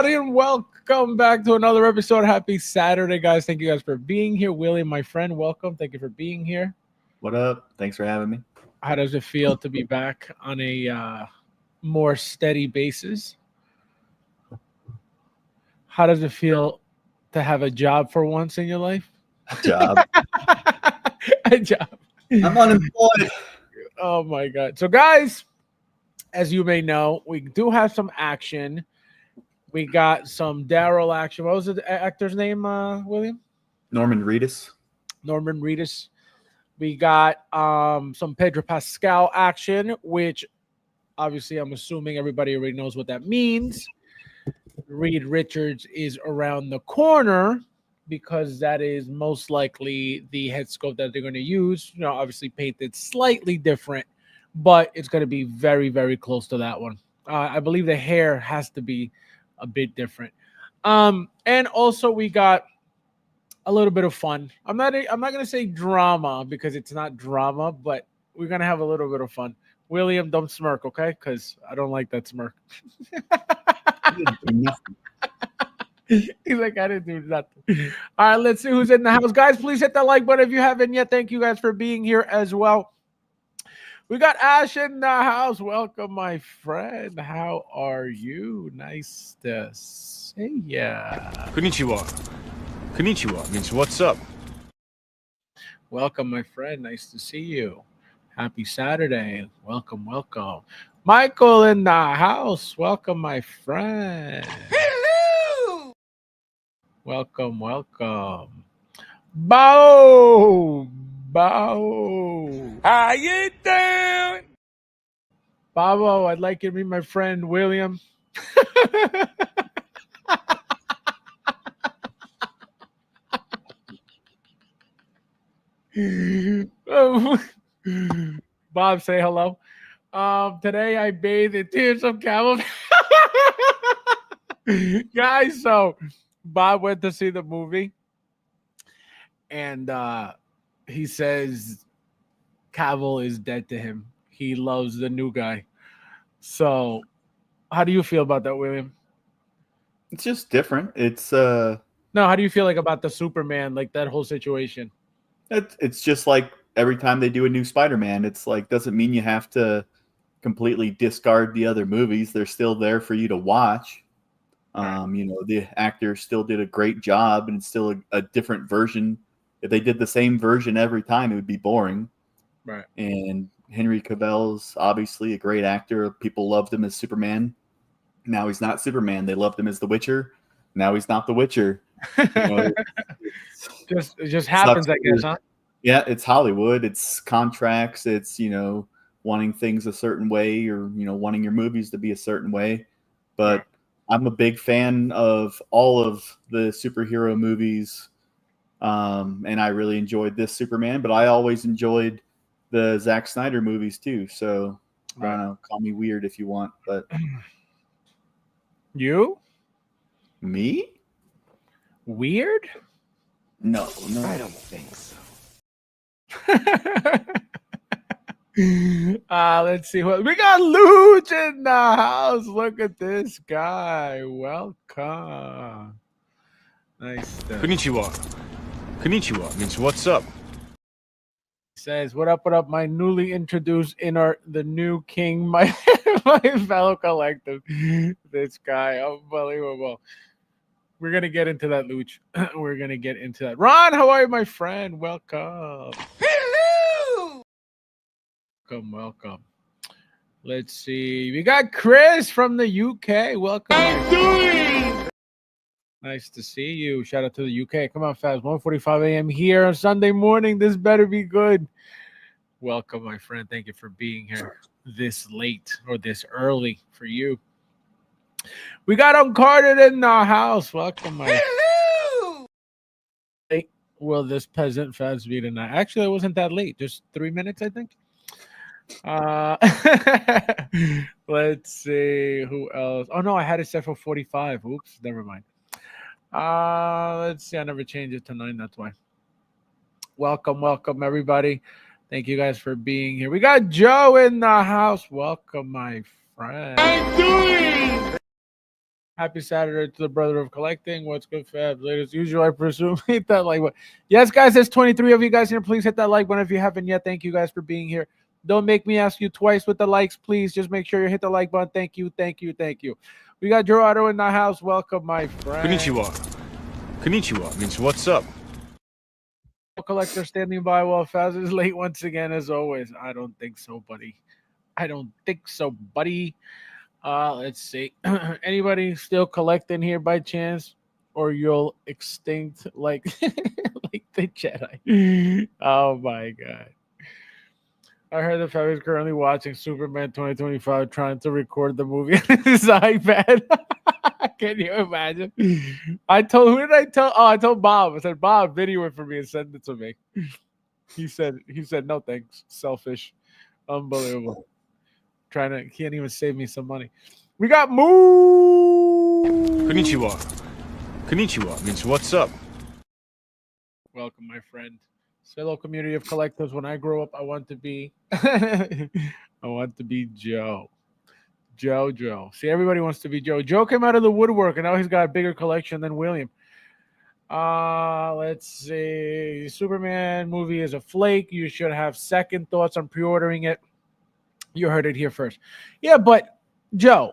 everybody, and welcome back to another episode. Happy Saturday, guys. Thank you guys for being here. William, my friend, welcome. Thank you for being here. What up? Thanks for having me. How does it feel to be back on a more steady basis? How does it feel to have a job for once in your life? Job. A job. I'm unemployed. Oh my God. So, guys, as you may know, we do have some action. We got some Daryl action. What was the actor's name, William? Norman Reedus. Norman Reedus. We got some Pedro Pascal action, which obviously I'm assuming everybody already knows what that means. Reed Richards is around the corner because that is most likely the head sculpt that they're going to use. You know, obviously painted slightly different, but it's going to be very, very close to that one. I believe the hair has to be a bit different. And also we got a little bit of fun. I'm not going to say drama because it's not drama, but we're going to have a little bit of fun. William, don't smirk, okay? Because I don't like that smirk. He's like, I didn't do nothing. All right, let's see who's in the house. Guys, please hit that like button if you haven't yet. Thank you guys for being here as well. We got Ash in the house. Welcome, my friend. How are you? Nice to see ya. Konnichiwa. Konnichiwa means what's up. Welcome, my friend. Nice to see you. Happy Saturday. Welcome, welcome. Michael in the house. Welcome, my friend. Hello. Welcome, welcome. Bow. Bow. How you doing? Babo, I'd like you to meet my friend William. Bob, say hello. Today I bathed in tears of camel. Guys, so Bob went to see the movie and he says Cavill is dead to him. He loves the new guy. So how do you feel about that, William? It's just different. It's No, how do you feel like about the Superman, like that whole situation? it's just like every time they do a new Spider-Man, it's like doesn't mean you have to completely discard the other movies. They're still there for you to watch. You know, the actor still did a great job, and it's still a different version. If they did the same version every time, it would be boring. Right. And Henry Cavill's obviously a great actor. People loved him as Superman. Now he's not Superman. They loved him as The Witcher. Now he's not The Witcher. You know, it just happens, I guess, huh? Yeah, it's Hollywood. It's contracts. It's, you know, wanting things a certain way or, you know, wanting your movies to be a certain way. But I'm a big fan of all of the superhero movies. And I really enjoyed this Superman, but I always enjoyed the Zack Snyder movies too. So I don't know, call me weird if you want, but you? Me? Weird? No, I don't think so. Let's see what we got. Luch in the house. Look at this guy. Welcome. Nice stuff. Konnichiwa. Konnichiwa means what's up. Says, what up, my newly introduced the new king, my fellow collective. This guy, unbelievable. We're gonna get into that, Luch. We're gonna get into that. Ron, how are you, my friend? Welcome. Hello. Welcome. Let's see. We got Chris from the UK. Welcome. Nice to see you. Shout out to the UK. Come on, Fabs. 1:45 a.m. here on Sunday morning. This better be good. Welcome, my friend. Thank you for being here this late or this early for you. We got Uncarded in the house. Welcome, my Hello. Hey, will this peasant Fabs be tonight? Actually, it wasn't that late. Just 3 minutes, I think. Let's see who else. Oh no, I had it set for 45. Oops, never mind. Let's see. I never changed it to 9. That's why. Welcome, everybody. Thank you guys for being here. We got Joe in the house. Welcome, my friend. Happy Saturday to the brother of collecting. What's good, Fab? Late as usual, I presume. Hit that like button. Yes, guys, there's 23 of you guys here. Please hit that like button if you haven't yet. Thank you guys for being here. Don't make me ask you twice with the likes, please. Just make sure you hit the like button. Thank you, thank you, thank you. We got Gerardo in the house. Welcome, my friend. Konnichiwa. Konnichiwa means what's up. Collector standing by while Faz is late once again, as always. I don't think so, buddy. I don't think so, buddy. Let's see. Anybody still collecting here by chance? Or you'll extinct like like the Jedi. Oh my god. I heard that Fab is currently watching Superman 2025 trying to record the movie on his iPad. Can you imagine? Who did I tell? Oh, I told Bob. I said, Bob, video it for me and send it to me. He said, no thanks. Selfish. Unbelievable. Can't even save me some money. We got Moo. Konnichiwa. Konnichiwa means what's up. Welcome, my friend. Fellow community of collectors. When I grow up, I want to be Joe. Joe. See, everybody wants to be Joe. Joe came out of the woodwork, and now he's got a bigger collection than William. Let's see. Superman movie is a flake. You should have second thoughts on pre-ordering it. You heard it here first. Yeah, but Joe,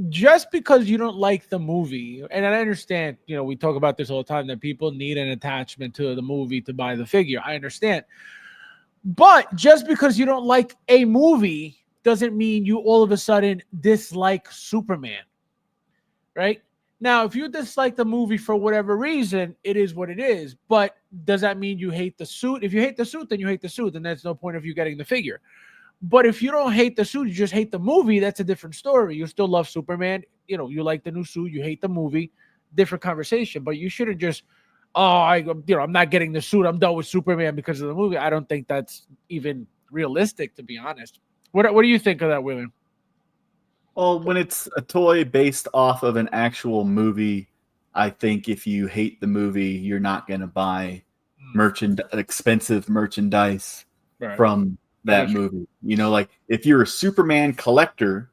just because you don't like the movie, and I understand, we talk about this all the time, that people need an attachment to the movie to buy the figure. I understand. But just because you don't like a movie doesn't mean you all of a sudden dislike Superman, right? Now, if you dislike the movie for whatever reason, it is what it is. But does that mean you hate the suit? If you hate the suit, then you hate the suit, and there's no point of you getting the figure. But if you don't hate the suit, you just hate the movie, that's a different story. You still love Superman. You like the new suit, you hate the movie, different conversation. But you shouldn't just, I'm not getting the suit, I'm done with Superman because of the movie. I don't think that's even realistic, to be honest. What do you think of that, William? Well, when it's a toy based off of an actual movie, I think if you hate the movie, you're not going to buy expensive merchandise from that movie. Like if you're a Superman collector,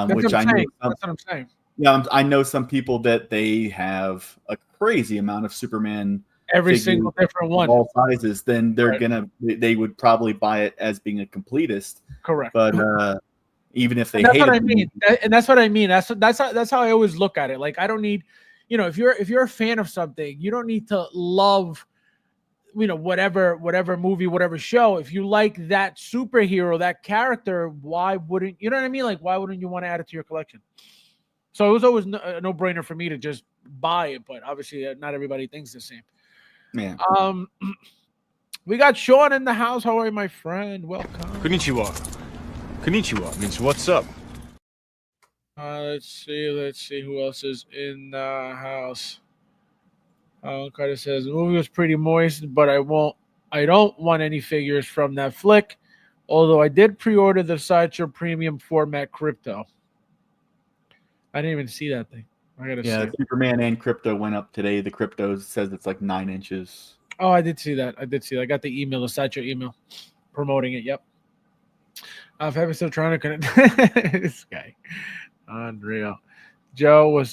which I know, that's what I'm saying. Yeah, I know some people that they have a crazy amount of Superman. Every single different one, all sizes. Then they would probably buy it as being a completist. Correct. But even if they hate it, that's what I mean. That's how I always look at it. Like I don't need, if you're a fan of something, you don't need to love, whatever movie, whatever show. If you like that superhero, that character, why wouldn't you know what I mean? Like why wouldn't you want to add it to your collection? So it was always a no-brainer for me to just buy it, but obviously not everybody thinks the same. Yeah. We got Sean in the house. How are you, my friend? Welcome. Konnichiwa. Konnichiwa means what's up. Let's see who else is in the house. Carter says the movie was pretty moist, but I don't want any figures from that flick. Although I did pre-order the Sideshow Premium Format Crypto. I didn't even see that thing. I gotta see. Superman and Crypto went up today. The Crypto says it's like 9 inches. Oh, I did see that. I got the email, the Sideshow email, promoting it. Yep. I'm still trying to connect. This guy, unreal. Joe,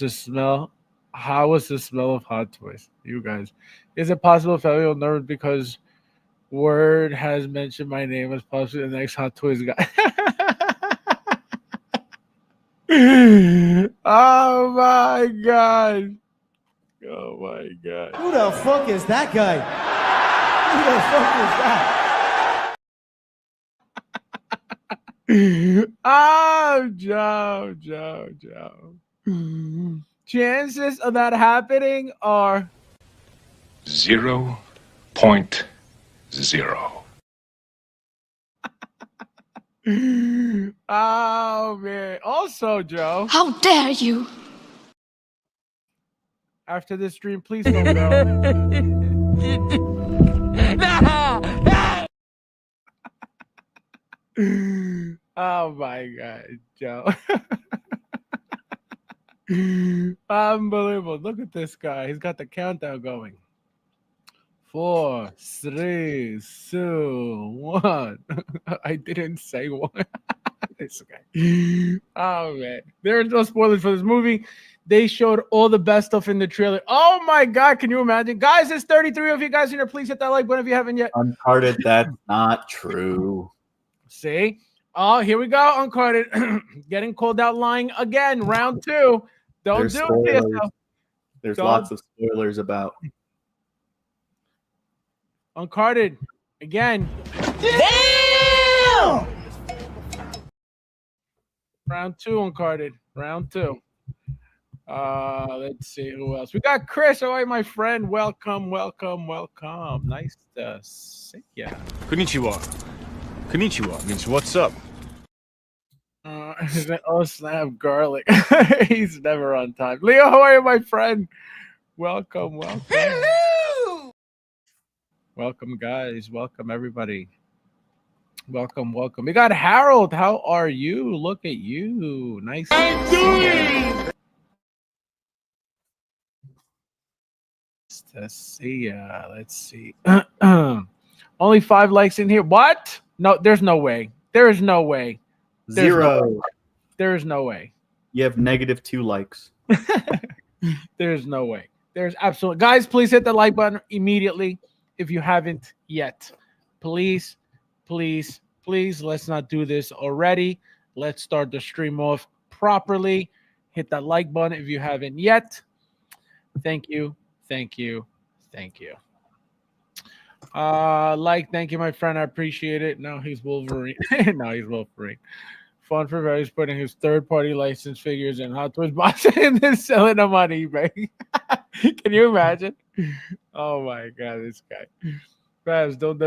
how was the smell of Hot Toys? You guys, is it possible if I feel nervous because Word has mentioned my name as possibly the next Hot Toys guy? Oh my god. Oh my god. Who the fuck is that guy? Who the fuck is that? Oh, Joe. Chances of that happening are 0.0. Oh man. Also, Joe. How dare you? After this stream, please don't go. Oh my god, Joe. Unbelievable. Look at this guy. He's got the countdown going. 4, 3, 2, 1. I didn't say one. This guy. Oh man, there are no spoilers for this movie. They showed all the best stuff in the trailer. Oh my god, can you imagine? Guys, there's 33 of you guys in here. Please hit that like button if you haven't yet. Uncarded, that's not true. See? Oh, here we go. Uncarded. Getting called out lying again. Round 2. Don't There's do it to spoilers. yourself. There's Don't- lots of spoilers about. Uncarded. Again. Damn! Round 2 uncarded. Round 2. Let's see who else. We got Chris. How are you, my friend? Welcome. Nice to see ya. Konnichiwa. Konnichiwa means what's up? Oh snap, garlic. He's never on time. Leo, how are you, my friend? Welcome. Hello! Welcome, guys. Welcome, everybody. Welcome. We got Harold. How are you? Look at you. Nice. To see ya. Let's see. Only 5 likes in here. What? No, there's no way. There is no way. There's 0. There is no way. You have -2 likes. There's no way. There's absolutely. Guys, please hit the like button immediately if you haven't yet. Please. Let's not do this already. Let's start the stream off properly. Hit that like button if you haven't yet. Thank you. Thank you. Thank you, my friend. I appreciate it. No, he's Wolverine. No, he's Wolverine. Fun for various putting his third-party license figures and Hot Toys box and then selling them on eBay. Can you imagine? Oh my god, this guy. Fabs, don't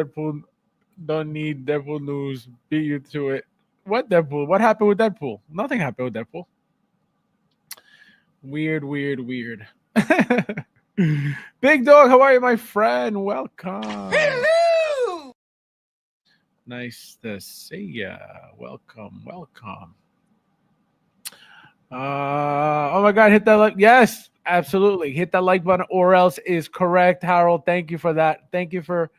need Deadpool news. Beat you to it. What Deadpool? What happened with Deadpool? Nothing happened with Deadpool. Weird. Big Dog, how are you, my friend? Welcome. Hello! Nice to see ya. Welcome. Oh my god, hit that like. Yes, absolutely. Hit that like button or else is correct. Harold, thank you for that. Thank you for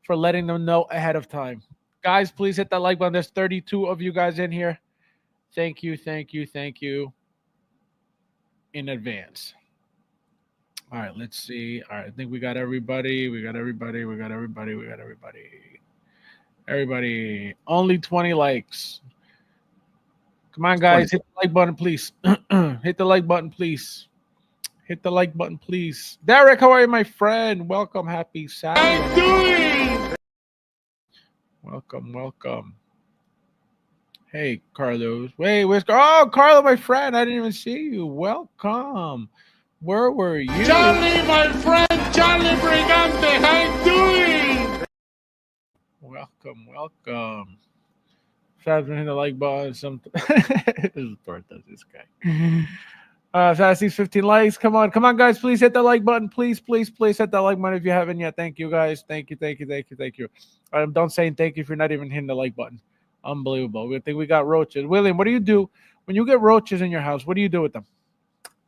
letting them know ahead of time. Guys, please hit that like button. There's 32 of you guys in here. Thank you in advance. All right, let's see. All right, I think we got everybody. Everybody. Only 20 likes. Come on, guys. Hit the like button, please. Hit the like button, please. Derek, how are you, my friend? Welcome. Happy Saturday. Welcome. Hey, Carlos. Wait, where's Carlo, my friend? I didn't even see you. Welcome. Where were you? Charlie, my friend, Charlie Brigante, how you doing? Welcome. Fabs been hitting the like button. This is birthday, this guy. Sassy 15 likes. Come on, guys. Please hit the like button. Please hit that like button if you haven't yet. Thank you, guys. Thank you. Don't say thank you if you're not even hitting the like button. Unbelievable. We think we got roaches. William, what do you do when you get roaches in your house? What do you do with them?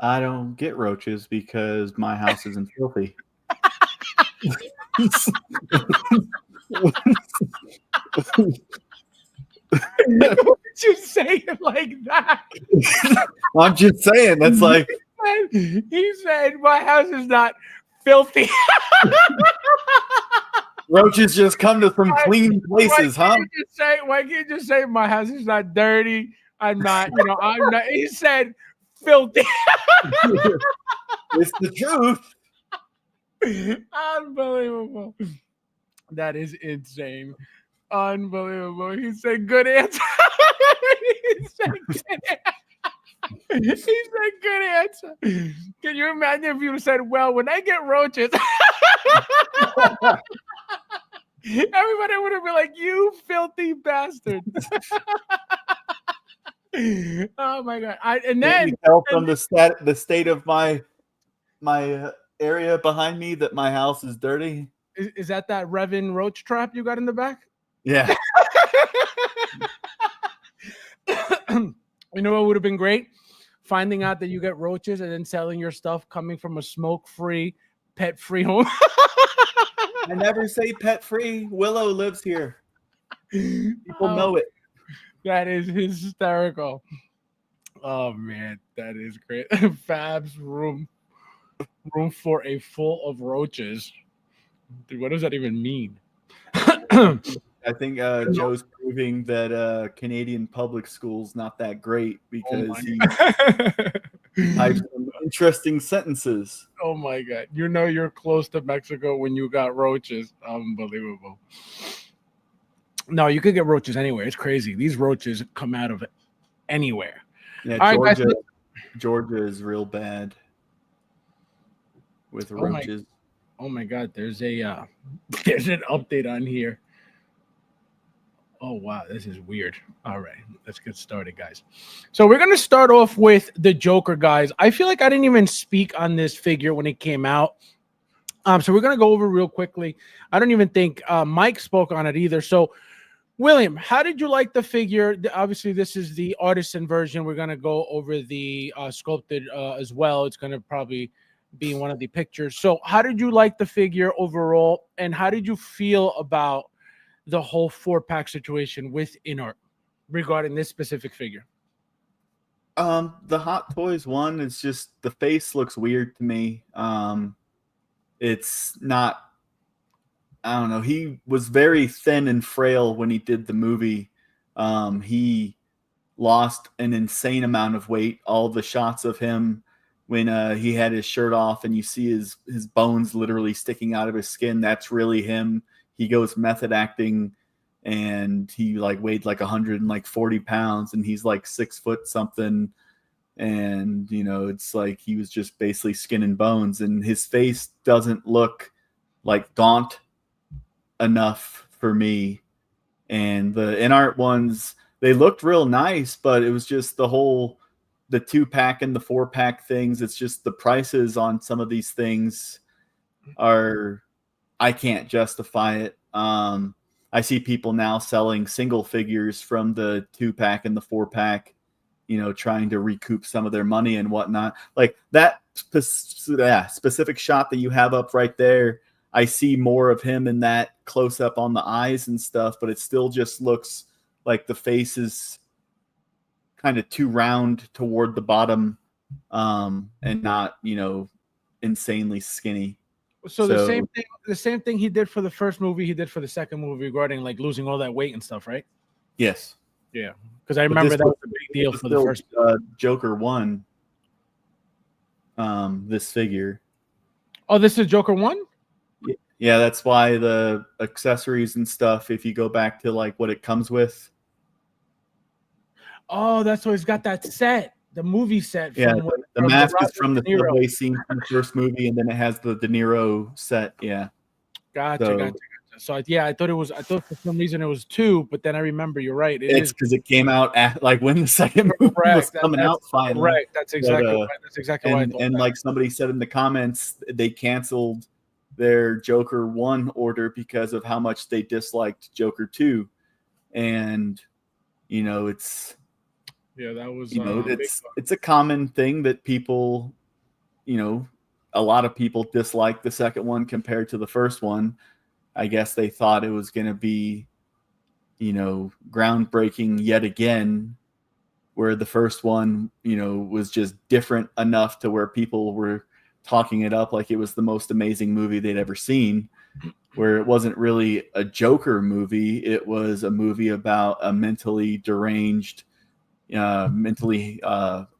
I don't get roaches because my house isn't filthy. Would you say it like that? I'm just saying. That's like He said my house is not filthy. roaches just come to some clean places, huh? Why can't you just say my house is not dirty? I'm not. He said filthy. It's the truth. Unbelievable. That is insane. Unbelievable. He said good answer. He said good answer. Can you imagine if you said, well, when I get roaches, everybody would have been like, you filthy bastard. Oh my god. And then you tell from the state of my area behind me that my house is dirty. Is that Revan roach trap you got in the back? Yeah. You know what would have been great? Finding out that you get roaches and then selling your stuff coming from a smoke-free, pet-free home. I never say pet-free. Willow lives here. People know it. That is hysterical. Oh man, that is great. Fab's room for a full of roaches. Dude, what does that even mean? I think Joe's proving that Canadian public school's not that great Oh because my he god. types some interesting sentences. Oh my god. You know you're close to Mexico when you got roaches. Unbelievable. No, you could get roaches anywhere. It's crazy. These roaches come out of anywhere. Yeah, All right, guys. Georgia is real bad with roaches. Oh my god, there's there's an update on here. Oh wow, this is weird. All right, let's get started, guys. So we're gonna start off with the Joker, guys. I feel like I didn't even speak on this figure when it came out. So we're gonna go over real quickly. I don't even think Mike spoke on it either. So, William, how did you like the figure? Obviously, this is the artisan version. We're gonna go over the sculpted as well. It's gonna probably be one of the pictures. So, how did you like the figure overall, and how did you feel about the whole 4-pack situation with InArt regarding this specific figure? The Hot Toys one is just the face looks weird to me. It's not. I don't know. He was very thin and frail when he did the movie. He lost an insane amount of weight. All the shots of him when he had his shirt off and you see his bones literally sticking out of his skin, that's really him. He goes method acting and he like weighed like 140 pounds and he's like 6 foot something. And, you know, it's like he was just basically skin and bones and his face doesn't look like gaunt enough for me. And the InArt ones, they looked real nice, but it was just the 2-pack and the 4-pack things. It's just the prices on some of these things I can't justify it. I see people now selling single figures from the 2-pack and the 4-pack, you know, trying to recoup some of their money and whatnot. Like that specific shot that you have up right there, I see more of him in that close up on the eyes and stuff, but it still just looks like the face is kind of too round toward the bottom, and not, you know, insanely skinny. So the same thing he did for the first movie, he did for the second movie regarding like losing all that weight and stuff, right? Yes. Yeah, because I remember that was a big deal for the first Joker 1. This figure. Oh, this is Joker 1? Yeah, that's why the accessories and stuff, if you go back to like what it comes with. Oh, that's why he's got that set, the movie set. Yeah, the mask is from the subway scene from the first movie, and then it has the De Niro set. Yeah. Gotcha. So yeah, I thought for some reason it was 2, but then I remember you're right. It's because it came out at like when the second movie was coming out finally. Right. That's exactly right. That's exactly right. And like somebody said in the comments, they canceled their Joker 1 order because of how much they disliked Joker 2. And you know, it's that was it's a common thing that people, you know, a lot of people dislike the second one compared to the first one. I guess they thought it was going to be, you know, groundbreaking yet again, where the first one, you know, was just different enough to where people were talking it up like it was the most amazing movie they'd ever seen, where it wasn't really a Joker movie. It was a movie about a mentally deranged, mentally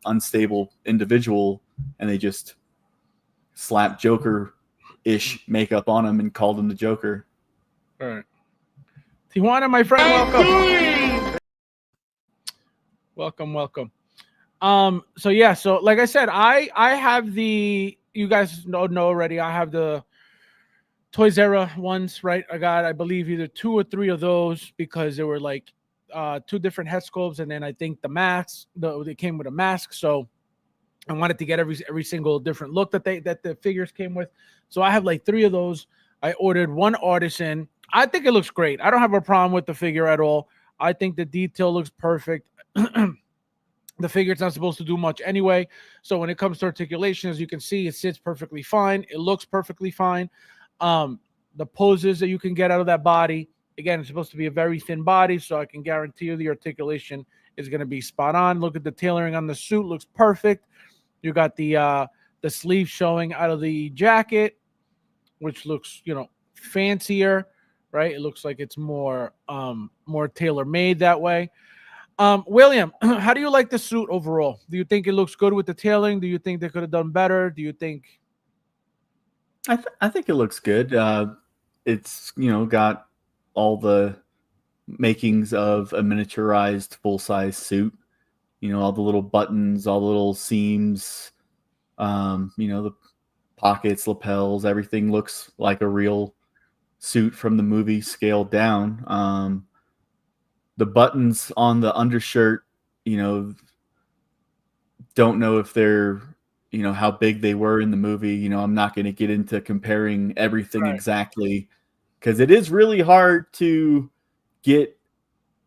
unstable individual, and they just slapped Joker-ish makeup on him and called him the Joker. All right. Tijuana, my friend, welcome. So yeah, so like I said, I have you guys know already, I have the Toys Era ones, right? I believe either 2 or 3 of those because they were like 2 different head sculpts, and then I think the masks, they came with a mask, so I wanted to get every single different look that the figures came with. So I have like 3 of those. I ordered 1 artisan. I think it looks great. I don't have a problem with the figure at all. I think the detail looks perfect. The figure's not supposed to do much anyway. So when it comes to articulation, as you can see, it sits perfectly fine. It looks perfectly fine. The poses that you can get out of that body, Again, it's supposed to be a very thin body, so I can guarantee you the articulation is going to be spot on. Look at the tailoring on the suit; looks perfect. You got the sleeve showing out of the jacket, which looks, fancier, right? It looks like it's more tailor made that way. William, how do you like the suit overall? Do you think it looks good with the tailoring? Do you think they could have done better? Do you think? I think it looks good. It's got all the makings of a miniaturized full size suit. All the little buttons, all the little seams, the pockets, lapels, everything looks like a real suit from the movie scaled down. The buttons on the undershirt, don't know if they're, how big they were in the movie. I'm not going to get into comparing everything exactly, because it is really hard to get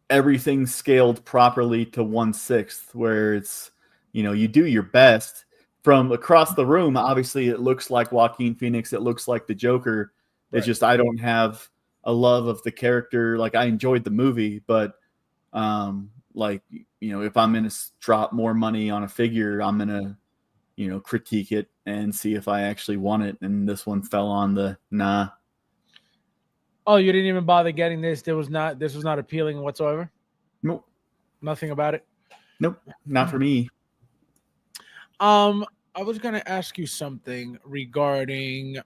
everything scaled properly to 1/6, where it's, you do your best. From across the room, obviously it looks like Joaquin Phoenix, it looks like the Joker. It's just I don't have a love of the character. Like, I enjoyed the movie, but if I'm going to drop more money on a figure, I'm going to critique it and see if I actually want it. And this one fell on the nah. Oh, you didn't even bother getting this. This was not appealing whatsoever. Nope. Nothing about it. Nope. Not for me. I was gonna ask you something regarding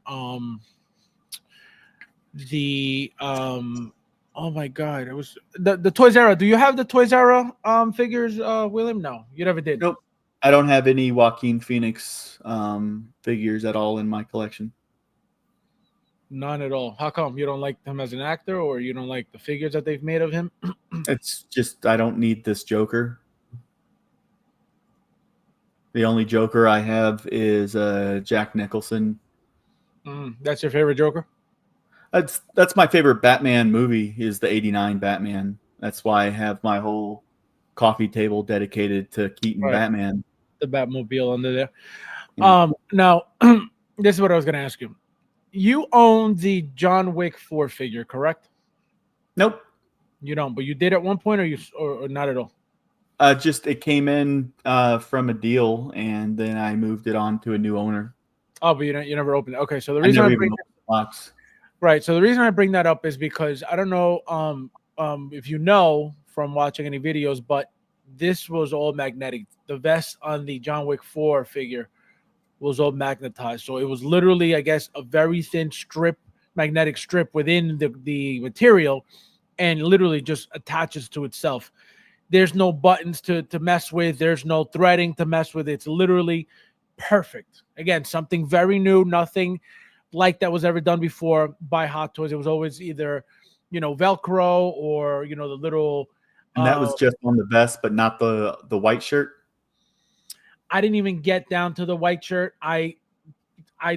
the oh my god, it was the Toys R Us. Do you have the Toys R Us figures, William? No, you never did. Nope. I don't have any Joaquin Phoenix figures at all in my collection. None at all. How come? You don't like him as an actor, or you don't like the figures that they've made of him? It's just I don't need this Joker. The only Joker I have is Jack Nicholson. That's your favorite Joker? That's my favorite Batman movie, is the '89 Batman. That's why I have my whole coffee table dedicated to Keaton Batman. The Batmobile under there. Yeah. Now, this is what I was going to ask you. You own the John Wick 4 figure, correct? Nope. You don't, but you did at one point, or not at all? Just it came in from a deal, and then I moved it on to a new owner. Oh, but you never opened it. Okay, so the reason I bring the box. Right, so the reason I bring that up is because I don't know if you know from watching any videos, but this was all magnetic. The vest on the John Wick 4 figure was all magnetized, so it was literally, I guess, a very thin strip, magnetic strip within the material, and literally just attaches to itself. There's no buttons to mess with. There's no threading to mess with. It's literally perfect. Again, something very new, nothing like that was ever done before by Hot Toys. It was always either, Velcro or, the little. And that was just on the vest, but not the white shirt. I didn't even get down to the white shirt. I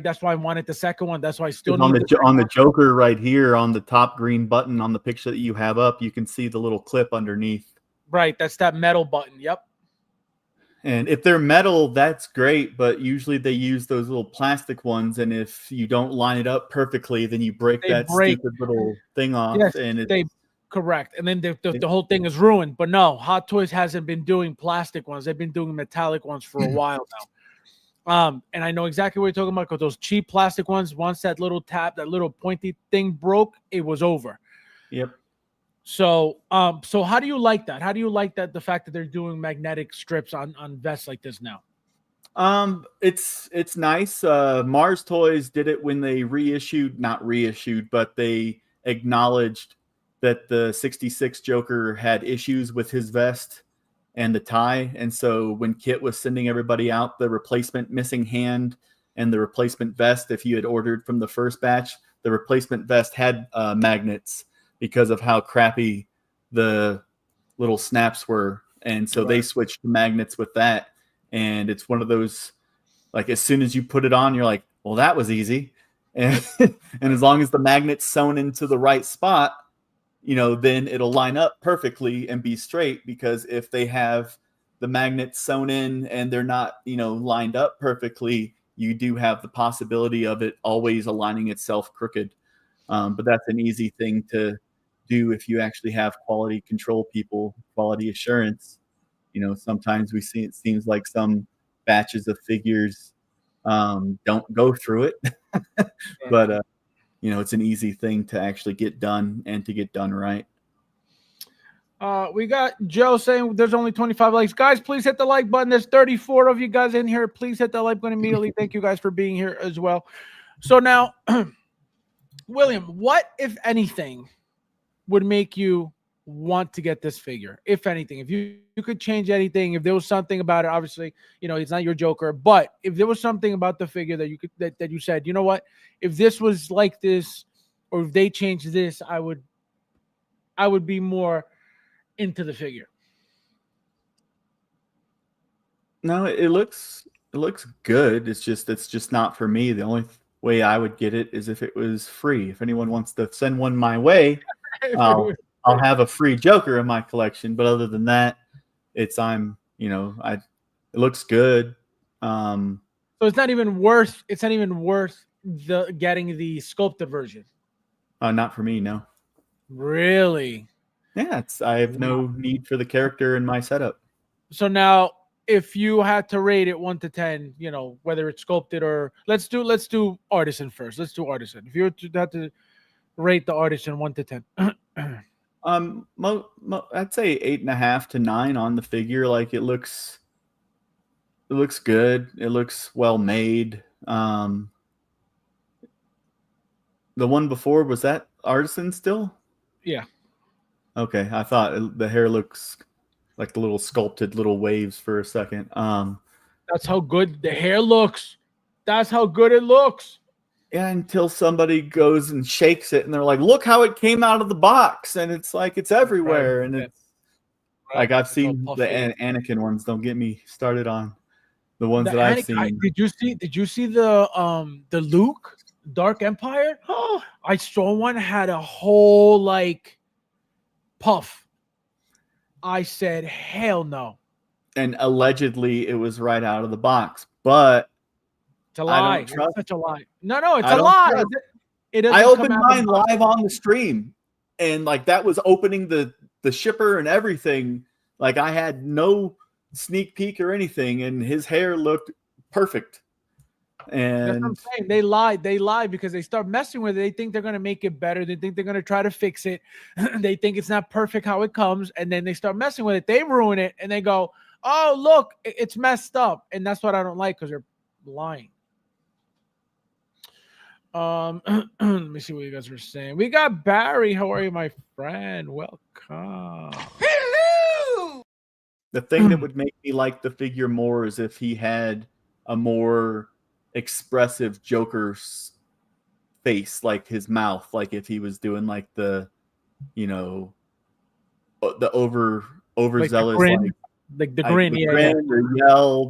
that's why I wanted the second one. That's why I still on need the Joker right here on the top green button on the picture that you have up. You can see the little clip underneath. Right, that's that metal button. Yep. And if they're metal, that's great, but usually they use those little plastic ones, and if you don't line it up perfectly, then you break stupid little thing off. Yes, and correct. And then the whole thing is ruined. But no, Hot Toys hasn't been doing plastic ones. They've been doing metallic ones for a while now. And I know exactly what you're talking about, because those cheap plastic ones, once that little pointy thing broke, it was over. Yep. So how do you like that? How do you like that, the fact that they're doing magnetic strips on vests like this now? It's nice. Mars Toys did it when they not reissued, but they acknowledged that the 66 Joker had issues with his vest and the tie. And so when Kit was sending everybody out the replacement missing hand and the replacement vest, if you had ordered from the first batch, the replacement vest had magnets because of how crappy the little snaps were. And so they switched to magnets with that. And it's one of those, like, as soon as you put it on, you're like, well, that was easy. And, and as long as the magnet's sewn into the right spot, then it'll line up perfectly and be straight. Because if they have the magnets sewn in and they're not, lined up perfectly, you do have the possibility of it always aligning itself crooked. But that's an easy thing to do if you actually have quality control people, quality assurance. Sometimes we see it seems like some batches of figures don't go through it, but it's an easy thing to actually get done and to get done right. We got Joe saying there's only 25 likes. Guys, please hit the like button. There's 34 of you guys in here. Please hit the like button immediately. Thank you guys for being here as well. So now, William, what, if anything, would make you want to get this figure? If anything, if you could change anything, if there was something about it, obviously, it's not your Joker, but if there was something about the figure that you could that you said, you know what, if this was like this, or if they changed this, I would be more into the figure. No, it looks good. It's just not for me. The only way I would get it is if it was free. If anyone wants to send one my way, I'll have a free Joker in my collection. But other than that, it looks good. So it's not even worth the getting the sculpted version. Not for me, no. Really? Yeah, I have no need for the character in my setup. So now, if you had to rate it 1 to 10, whether it's sculpted or let's do artisan first. Let's do artisan. If you had to rate the artisan 1 to 10, I'd say 8.5 to 9 on the figure. Like it looks good. It looks well made. The one before, was that artisan still? Yeah. Okay, I thought the hair looks like the little sculpted little waves for a second. That's how good the hair looks. That's how good it looks. Yeah, until somebody goes and shakes it, and they're like, "Look how it came out of the box," and it's like it's everywhere. Right. And it's like I've seen the Anakin ones. Don't get me started on the ones that I've seen. Did you see the Luke Dark Empire? Oh, I saw one had a whole puff. I said, hell no. And allegedly it was right out of the box, but it's a lie. It's such a lie. No, it's a lie. I opened mine live on the stream, and that was opening the shipper and everything. I had no sneak peek or anything, and his hair looked perfect. And that's what I'm saying. They lie because they start messing with it. They think they're going to make it better. They think they're going to try to fix it. They think it's not perfect how it comes, and then they start messing with it. They ruin it, and they go, oh, look, it's messed up. And that's what I don't like, because they're lying. Let me see what you guys are saying. We got Barry. How are you, my friend? Welcome. Hello. The thing that would make me like the figure more is if he had a more expressive Joker's face, like his mouth, like if he was doing the overzealous grin, the grin, or yell,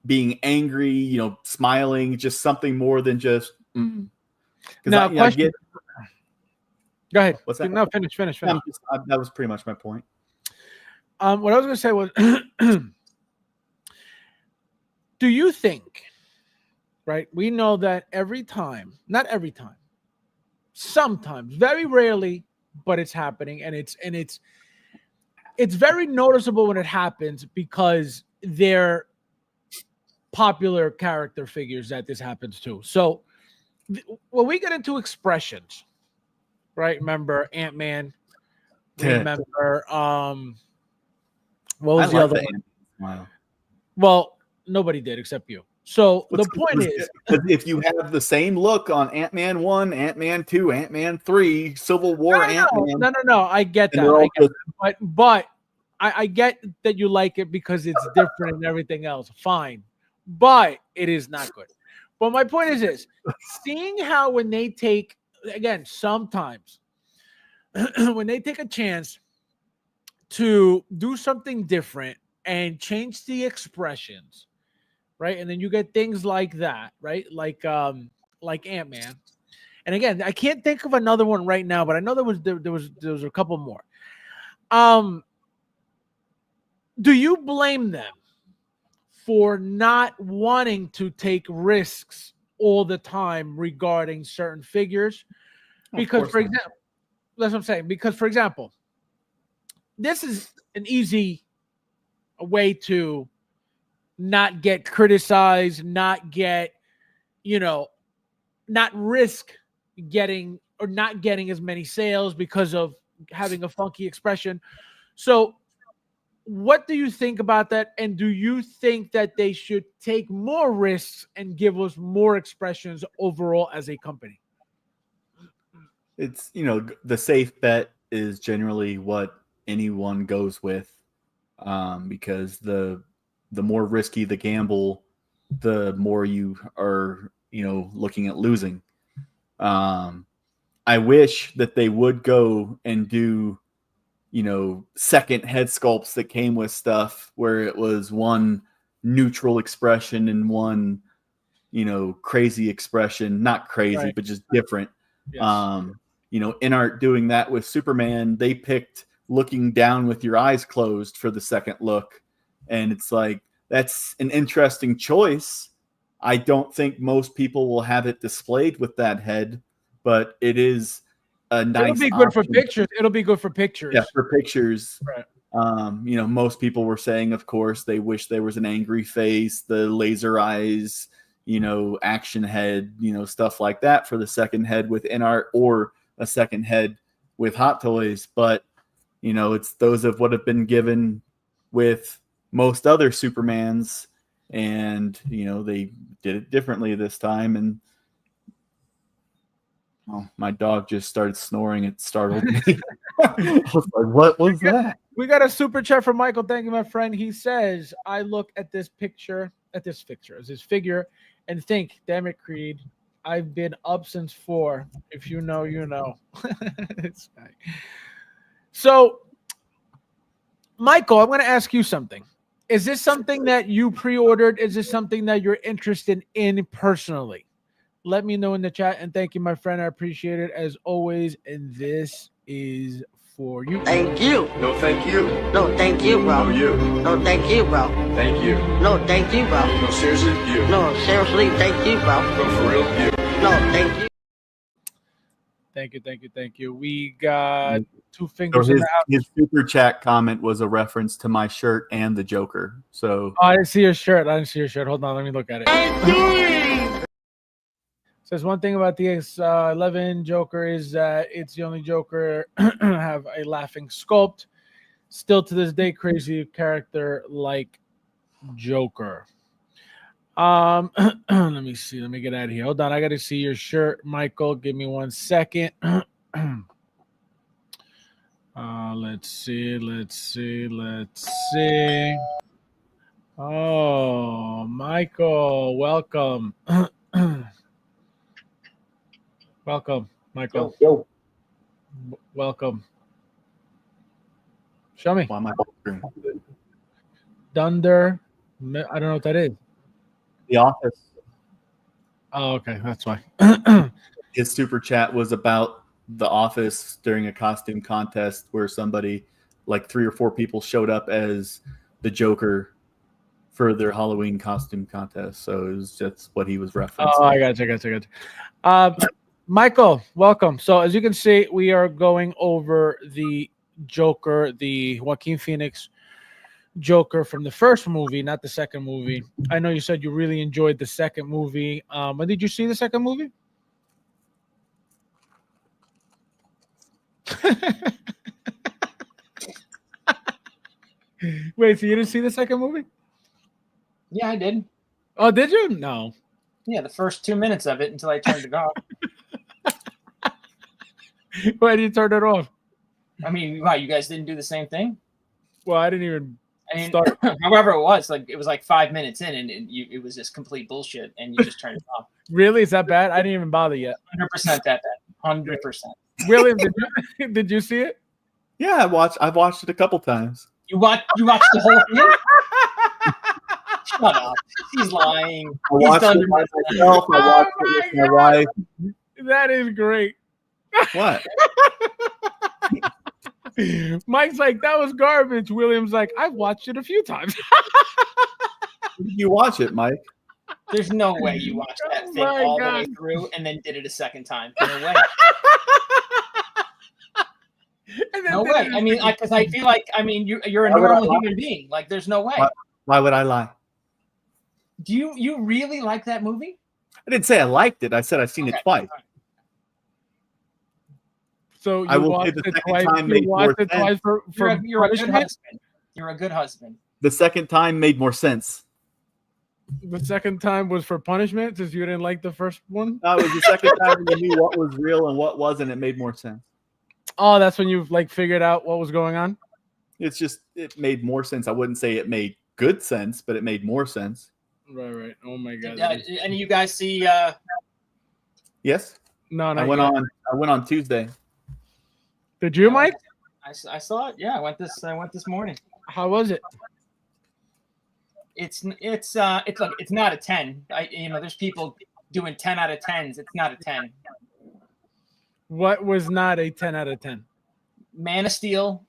being angry, smiling, just something more than just. Now, question. Go ahead. What's that? No, finish. That was pretty much my point. What I was going to say was, do you think? Right, we know that not every time, sometimes, very rarely, but it's happening, and it's very noticeable when it happens because they're popular character figures that this happens to. So when we get into expressions, right? Remember Ant-Man? Remember what was the other one? Wow. Well, nobody did except you. So the point is, if you have the same look on Ant-Man 1, Ant-Man 2, Ant-Man 3, Civil War, Ant-Man. No, I get that. But I get that you like it because it's different and everything else. Fine. But it is not good. But my point is this: seeing how when they take, again, sometimes when they take a chance to do something different and change the expressions, right? And then you get things like that, right? Like Ant-Man. And again, I can't think of another one right now, but I know there was a couple more. Do you blame them for not wanting to take risks all the time regarding certain figures? Because, for example, that's what I'm saying. Because, for example, this is an easy way to not get criticized, not get, not risk getting or not getting as many sales because of having a funky expression. So what do you think about that? And do you think that they should take more risks and give us more expressions overall as a company? It's, the safe bet is generally what anyone goes with, because the more risky the gamble, the more you are, looking at losing. I wish that they would go and do, second head sculpts that came with stuff where it was one neutral expression and one, crazy expression, not crazy, Right. but just different. Yes. In art doing that with Superman, they picked looking down with your eyes closed for the second look. And it's like, that's an interesting choice. I don't think most people will have it displayed with that head, but it is a nice It'll be good for option. pictures. It'll be good for pictures. Yeah, for pictures. Right. Most people were saying, of course, they wish there was an angry face, the laser eyes, action head, stuff like that for the second head with InArt, or a second head with Hot Toys. But, it's those of what have been given with most other Supermans, and, they did it differently this time. And my dog just started snoring. It startled me. I was like, what was that? We got a super chat from Michael. Thank you, my friend. He says, I look at this picture, as this figure, and think, damn it, Creed, I've been up since 4. If you know, you know. It's fine. So, Michael, I'm going to ask you something. Is this something that you pre-ordered? Is this something that you're interested in personally? Let me know in the chat. And thank you, my friend. I appreciate it as always. And this is for you. Thank you. No, thank you. No, thank you, bro. No, you. No, thank you, bro. Thank you. No, thank you, bro. No, seriously, you. No, seriously, thank you, bro. No, for real, you. No, thank you. Thank you. We got 2 fingers So in the house. his super chat comment was a reference to my shirt and the Joker. So Oh, I didn't see your shirt. Hold on, let me look at it. Says one thing about the 11 Joker is that it's the only Joker have a laughing sculpt. Still to this day, crazy character like Joker. Let me see. Let me get out of here. Hold on, I got to see your shirt, Michael. Give me 1 second. Let's see. Oh, Michael, welcome. Welcome, Michael. Yo. Welcome. Show me. Why am I Dunder. I don't know what that is. The Office? Oh, okay. That's why. His super chat was about The Office during a costume contest where somebody, like 3 or 4 people, showed up as the Joker for their Halloween costume contest. So it was just what he was referencing. Oh, I got you. Michael, welcome. So as you can see, we are going over the Joker, the Joaquin Phoenix Joker from the first movie, not the second movie. I know you said you really enjoyed the second movie. When did you see the second movie? Wait, so you didn't see the second movie? Yeah, I did. Oh, did you? No. Yeah, the first 2 minutes of it until I turned it off. Why did you turn it off? I mean, wow, you guys didn't do the same thing? Well, I didn't even start. However, it was like 5 minutes in, and it was just complete bullshit, and you just turned it off. Really? Is that bad? I didn't even bother yet. 100% that bad. 100%. William, did you see it? Yeah, I've watched it a couple times. You watched the whole thing? Shut up. He's lying. I watched it by myself. I watched it with my wife. That is great. What? Mike's like, that was garbage. William's like, I've watched it a few times. Did you watch it, Mike? There's no way you watched that thing all the way through and then did it a second time. No way. No way. I mean, because I feel like, I mean, you're a Why would I normal lie? human being. Like, there's no way. Why would I lie? Do you really like that movie? I didn't say I liked it. I said I've seen it twice. So I you will say watched the it second twice. time You made more watched it sense. twice for You're a good punishment? husband. You're a good husband. The second time made more sense. The second time was for punishment, since you didn't like the first one. No, it was the second time when you knew what was real and what wasn't. It made more sense. Oh, that's when you like figured out what was going on. It's just it made more sense. I wouldn't say it made good sense, but it made more sense. Right. Oh my god. Any of you guys see? Yes. No, I went on Tuesday. Did you, Mike? I saw it. Yeah, I went this morning. How was it? It's like it's not a 10. There's people doing 10 out of 10s. It's not a 10. What was not a 10 out of 10? Man of Steel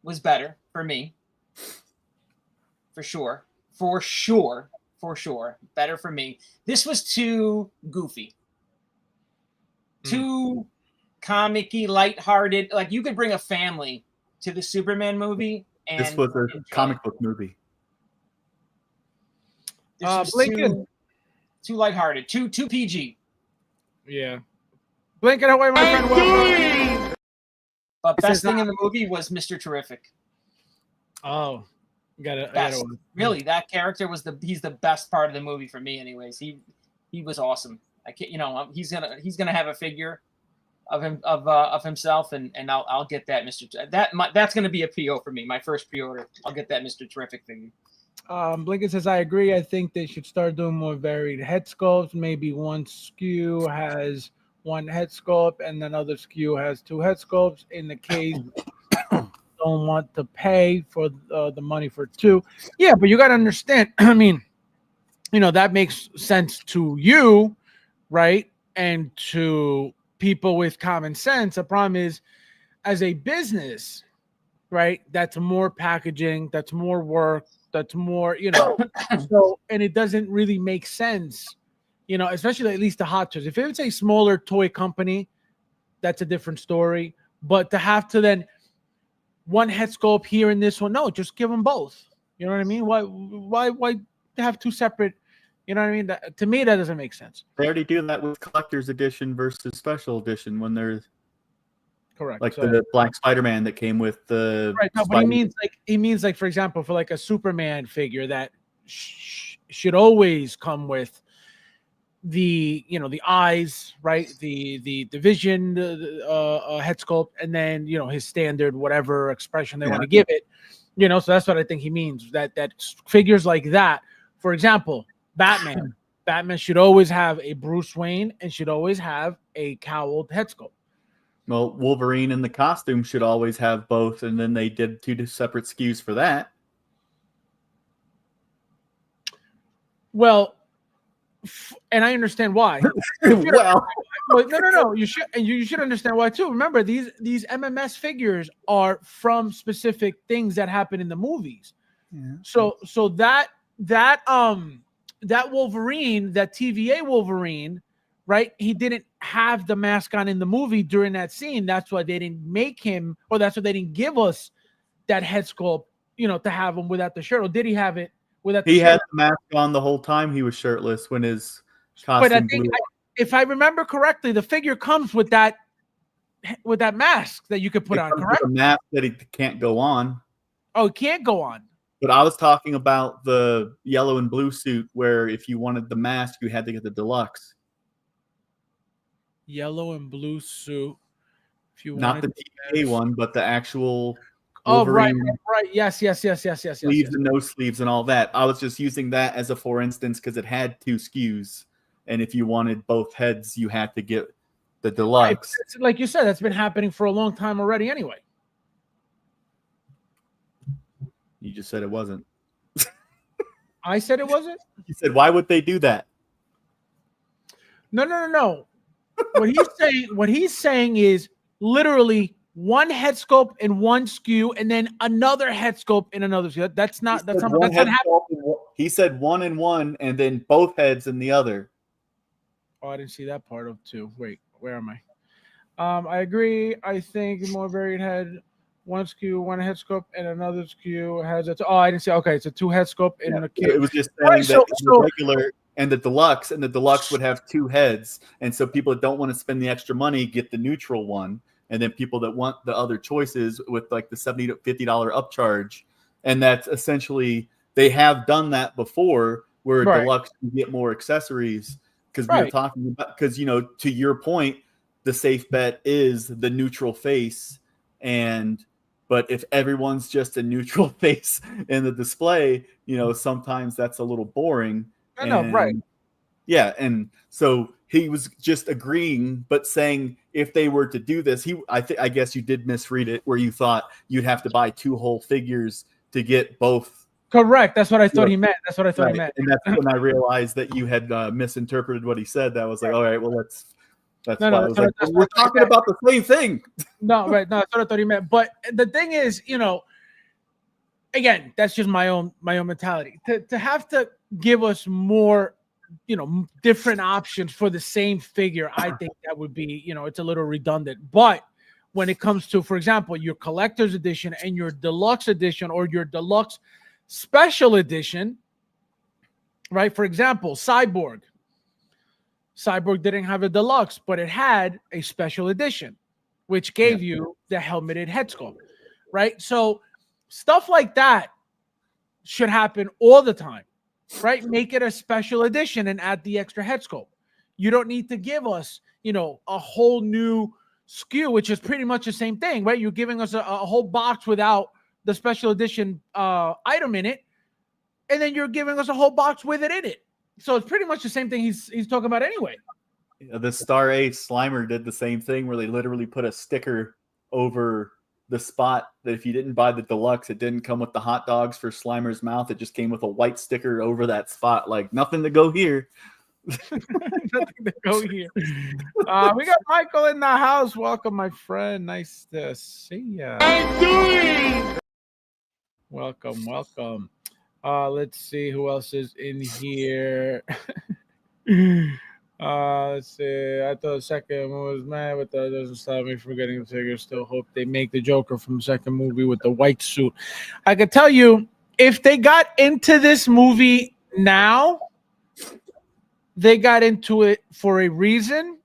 was better for me. For sure. Better for me. This was too goofy. Too comic-y, lighthearted. Like, you could bring a family to the Superman movie and This was a enjoy comic it. book movie. This was Blinken. too lighthearted, too PG. Yeah. Blinken away, my friend. Welcome. But This best is thing not- in the movie was Mr. Terrific. Oh, got Best. Really, that character was he's the best part of the movie for me. Anyways, he was awesome. I can't, he's gonna have a figure of himself, and I'll get that that's gonna be a PO for me. My first pre-order. I'll get that Mr. Terrific figure. Blinken says, I agree. I think they should start doing more varied head sculpts. Maybe one SKU has one head sculpt and another SKU has two head sculpts. In the case don't want to pay for the money for two. Yeah, but you got to understand. I mean, that makes sense to you, right? And to people with common sense. The problem is, as a business, right? That's more packaging. That's more work. That's more, so, and it doesn't really make sense, especially at least the Hot Toys. If it's a smaller toy company, that's a different story. But to have to then one head sculpt here and this one, no, just give them both. You know what I mean? Why have two separate? You know what I mean? To me, that doesn't make sense. They already do that with collector's edition versus special edition when there's correct, like the Black Spider-Man that came with the right. No, but he means like for example, for like a Superman figure that should always come with the the eyes, right? The vision, head sculpt, and then his standard whatever expression they want to give it. So that's what I think he means. That figures like that, for example, Batman should always have a Bruce Wayne and should always have a cowled head sculpt. Well, Wolverine and the costume should always have both, and then they did two separate SKUs for that. Well, and I understand why. Well, no. You should understand why too. Remember, these MMS figures are from specific things that happen in the movies. Yeah. So that Wolverine, that TVA Wolverine, right? He didn't have the mask on in the movie during that scene. That's why they didn't make him, or that's why they didn't give us that head sculpt, to have him without the shirt. Or did he have it without the shirt? He had the mask on the whole time he was shirtless when his costume But I think, if I remember correctly, the figure comes with that mask that you could put on, correct? A mask that he can't go on. Oh, it can't go on. But I was talking about the yellow and blue suit where if you wanted the mask, you had to get the deluxe. Yellow and blue suit. If you not the TVA one, but the actual. Oh, right. Yes. Sleeves and no sleeves and all that. I was just using that as a for instance because it had two SKUs, and if you wanted both heads, you had to get the deluxe. Right. Like you said, that's been happening for a long time already. Anyway. You just said it wasn't. I said it wasn't? You said, why would they do that? No. What he's saying is literally one head sculpt in one SKU and then another head sculpt in another SKU. That's not happening. He said one in one and then both heads in the other. Oh, I didn't see that part of two. Wait, where am I? I agree. I think more varied head one SKU, one head sculpt, and another SKU has a. Oh, I didn't see. Okay, it's a 2 head sculpt in the kit. It was just saying Right, that the regular and the deluxe would have 2 heads, and so people that don't want to spend the extra money get the neutral one, and then people that want the other choices with like the $70 to $50 upcharge, and that's essentially they have done that before, where Right. deluxe can get more accessories because we Right. were talking about because to your point, the safe bet is the neutral face, but if everyone's just a neutral face in the display, sometimes that's a little boring. I know, right. Yeah, and so he was just agreeing, but saying if they were to do this, I guess you did misread it, where you thought you'd have to buy 2 whole figures to get both. Correct. That's what I thought he meant. That's what I thought he meant. And that's when I realized that you had misinterpreted what he said. That was like, all right, well, that's why I was like, we're talking about the same thing. No, right. No, that's what I thought he meant. But the thing is, again, that's just my own mentality. To have to give us more, different options for the same figure, I think that would be, it's a little redundant. But when it comes to, for example, your collector's edition and your deluxe edition or your deluxe special edition, right? For example, Cyborg didn't have a deluxe, but it had a special edition, which gave you the helmeted head sculpt, right? So stuff like that should happen all the time, right? Make it a special edition and add the extra head sculpt. You don't need to give us, a whole new SKU, which is pretty much the same thing, right? You're giving us a whole box without the special edition item in it, and then you're giving us a whole box with it in it. So it's pretty much the same thing he's talking about anyway. The Star Ace Slimer did the same thing, where they literally put a sticker over the spot that if you didn't buy the deluxe, it didn't come with the hot dogs for Slimer's mouth. It just came with a white sticker over that spot, like nothing to go here. Nothing to go here. We got Michael in the house. Welcome, my friend. Nice to see you. Welcome. Let's see who else is in here. Let's see. I thought the second one was mad, but that doesn't stop me from getting the figure. Still hope they make the Joker from the second movie with the white suit. I could tell you, if they got into this movie now, they got into it for a reason.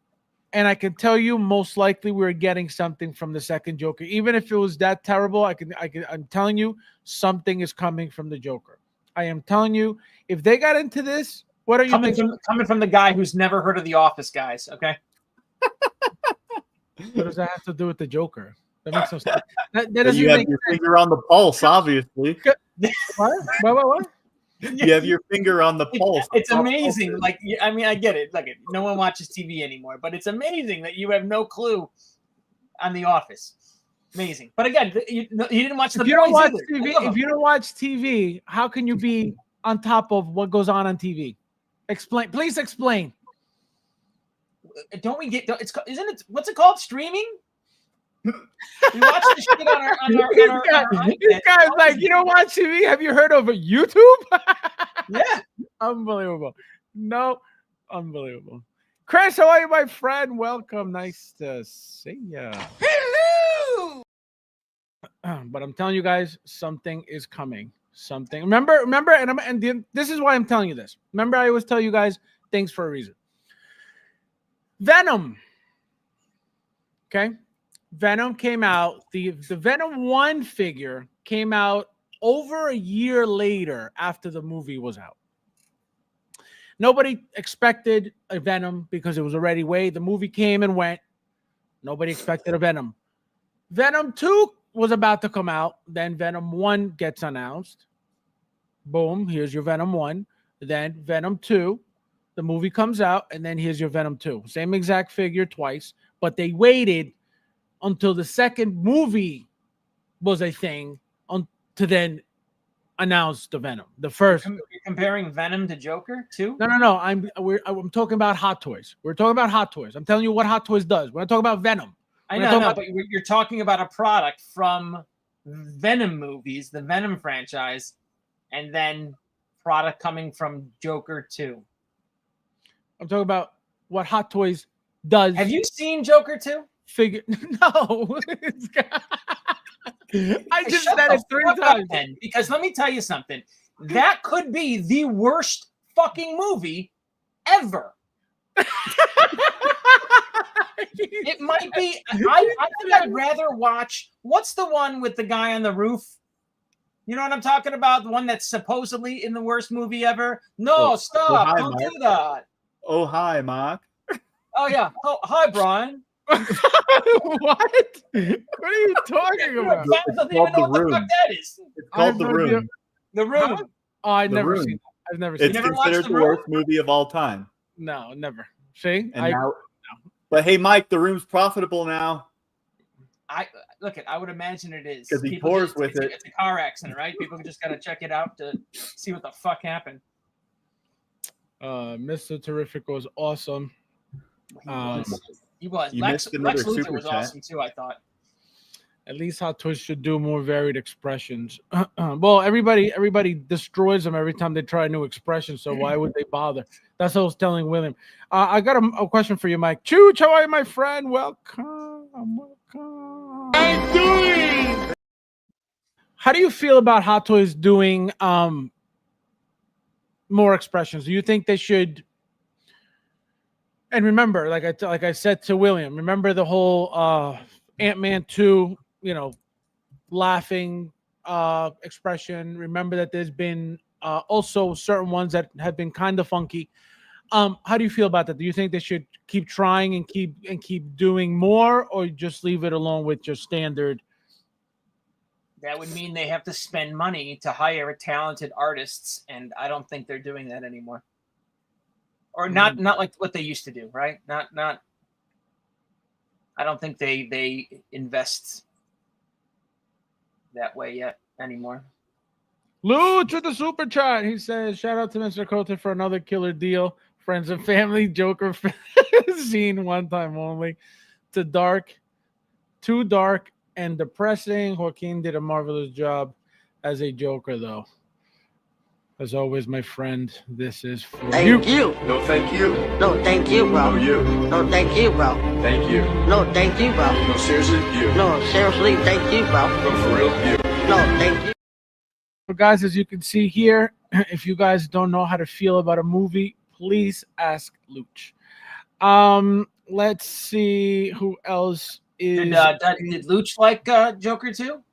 And I can tell you, most likely we're getting something from the second Joker. Even if it was that terrible, I'm telling you, something is coming from the Joker. I am telling you, if they got into this, what are you thinking? Coming from the guy who's never heard of The Office, guys, okay? What does that have to do with the Joker? That makes no sense. That doesn't You have make your sense. finger on the pulse, obviously. What? You have your finger on the pulse. It's amazing. Like, I mean, I get it. Like, no one watches TV anymore, but it's amazing that you have no clue on The Office. Amazing. But again, you didn't watch the. If you don't watch TV, how can you be on top of what goes on TV? Explain. Please explain. Don't we get? Isn't it? What's it called? Streaming. We watch this shit on our This guy's like, you don't watch TV? Have you heard of YouTube? Yeah. Unbelievable. No, unbelievable. Chris, how are you, my friend? Welcome. Nice to see you. Hello. But I'm telling you guys, something is coming. Something. Remember, this is why I'm telling you this. Remember, I always tell you guys things for a reason. Venom. Okay. Venom came out. The Venom 1 figure came out over a year later after the movie was out. Nobody expected a Venom because it was already way. The movie came and went. Nobody expected a Venom. Venom 2 was about to come out. Then Venom 1 gets announced. Boom, here's your Venom 1. Then Venom 2. The movie comes out, and then here's your Venom 2. Same exact figure twice, but they waited until the second movie was a thing to then announce the Venom. The first. You're comparing Venom to Joker too? No. I'm talking about Hot Toys. We're talking about Hot Toys. I'm telling you what Hot Toys does. We're not talking about Venom. I know, but you're talking about a product from Venom movies, the Venom franchise, and then product coming from Joker 2. I'm talking about what Hot Toys does. Have you seen Joker 2? Figure? No. I just Shut said the it 3 fuck up times. then, because let me tell you something. That could be the worst fucking movie ever. It might be. I think I'd rather watch. What's the one with the guy on the roof? You know what I'm talking about? The one that's supposedly in the worst movie ever? No, stop. hi, Don't Mark. do that. Oh, hi, Mark. Oh, yeah. Oh, hi, Brian. What? What are you talking You about? fans don't even called know The what the Room. fuck that is. It's I called have The no idea. Room. The Room. Huh? Oh, I've The never Room. seen that. I've never It's seen never that. watched considered The the Room? worst movie of all time. No, never. See? And now, but hey, Mike, The Room's profitable now. I would imagine it is. 'Cause he People pours just- with it. It's a car accident, right? People just gotta check it out to see what the fuck happened. Mr. Terrific was awesome. He was. You Lex missed another Luthor super was chat. awesome too, I thought. At least Hot Toys should do more varied expressions. Well, everybody destroys them every time they try a new expression. So why would they bother? That's what I was telling William. I got a question for you, Mike. Chooch, how are you, my friend? Welcome. I'm doing. How do you feel about Hot Toys doing more expressions? Do you think they should? And remember, like I said to William, remember the whole Ant-Man 2, laughing expression. Remember that there's been also certain ones that have been kind of funky. How do you feel about that? Do you think they should keep trying and keep doing more, or just leave it alone with your standard? That would mean they have to spend money to hire talented artists, and I don't think they're doing that anymore. Or not like what they used to do, right? Not. I don't think they invest that way yet anymore. Luch with the super chat. He says, "Shout out to Mr. Coulter for another killer deal. Friends and family Joker scene one time only. Too dark and depressing. Joaquin did a marvelous job as a Joker, though. As always, my friend, this is for you. Thank you. No, thank you. No, thank you, bro. No, you. No, thank you, bro. Thank you. No, thank you, bro. No, seriously, you. No, seriously, thank you, bro. No, for real, you. No, thank you. Guys, as you can see here, if you guys don't know how to feel about a movie, please ask Luch. Let's see who else is. Did Luch like Joker too?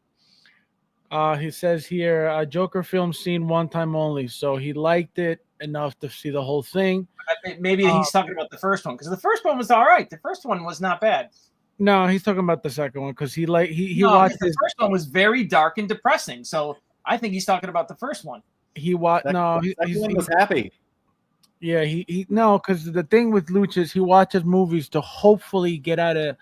He says here, Joker film seen one time only, so he liked it enough to see the whole thing. Maybe he's talking about the first one, because the first one was all right. The first one was not bad. No, he's talking about the second one because he No, watched the first one was very dark and depressing. So I think he's talking about the first one. he watched. No, Second one was happy. Yeah, he no, because the thing with Luch is he watches movies to hopefully get out a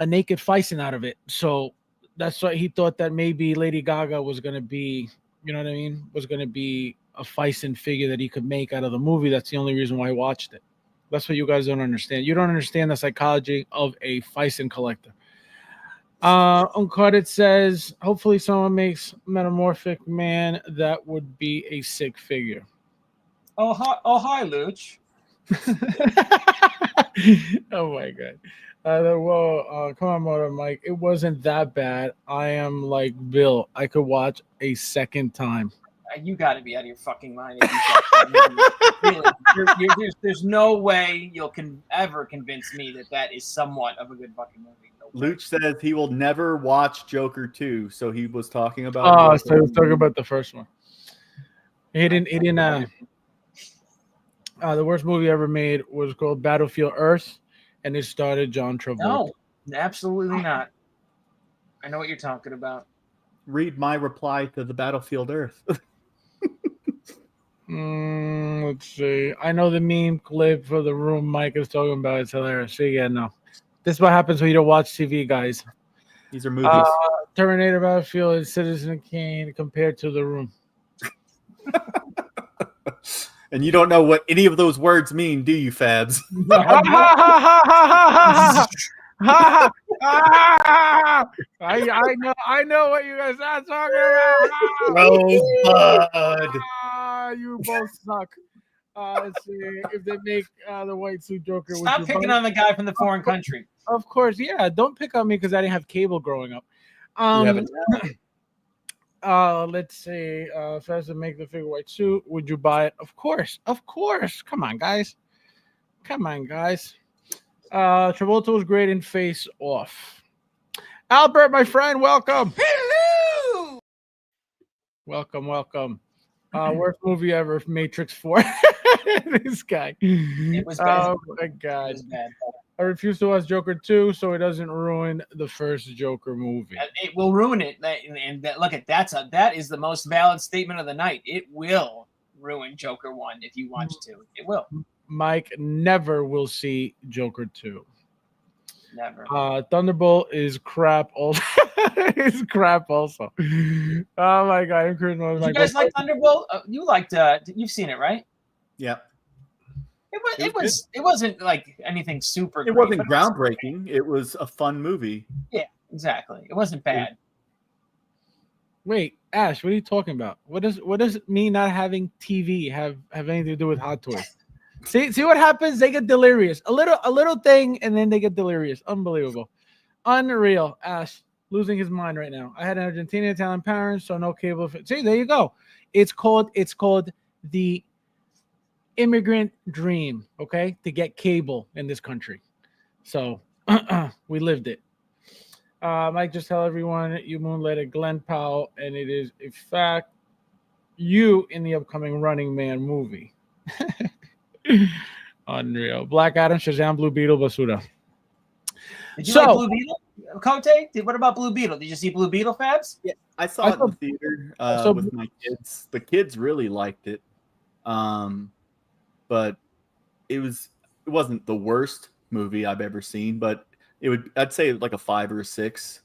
naked fighting out of it. So that's why he thought that maybe Lady Gaga was gonna be, you know what I mean, was gonna be a feistin figure that he could make out of the movie. That's the only reason why I watched it. That's what you guys don't understand. You don't understand the psychology of a feistin collector. Uncarded says, hopefully someone makes Metamorphic Man. That would be a sick figure. Oh hi, Luch. Oh my god. Well, come on, Motor Mike. It wasn't that bad. I am like Bill. I could watch a second time. You got to be out of your fucking mind. Really, there's no way you'll ever convince me that is somewhat of a good fucking movie. No way. Luch says he will never watch Joker 2, so he was talking about. So he was talking about the first one. He didn't. The worst movie ever made was called Battlefield Earth, and it started John Travolta. No, absolutely not. I know what you're talking about. Read my reply to the Battlefield Earth. Let's see. I know the meme clip for the room Mike is talking about. It's hilarious. See, yeah, no. This is what happens when you don't watch TV, guys. These are movies. Terminator, Battlefield, and Citizen Kane compared to The Room. And you don't know what any of those words mean, do you, Fabs? I know what you guys are talking about. Rosebud. You both suck. Let's see if they make the white suit Joker. Stop picking on the guy from the foreign country. Of course, yeah. Don't pick on me because I didn't have cable growing up. Um, let's see. If I was to make the figure white suit, would you buy it? Of course, of course. Come on, guys. Come on, guys. Travolta was great in Face Off. Albert, my friend, welcome. Hello. Welcome, welcome. Worst movie ever, Matrix 4. This guy. It was bad. Oh my It god. was bad. I refuse to watch Joker 2 so it doesn't ruin the first Joker movie. It will ruin it. Look at that is the most valid statement of the night. It will ruin Joker 1 if you watch 2. It will. Mike never will see Joker 2. Never. Thunderbolt is crap also. Is crap also. Oh my god, Did you guys like Thunderbolt? You liked you've seen it, right? Yeah. It wasn't like anything super. It wasn't groundbreaking. It was a fun movie. Yeah, exactly. It wasn't bad. Wait, Ash, what are you talking about? What does me not having TV have anything to do with Hot Toys? See what happens? They get delirious. A little thing, and then they get delirious. Unbelievable. Unreal. Ash losing his mind right now. I had an Argentinian Italian parents, so no cable. See, there you go. It's called the immigrant dream, okay? To get cable in this country. So we lived it. Mike, just tell everyone you moonlighted Glenn Powell, and it is a fact you in the upcoming Running Man movie. Unreal. Black Adam, Shazam, Blue Beetle, Basura. Did you like Blue Beetle, Cote? What about Blue Beetle? Did you see Blue Beetle, Fabs? Yeah, I saw it in the theater with my kids. The kids really liked it, but it wasn't the worst movie I've ever seen. But I'd say like a 5 or a 6.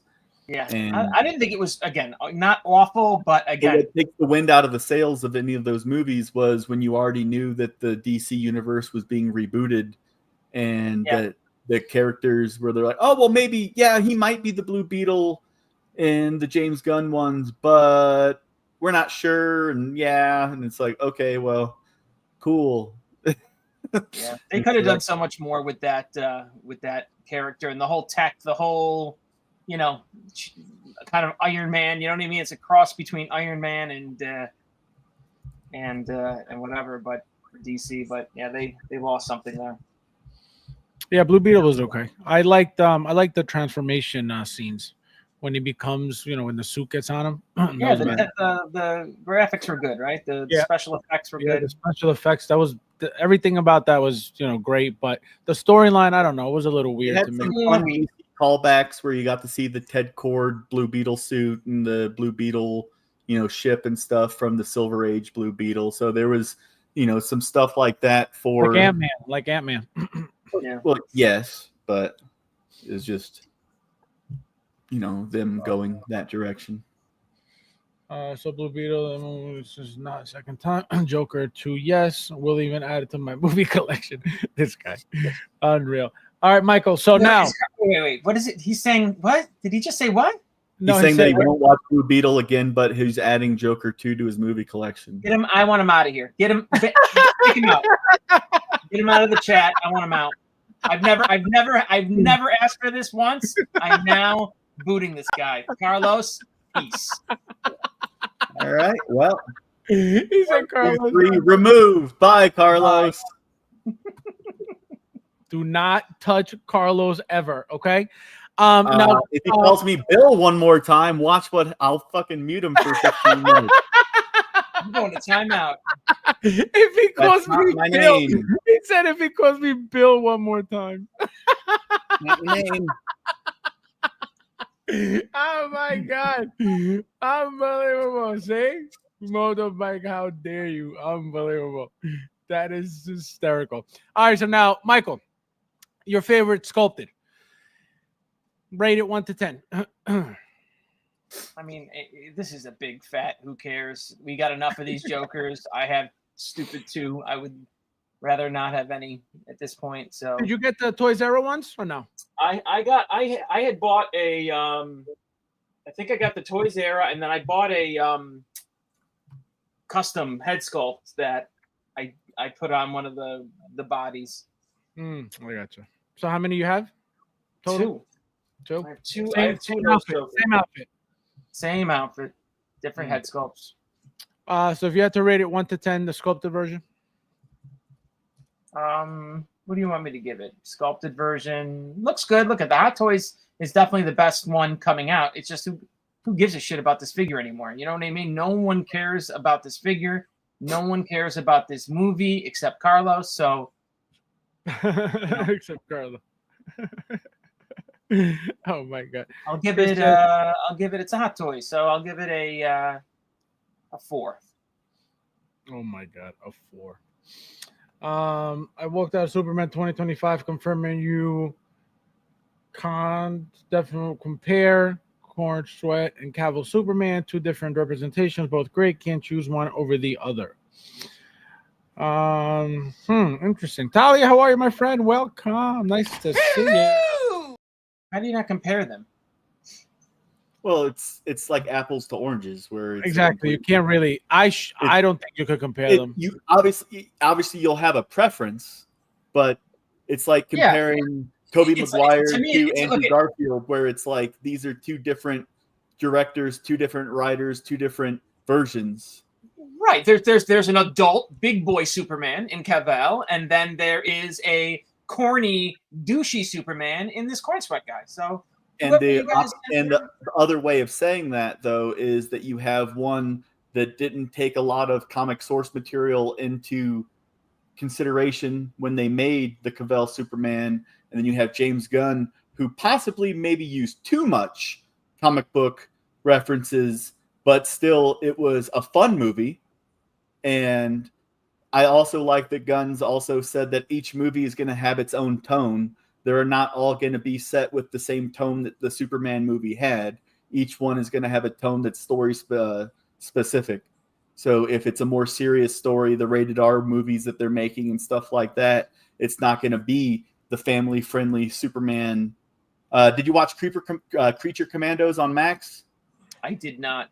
Yeah, and I didn't think it was, again, not awful, but again, what takes the wind out of the sails of any of those movies was when you already knew that the DC universe was being rebooted, and that the characters were, they're like, oh well, maybe he might be the Blue Beetle in the James Gunn ones, but we're not sure, and it's like, okay, well, cool. Yeah, they could have done so much more with that character and the whole tech, the whole, kind of Iron Man. You know what I mean? It's a cross between Iron Man and whatever, but DC. But yeah, they lost something there. Yeah, Blue Beetle was okay. I liked the transformation scenes when he becomes, when the suit gets on him. Yeah, the graphics were good, right? The special effects were good. The special effects, that was everything about that was, great. But the storyline, I don't know, it was a little weird to me. Some fun callbacks where you got to see the Ted Cord Blue Beetle suit and the Blue Beetle, ship and stuff from the Silver Age Blue Beetle. So there was, some stuff like that for like Ant-Man. Yeah. Well, yes, but it's just, them going that direction. So Blue Beetle, this is not second time. Joker 2, yes. We'll even add it to my movie collection. This guy. Unreal. All right, Michael. So now. Wait. What is it? He's saying what? Did he just say what? No, he's saying that he won't watch Blue Beetle again, but he's adding Joker 2 to his movie collection. Get him. I want him out of here. Get him. Kick him out. Get him out of the chat. I want him out. I've never asked for this once. I'm now booting this guy. Carlos, peace. All right. Well, he said Carlos. Removed. Bye, Carlos. Do not touch Carlos ever, okay? Now, if he calls me Bill one more time, watch what I'll fucking mute him for 15 minutes. I'm going to timeout. If he calls me my Bill, name. He said if he calls me Bill one more time. Not my name. Oh my god. Unbelievable. See? Motorbike, how dare you? Unbelievable. That is hysterical. All right, so now, Michael, your favorite sculpted. Rate it 1 to 10. I mean, this is a big fat. Who cares? We got enough of these Jokers. I have stupid 2. I would rather not have any at this point. So, did you get the Toys R Us ones or no? I had bought a I think I got the Toys R Us, and then I bought a custom head sculpt that I put on one of the bodies. I gotcha. So how many you have? Total? 2. I have 2. Same outfit. Same outfit, different head sculpts. So if you had to rate it 1 to 10, the sculpted version. What do you want me to give it? Sculpted version looks good. Look at the Hot Toys is definitely the best one coming out. It's just who gives a shit about this figure anymore? You know what I mean? No one cares about this figure. No one cares about this movie except Carlos. So Except Carlo. Oh my god. I'll give it. It's a Hot Toy, so I'll give it a 4. Oh my god, a 4. I walked out of Superman 2025 confirming you can't definitely compare Orange Sweat and Cavill Superman, 2 different representations, both great. Can't choose one over the other. Interesting. Talia, how are you, my friend? Welcome. Nice to see you. How do you not compare them? Well, it's like apples to oranges, where it's Exactly. You can't really. I don't think you could compare them. You obviously you'll have a preference, but it's like comparing Tobey Maguire to Andrew Garfield, where it's like these are 2 different directors, 2 different writers, 2 different versions. Right. There's an adult big boy Superman in Cavill, and then there is a corny douchey Superman in this corn sweat guy. So. And the other way of saying that, though, is that you have one that didn't take a lot of comic source material into consideration when they made the Cavill Superman, and then you have James Gunn, who possibly maybe used too much comic book references, but still it was a fun movie. And I also like that Gunn's also said that each movie is going to have its own tone. They're not all going to be set with the same tone that the Superman movie had. Each one is going to have a tone that's story specific. So if it's a more serious story, the rated R movies that they're making and stuff like that, it's not going to be the family-friendly Superman. Did you watch Creature Commandos on Max? I did not.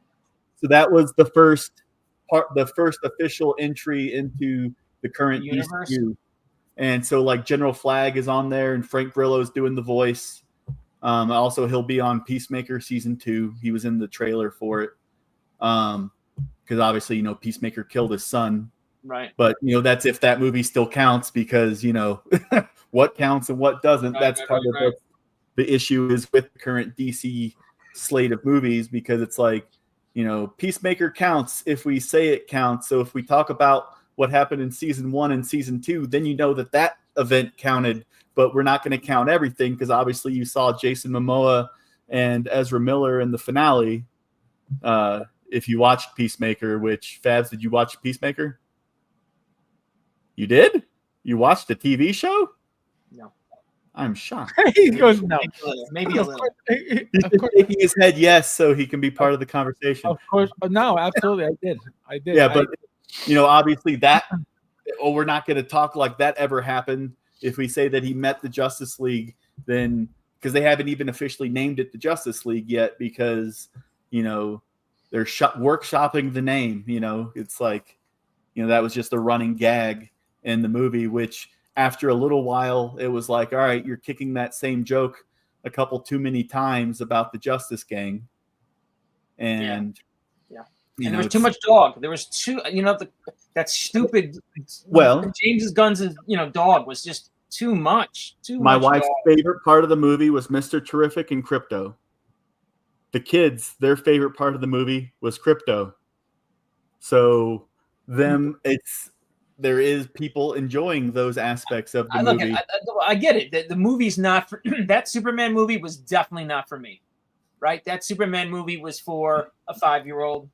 So that was the first official entry into the current universe. DCU. And so, like, General Flag is on there, and Frank Grillo's doing the voice. Also, he'll be on Peacemaker Season 2. He was in the trailer for it. Because obviously, Peacemaker killed his son. Right. But, that's if that movie still counts, because, what counts and what doesn't. That's part of the issue is with the current DC slate of movies, because it's like, Peacemaker counts if we say it counts. So if we talk about what happened in Season 1 and Season 2, then that event counted, but we're not going to count everything, because obviously you saw Jason Momoa and Ezra Miller in the finale. If you watched Peacemaker, which, Fabs, did you watch Peacemaker? You did? You watched the TV show? No. I'm shocked. He goes, no. Maybe a little. He's shaking his head yes, so he can be part of the conversation. Of course. No, absolutely. I did. Yeah, but obviously we're not going to talk like that ever happened. If we say that he met the Justice League, then because they haven't even officially named it the Justice League yet, because they're workshopping the name. It's like that was just a running gag in the movie, which after a little while it was like, all right, you're kicking that same joke a couple too many times about the Justice Gang, and and there was too much dog. There was that stupid. Well, James Gunn's dog was just too much. My wife's favorite part of the movie was Mr. Terrific and Crypto. The kids, their favorite part of the movie was Crypto. So there is people enjoying those aspects of the movie. I get it. The movie's not for that Superman movie was definitely not for me. Right? That Superman movie was for a 5-year-old.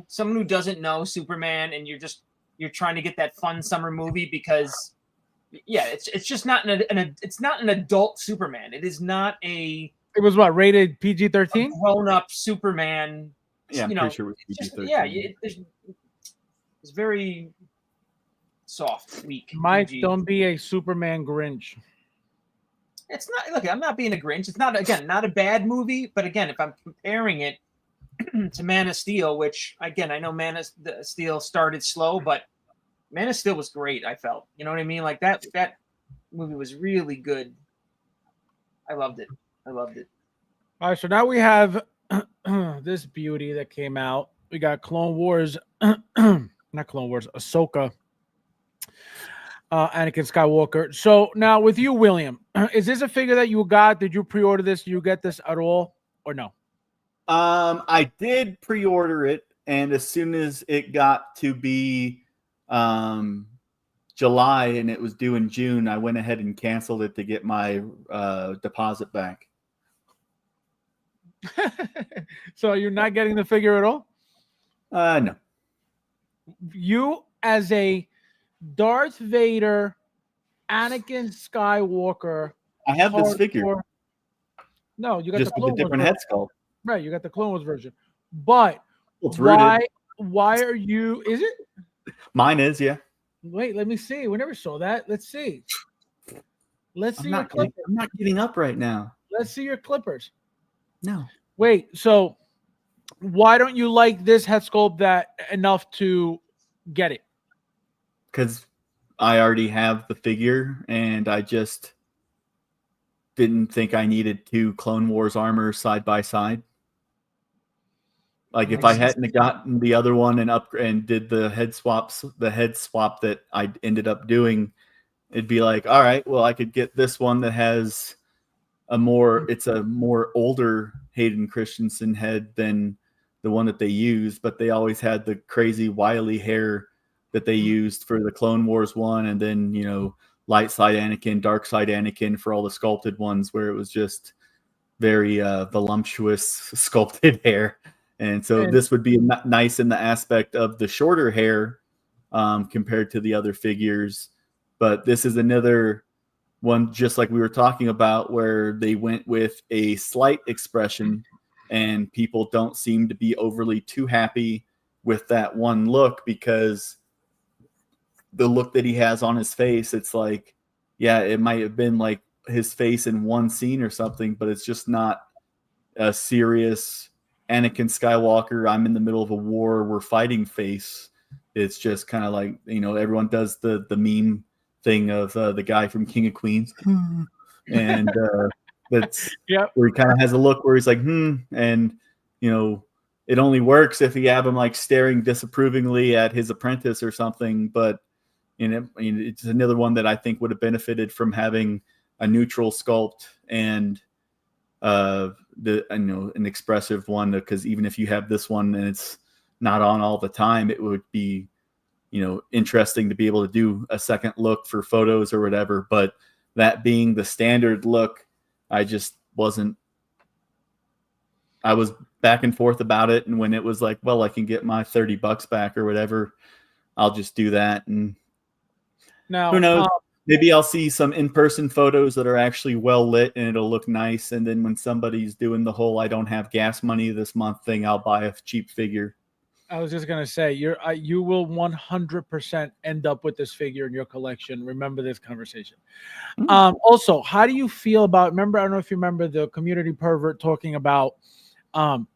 Someone who doesn't know Superman, and you're trying to get that fun summer movie because it's just not it's not an adult Superman. It is not a. It was what, rated PG-13? Grown up Superman. Yeah, I'm pretty sure it was PG-13. It's very soft, weak. Mike, PG. don't be a Superman Grinch. It's not. Look, I'm not being a Grinch. It's not a bad movie, but again, if I'm comparing it to Man of Steel, which again, I know Man of Steel started slow, but Man of Steel was great. I felt, you know what I mean? Like that movie was really good. I loved it. All right, so now we have this beauty that came out. We got Clone Wars, not Clone Wars, Ahsoka, Anakin Skywalker. So now with you, William, is this a figure that you got? Did you pre-order this? Did you get this at all, or no? I did pre-order it, and as soon as it got to be July and it was due in June, I went ahead and canceled it to get my deposit back. So you're not getting the figure at all? No. You as a Darth Vader, Anakin Skywalker. I have this hardcore- figure. No, you got Just the with Clone a different Wars head sculpt. Right, you got the Clone Wars version. But It's rooted. why are you? Is it? Mine is, yeah. Wait, let me see. We never saw that. Let's see. Let's see I'm your not, getting, clippers. I'm not getting up right now. Let's see your clippers. No. Wait, so why don't you like this head sculpt that enough to get it? Because I already have the figure, and I just didn't think I needed two Clone Wars armor side by side. Like if I hadn't gotten the other one and did the head swap that I ended up doing, it'd be like, all right, well, I could get this one that has it's a more older Hayden Christensen head than the one that they used, but they always had the crazy wily hair that they used for the Clone Wars one, and then light side Anakin, dark side Anakin for all the sculpted ones, where it was just very voluptuous sculpted hair. And so this would be nice in the aspect of the shorter hair compared to the other figures. But this is another one, just like we were talking about, where they went with a slight expression, and people don't seem to be overly too happy with that one look, because the look that he has on his face, it's like, yeah, it might have been like his face in one scene or something, but it's just not a serious Anakin Skywalker, I'm in the middle of a war, we're fighting face. It's just kind of like, everyone does the meme thing of the guy from King of Queens. And that's where he kind of has a look where he's like, and, it only works if you have him like staring disapprovingly at his apprentice or something. But it's another one that I think would have benefited from having a neutral sculpt and an expressive one, because even if you have this one and it's not on all the time, it would be interesting to be able to do a second look for photos or whatever. But that being the standard look, I was back and forth about it, and when it was like, well, I can get my $30 back or whatever, I'll just do that. And now, who knows? Maybe I'll see some in-person photos that are actually well lit and it'll look nice. And then when somebody's doing the whole I don't have gas money this month thing, I'll buy a cheap figure. I was just gonna say you will 100% end up with this figure in your collection. Remember this conversation. Also, how do you feel about? Remember, I don't know if you remember the community pervert talking about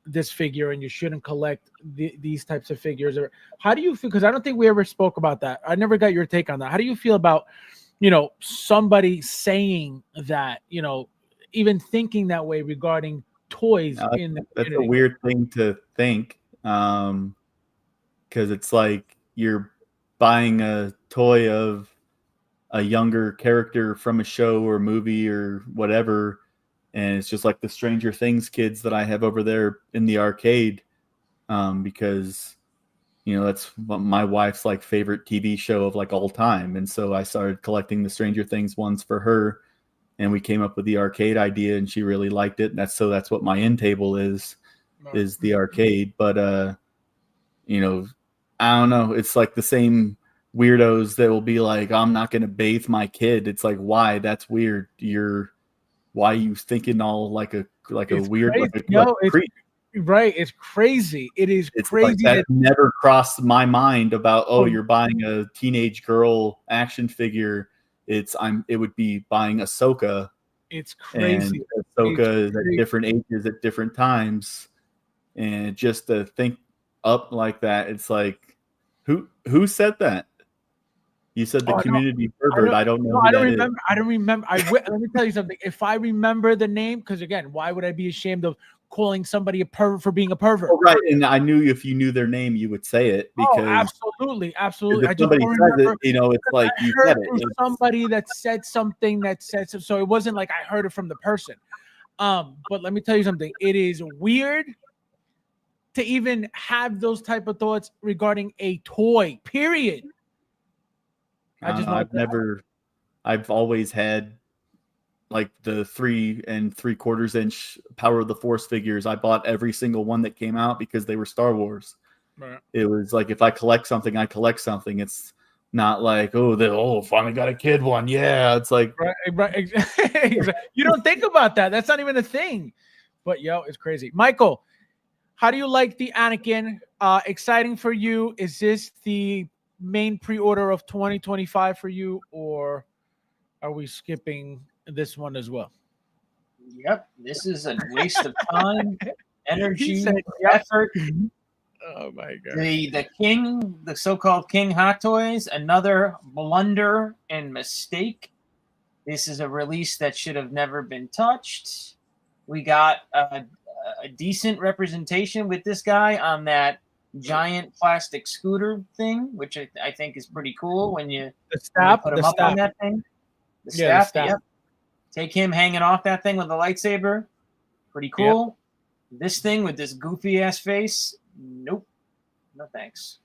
this figure, and you shouldn't collect these types of figures. Or how do you feel? Because I don't think we ever spoke about that. I never got your take on that. How do you feel about somebody saying that, even thinking that way regarding toys in the that's community? a weird thing to think, because it's like you're buying a toy of a younger character from a show or movie or whatever, and it's just like the Stranger Things kids that I have over there in the arcade, because that's my wife's like favorite TV show of like all time. And so I started collecting the Stranger Things ones for her, and we came up with the arcade idea, and she really liked it. And that's what my end table is the arcade. But, I don't know. It's like the same weirdos that will be like, I'm not going to bathe my kid. It's like, why? That's weird. Why are you thinking all like a weird, creep? Right, it's crazy. It's crazy. Like that never crossed my mind about you're buying a teenage girl action figure. It would be buying Ahsoka. It's crazy. And Ahsoka is at different ages at different times, and just to think up like that, it's like who said that? You said the Oh, no. community pervert. I don't know. No, Who I don't that remember. is. I don't remember. Let me tell you something. If I remember the name, because again, why would I be ashamed of calling somebody a pervert for being a pervert? Oh, right, and I knew if you knew their name, you would say it because absolutely. I if just somebody don't says remember. it, it's I like you heard said it. from somebody that said something that said so it wasn't like I heard it from the person. But let me tell you something. It is weird to even have those type of thoughts regarding a toy. Period. I've always had like the 3 3/4 inch Power of the Force figures. I bought every single one that came out because they were Star Wars. Right. It was like if I collect something, I collect something. It's not like finally got a kid one. Yeah, it's like right. You don't think about that. That's not even a thing. But it's crazy. Michael, how do you like the Anakin? Exciting for you? Is this the main pre-order of 2025 for you, or are we skipping this one as well? Yep, this is a waste of time, energy, said, effort. Oh my god! The so-called King Hot Toys, another blunder and mistake. This is a release that should have never been touched. We got a decent representation with this guy on that giant plastic scooter thing, which I think is pretty cool when you put him up on that thing. The staff. Yep. Take him hanging off that thing with a lightsaber. Pretty cool. Yep. This thing with this goofy ass face. Nope. No thanks.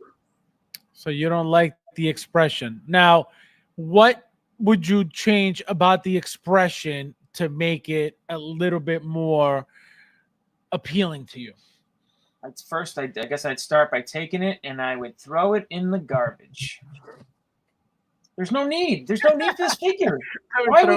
So you don't like the expression. Now, what would you change about the expression to make it a little bit more appealing to you? First, I guess I'd start by taking it and I would throw it in the garbage. There's no need. There's no need for this figure. What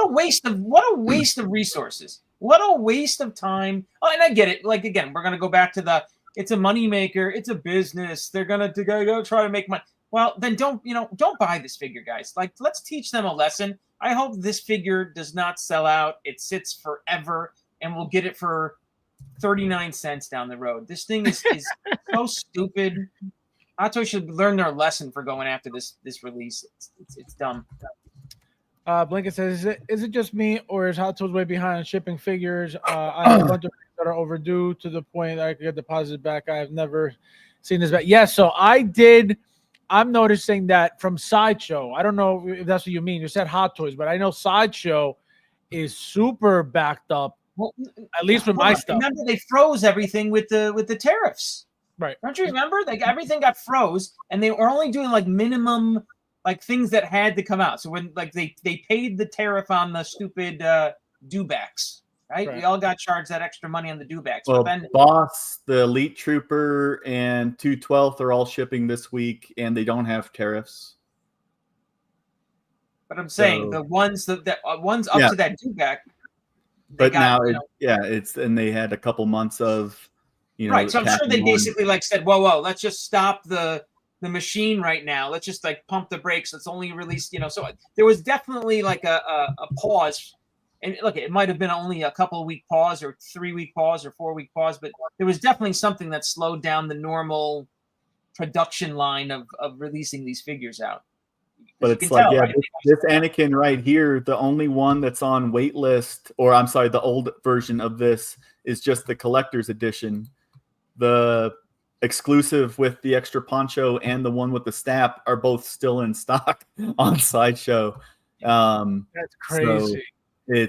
a waste of resources. What a waste of time. Oh, and I get it. Like again, we're gonna go back to it's a moneymaker, it's a business. They're gonna go try to make money. Well, then don't buy this figure, guys. Like, let's teach them a lesson. I hope this figure does not sell out. It sits forever, and we'll get it for 39 cents down the road. This thing is so stupid. Hot Toys should learn their lesson for going after this release. It's dumb. Blinken says, is it just me, or is Hot Toys way behind on shipping figures? I have a bunch of things that are overdue to the point that I could get deposited back. I have never seen this back. Yes, so I did. I'm noticing that from Sideshow. I don't know if that's what you mean. You said Hot Toys, but I know Sideshow is super backed up. Well, at least with my stuff. Remember, they froze everything with the tariffs. Right. Don't you remember? Like everything got froze, and they were only doing like minimum like things that had to come out. So when like they paid the tariff on the stupid dewbacks, right? We all got charged that extra money on the dewbacks. Well, Boss, the Elite Trooper, and 212th are all shipping this week, and they don't have tariffs. But I'm saying the ones up to that dewback. But now, and they had a couple months of. Right, so I'm sure they basically like said, whoa, let's just stop the machine right now. Let's just like pump the brakes. Let's only release, So there was definitely like a pause. And look, it might have been only a couple of week pause or 3-week pause or 4-week pause, but there was definitely something that slowed down the normal production line of releasing these figures out. But it's like, this Anakin right here, the only one that's on wait list, or I'm sorry, the old version of this is just the collector's edition. The exclusive with the extra poncho and the one with the snap are both still in stock on Sideshow. That's crazy.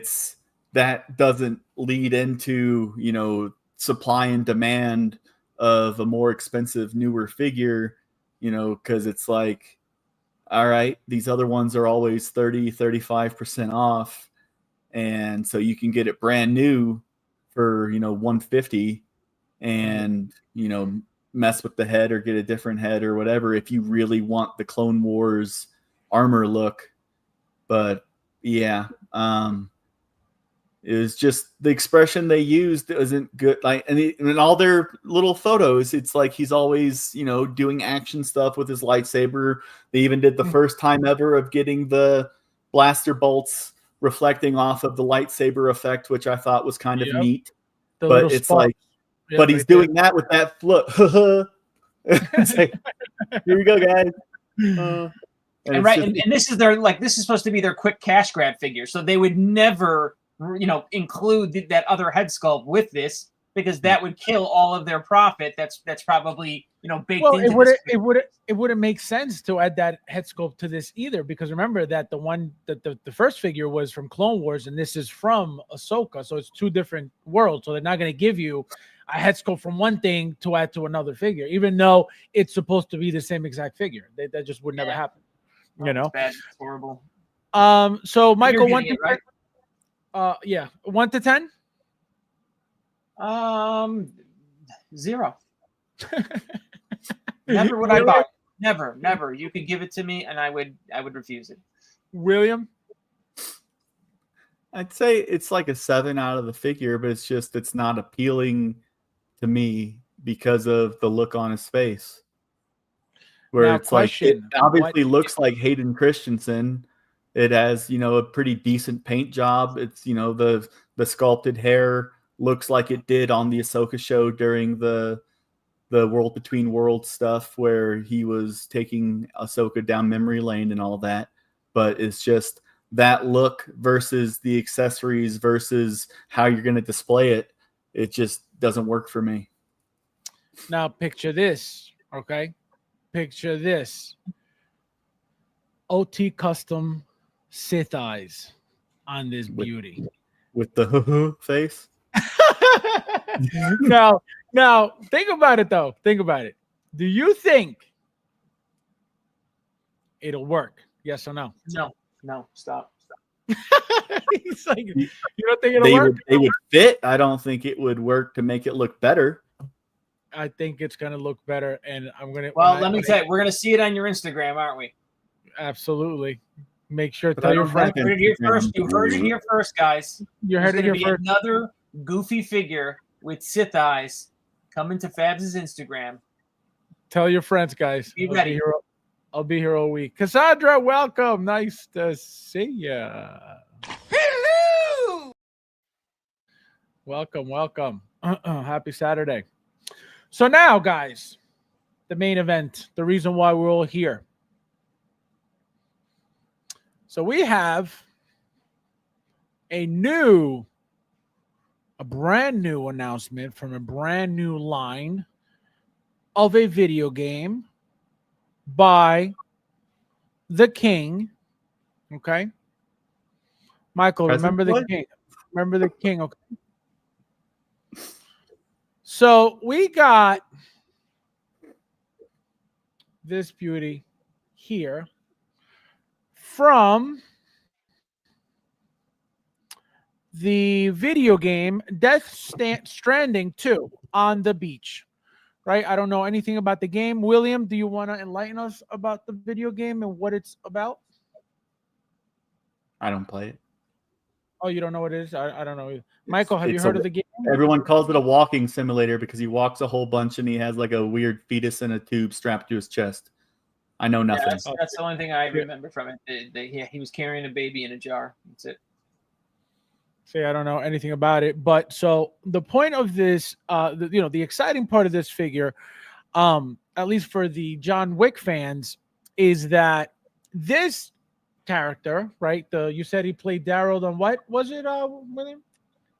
So that doesn't lead into, supply and demand of a more expensive, newer figure, because it's like, all right, these other ones are always 30-35% off. And so you can get it brand new for, $150 and, mess with the head or get a different head or whatever if you really want the Clone Wars armor look. But yeah, it was just the expression they used isn't good. Like, and in all their little photos, it's like he's always, doing action stuff with his lightsaber. They even did the first time ever of getting the blaster bolts reflecting off of the lightsaber effect, which I thought was kind of neat. But it's like, but he's doing that with that flip. It's like, here we go, guys. And it's right, just- and this is this is supposed to be their quick cash grab figure, so they would never, include that other head sculpt with this because that would kill all of their profit. That's probably baked Well, into it wouldn't make sense to add that head sculpt to this either, because remember that the one that the first figure was from Clone Wars and this is from Ahsoka, so it's two different worlds. So they're not going to give you a head sculpt from one thing to add to another figure, even though it's supposed to be the same exact figure. That just would never happen. It's bad. It's horrible. So Michael, You're 1 to getting it, 10. Yeah, 1 to 10. 0. Never would I buy it. Never. You could give it to me, and I would refuse it. William, I'd say it's like a 7 out of the figure, but it's not appealing to me because of the look on his face. Where Now, it's like it question, obviously looks like Hayden Christensen. It has, a pretty decent paint job. It's, the sculpted hair looks like it did on the Ahsoka show during the World Between Worlds stuff where he was taking Ahsoka down memory lane and all that. But it's just that look versus the accessories versus how you're going to display it. It just doesn't work for me. now picture this, okay? Picture this. OT custom Sith eyes on this beauty. With the face. Now, think about it though. Think about it. Do you think it'll work? Yes or no? No, stop. He's like, you don't think it'll work? They would fit. I don't think it would work to make it look better. I think it's gonna look better, and I'm gonna. Well, let me tell you, we're gonna see it on your Instagram, aren't we? Absolutely. Make sure to But I tell your don't friends. have You heard it here first. You heard it here first, guys. You heard it There's here gonna first. be another goofy figure with Sith eyes coming to Fabs' Instagram. Tell your friends, guys. Be ready. I'll be here all week. Cassandra, welcome. Nice to see ya. Hello. Welcome. Happy Saturday. So now, guys, the main event, the reason why we're all here. So we have a brand new announcement from a brand new line of a video game by the King. Okay. Michael, remember the King. Remember the King. Okay. So we got this beauty here from the video game Death Stranding 2 on the beach, right? I don't know anything about the game. William, do you want to enlighten us about the video game and what it's about? I don't play it. Oh, you don't know what it is? I don't know either. Michael, have you heard of the game? Everyone calls it a walking simulator because he walks a whole bunch and he has like a weird fetus in a tube strapped to his chest. I know nothing. Yeah, that's the only thing I remember from it. He was carrying a baby in a jar. That's it. See, I don't know anything about it, but so the point of this, the exciting part of this figure, at least for the John Wick fans, is that this character, right? You said he played Daryl on what was it, William?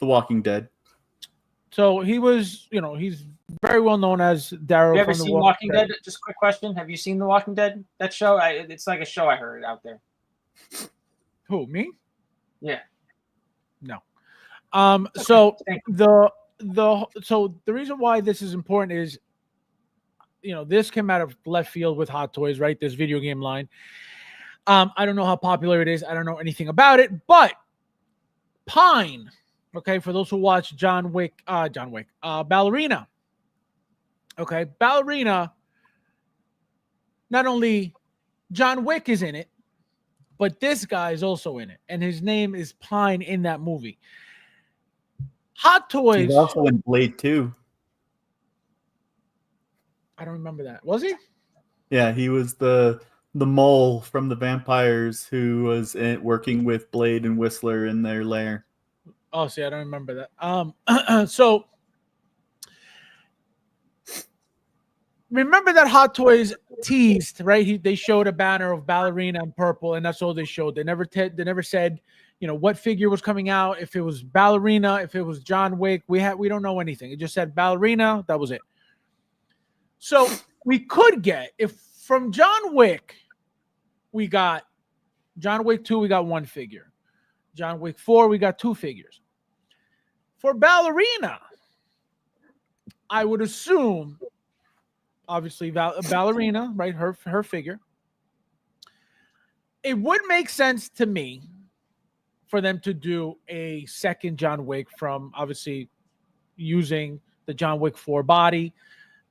The Walking Dead. So he was, he's very well known as Daryl. Have you ever from seen The Walking Dead? Just a quick question: have you seen The Walking Dead? That show? It's like a show I heard out there. Who, me? Yeah. No. So the reason why this is important is, this came out of left field with Hot Toys, right? This video game line. I don't know how popular it is. I don't know anything about it, but Pine, okay, for those who watch Ballerina. Okay, Ballerina, not only John Wick is in it, but this guy is also in it, and his name is Pine in that movie. Hot Toys. He's also in Blade 2. I don't remember that. Was he? Yeah, he was the mole from the vampires who was working with Blade and Whistler in their lair. Oh, see, I don't remember that. So remember that Hot Toys teased, right? They showed a banner of Ballerina in purple, and that's all they showed. They never said, what figure was coming out, if it was Ballerina, if it was John Wick. We don't know anything. It just said Ballerina. That was it. So we could get, if from John Wick, we got John Wick 2, we got 1 figure. John Wick 4, we got 2 figures. For Ballerina, I would assume, obviously, Ballerina, right? Her figure. It would make sense to me for them to do a second John Wick from, obviously, using the John Wick 4 body,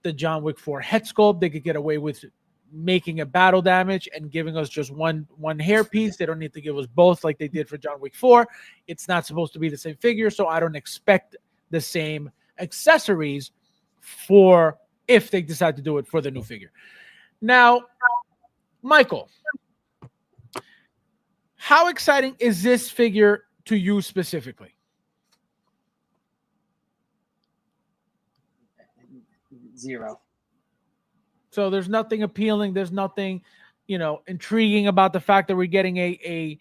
the John Wick 4 head sculpt. They could get away with making a battle damage and giving us just one hair piece. They don't need to give us both like they did for John Wick 4. It's not supposed to be the same figure, so I don't expect the same accessories for if they decide to do it for the new figure. Now, Michael, how exciting is this figure to you specifically? Zero. So there's nothing appealing. There's nothing, intriguing about the fact that we're getting a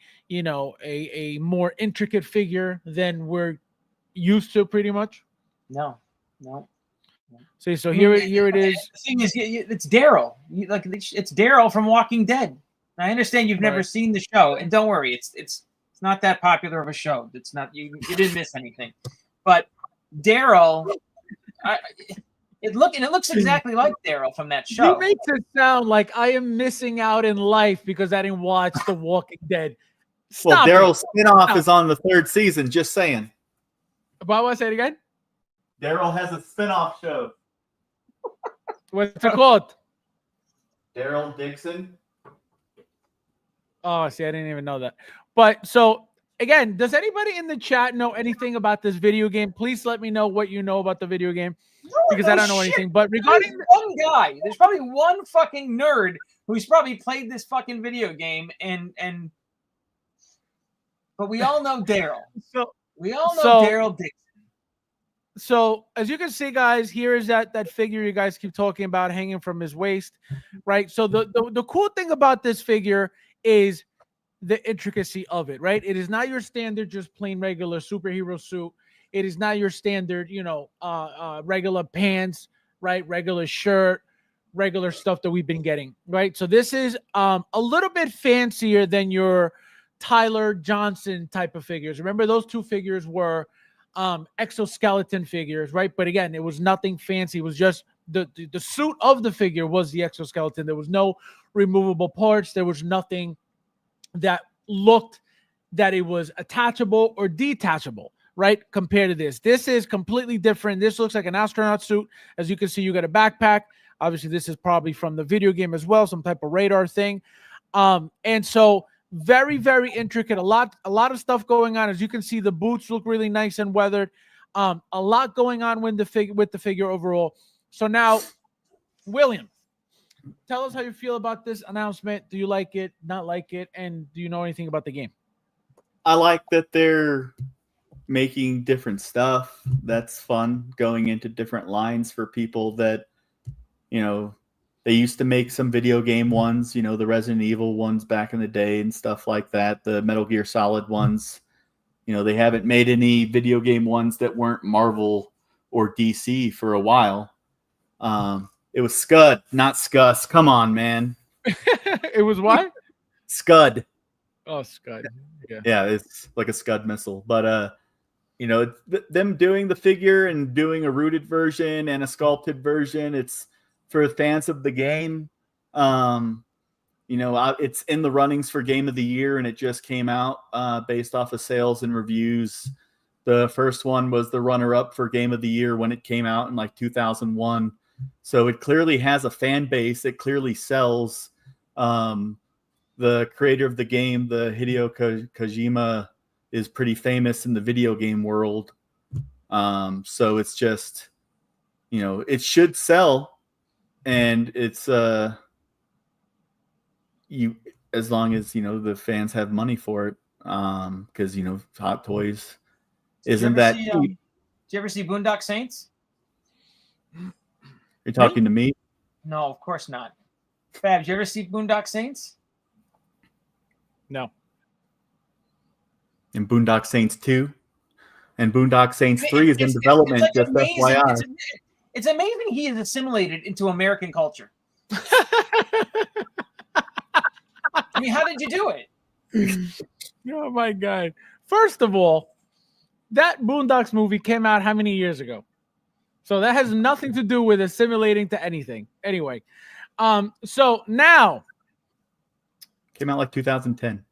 more intricate figure than we're used to, pretty much. No. See, so here it is. The thing is, it's Daryl. It's Daryl from Walking Dead. I understand you've never seen the show, and don't worry, it's not that popular of a show. It's not you didn't miss anything, but Daryl. It looks exactly like Daryl from that show. You makes it sound like I am missing out in life because I didn't watch The Walking Dead. Well, Daryl's spinoff is on the 3rd season. Just saying. Why was I say it again? Daryl has a spinoff show. What's it called? Daryl Dixon. Oh, see, I didn't even know that. But so again, does anybody in the chat know anything about this video game? Please let me know what you know about the video game. Because I don't know anything. But regarding one guy, there's probably one fucking nerd who's probably played this fucking video game, but we all know Daryl. We all know Daryl Dixon. So as you can see, guys, here is that figure you guys keep talking about hanging from his waist, right? So the cool thing about this figure is the intricacy of it, right? It is not your standard, just plain regular superhero suit. It is not your standard, regular pants, right? Regular shirt, regular stuff that we've been getting, right? So this is a little bit fancier than your Tyler Johnson type of figures. Remember, those 2 figures were exoskeleton figures, right? But again, it was nothing fancy. It was just the suit of the figure was the exoskeleton. There was no removable parts. There was nothing that looked that it was attachable or detachable, right? Compared to this is completely different. This looks like an astronaut suit. As you can see, you got a backpack. Obviously, this is probably from the video game as well, some type of radar thing. And so very, very intricate. A lot of stuff going on. As you can see, the boots look really nice and weathered. A lot going on with the figure overall. So now, William, tell us how you feel about this announcement. Do you like it, not like it, and do you know anything about the game? I like that they're making different stuff. That's fun, going into different lines for people that, they used to make some video game ones, the Resident Evil ones back in the day and stuff like that, the Metal Gear Solid ones. They haven't made any video game ones that weren't Marvel or DC for a while. It was Scud, not Scus. Come on, man. It was what? Scud. Oh, Scud. Yeah, it's like a Scud missile. But, them doing the figure and doing a rooted version and a sculpted version, it's for fans of the game. It's in the runnings for Game of the Year, and it just came out based off of sales and reviews. The first one was the runner-up for Game of the Year when it came out in like 2001. So it clearly has a fan base. It clearly sells. The creator of the game, the Hideo Kojima, is pretty famous in the video game world. So it's just, it should sell. And it's as long as the fans have money for it, because Hot Toys isn't that cheap. Did you ever see Boondock Saints? You're talking to me? No, of course not. Fab, you ever see Boondock Saints? No. And Boondock Saints 2 and Boondock Saints 3 is in It's development, like just amazing. FYI. It's amazing he is assimilated into American culture. I mean, how did you do it? Oh my God. First of all, that Boondocks movie came out how many years ago? So that has nothing to do with assimilating to anything. Anyway, so now. Came out like 2010.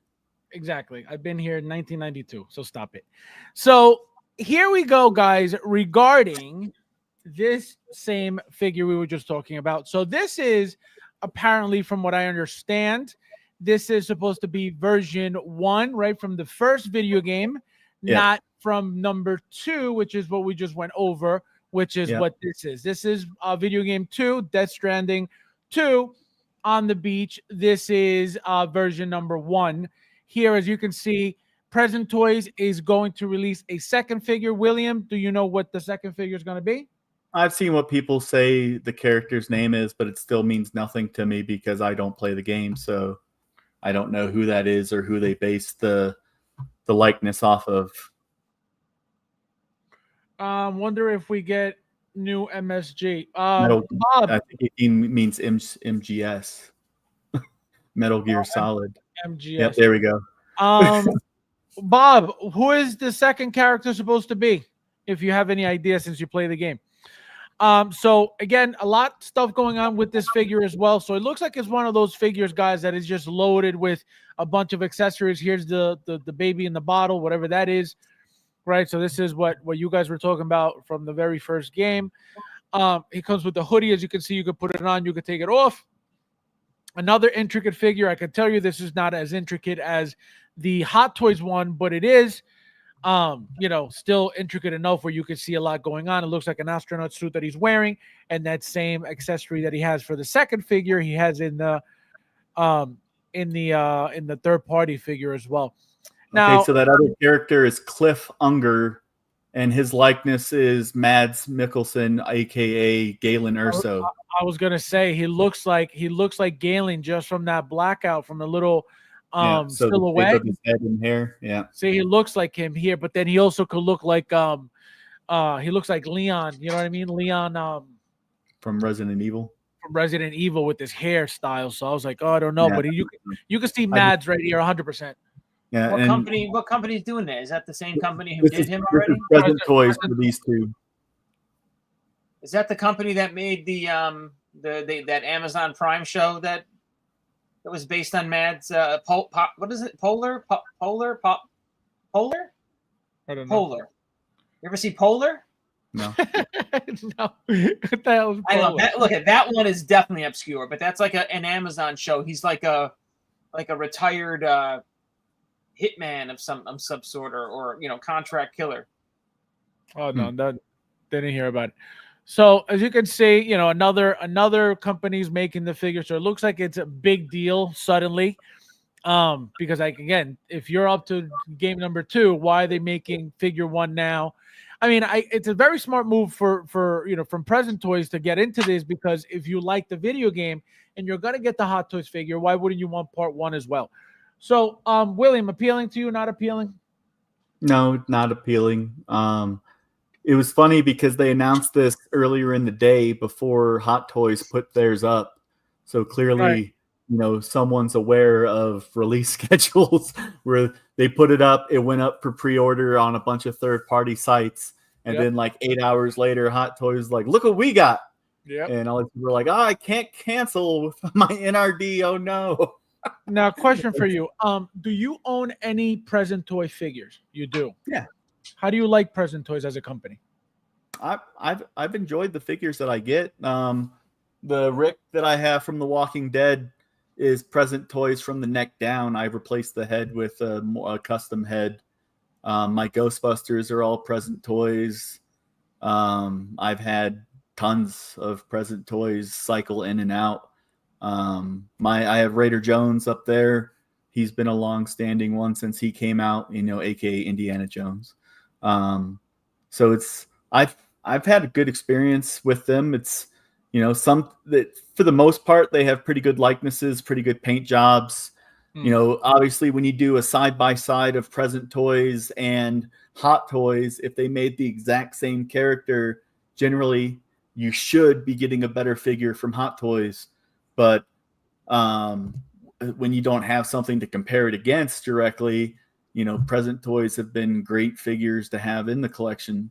Exactly. I've been here in 1992, so stop it. So here we go, guys, regarding this same figure we were just talking about. So this is apparently, from what I understand, this is supposed to be version 1, right, from the first video game, not from number 2, which is what we just went over, which is what this is. This is video game 2, Death Stranding 2 on the beach. This is version number 1. Here, as you can see, Present Toys is going to release a second figure. William, do you know what the second figure is going to be? I've seen what people say the character's name is, but it still means nothing to me because I don't play the game, so I don't know who that is or who they base the likeness off of. Wonder if we get new MSG. Bob, I think it means MGS. Metal Gear Solid. MGS. Yep, there we go. Bob, who is the second character supposed to be? If you have any idea, since you play the game. So again, a lot of stuff going on with this figure as well. So it looks like it's one of those figures, guys, that is just loaded with a bunch of accessories. Here's the baby in the bottle, whatever that is, right? So this is what you guys were talking about from the very first game. It comes with the hoodie, as you can see. You could put it on, you could take it off. Another intricate figure. I can tell you this is not as intricate as the Hot Toys one, but it is, still intricate enough where you can see a lot going on. It looks like an astronaut suit that he's wearing, and that same accessory that he has for the second figure, he has in the third party figure as well. Now, okay, so that other character is Cliff Unger, and his likeness is Mads Mikkelsen, aka Galen Erso. I was gonna say he looks like Galen just from that blackout from the little so silhouette. The shape of his head and hair. Yeah. See, he looks like him here, but then he also could look like he looks like Leon. You know what I mean? Leon from Resident Evil. From Resident Evil with his hairstyle. So I was like, oh, I don't know, but you can see Mads right here, 100%. Yeah. What company is doing that? Is that the same company who did him already? Present Toys for these two. Is that the company that made that Amazon Prime show that was based on Mads? What is it? Polar? Polar? I don't know. Polar. You ever see Polar? No. No. What the hell is Polar? I know. Look at that one is definitely obscure, but that's like an Amazon show. He's like a retired hitman of some sort or contract killer. Oh no, that didn't hear about it. So as you can see, another company's making the figure. So it looks like it's a big deal suddenly. Because again, if you're up to game number 2, why are they making figure 1 now? I mean, it's a very smart move for from Present Toys to get into this, because if you like the video game and you're gonna get the Hot Toys figure, why wouldn't you want part 1 as well? So William, appealing to you, not appealing? No, not appealing. It was funny because they announced this earlier in the day before Hot Toys put theirs up. So clearly, someone's aware of release schedules where they put it up. It went up for pre-order on a bunch of third-party sites. And then like 8 hours later, Hot Toys was like, look what we got. Yeah. And all the people were like, I can't cancel with my NRD. Oh, no. Now, question for you. Do you own any Present Toy figures? You do? Yeah. How do you like Present Toys as a company? I've enjoyed the figures that I get. The Rick that I have from The Walking Dead is Present Toys from the neck down. I've replaced the head with a custom head. My Ghostbusters are all Present Toys. I've had tons of Present Toys cycle in and out. I have Raider Jones up there. He's been a long-standing one since he came out, aka Indiana Jones. So I've had a good experience with them. It's some that for the most part they have pretty good likenesses, pretty good paint jobs. Obviously when you do a side by side of present toys and Hot Toys, if they made the exact same character, generally you should be getting a better figure from Hot Toys. But when you don't have something to compare it against directly, present toys have been great figures to have in the collection.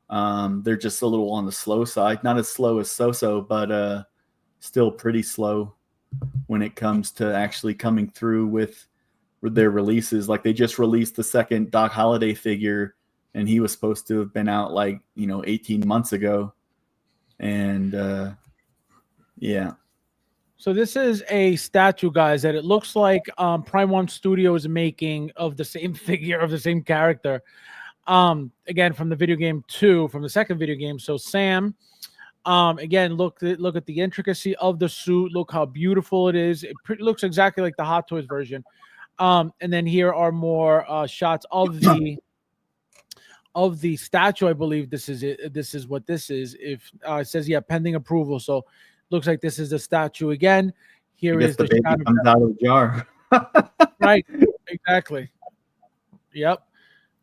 They're just a little on the slow side, not as slow as So-So, but still pretty slow when it comes to actually coming through with their releases. Like they just released the second Doc Holliday figure, and he was supposed to have been out 18 months ago. And yeah. So this is a statue, guys, that it looks like Prime One Studio is making of the same figure of the same character. Again, from the video game 2, from the second video game. So Sam, again, look at the intricacy of the suit. Look how beautiful it is. It looks exactly like the Hot Toys version. And then here are more shots of the statue. I believe this is it. This is what this is. If it says pending approval. So looks like this is the statue again. Here is the baby shot comes out of the jar. Right, exactly. Yep.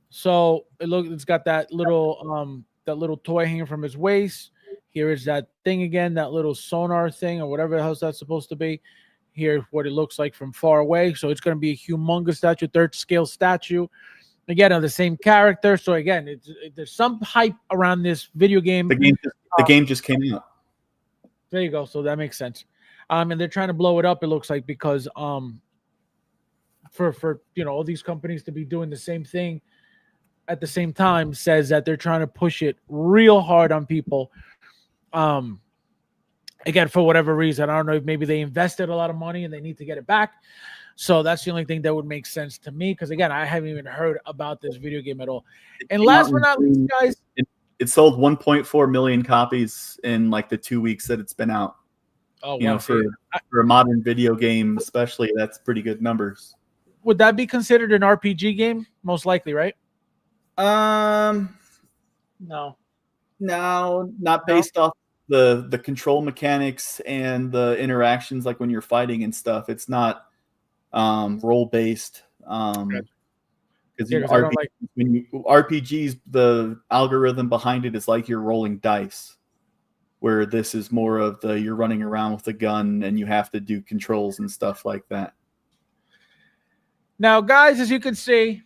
So it's got that little toy hanging from his waist. Here is that thing again, that little sonar thing or whatever the hell that's supposed to be. Here's what it looks like from far away. So it's going to be a humongous statue, third scale statue. Again, of the same character. So again, there's some hype around this video game. The game just came out. There you go. So that makes sense. And they're trying to blow it up, it looks like, because for all these companies to be doing the same thing at the same time says that they're trying to push it real hard on people. Again, for whatever reason, I don't know if maybe they invested a lot of money and they need to get it back. So that's the only thing that would make sense to me, because again, I haven't even heard about this video game at all. And last but not least, guys, it sold 1.4 million copies in the 2 weeks that it's been out. Oh, wow. For a modern video game, especially, that's pretty good numbers. Would that be considered an RPG game? Most likely, right? No, not based off the control mechanics and the interactions, like when you're fighting and stuff. It's not role based. Because RPGs, the algorithm behind it is like you're rolling dice, where this is more of you're running around with a gun and you have to do controls and stuff like that. Now, guys, as you can see,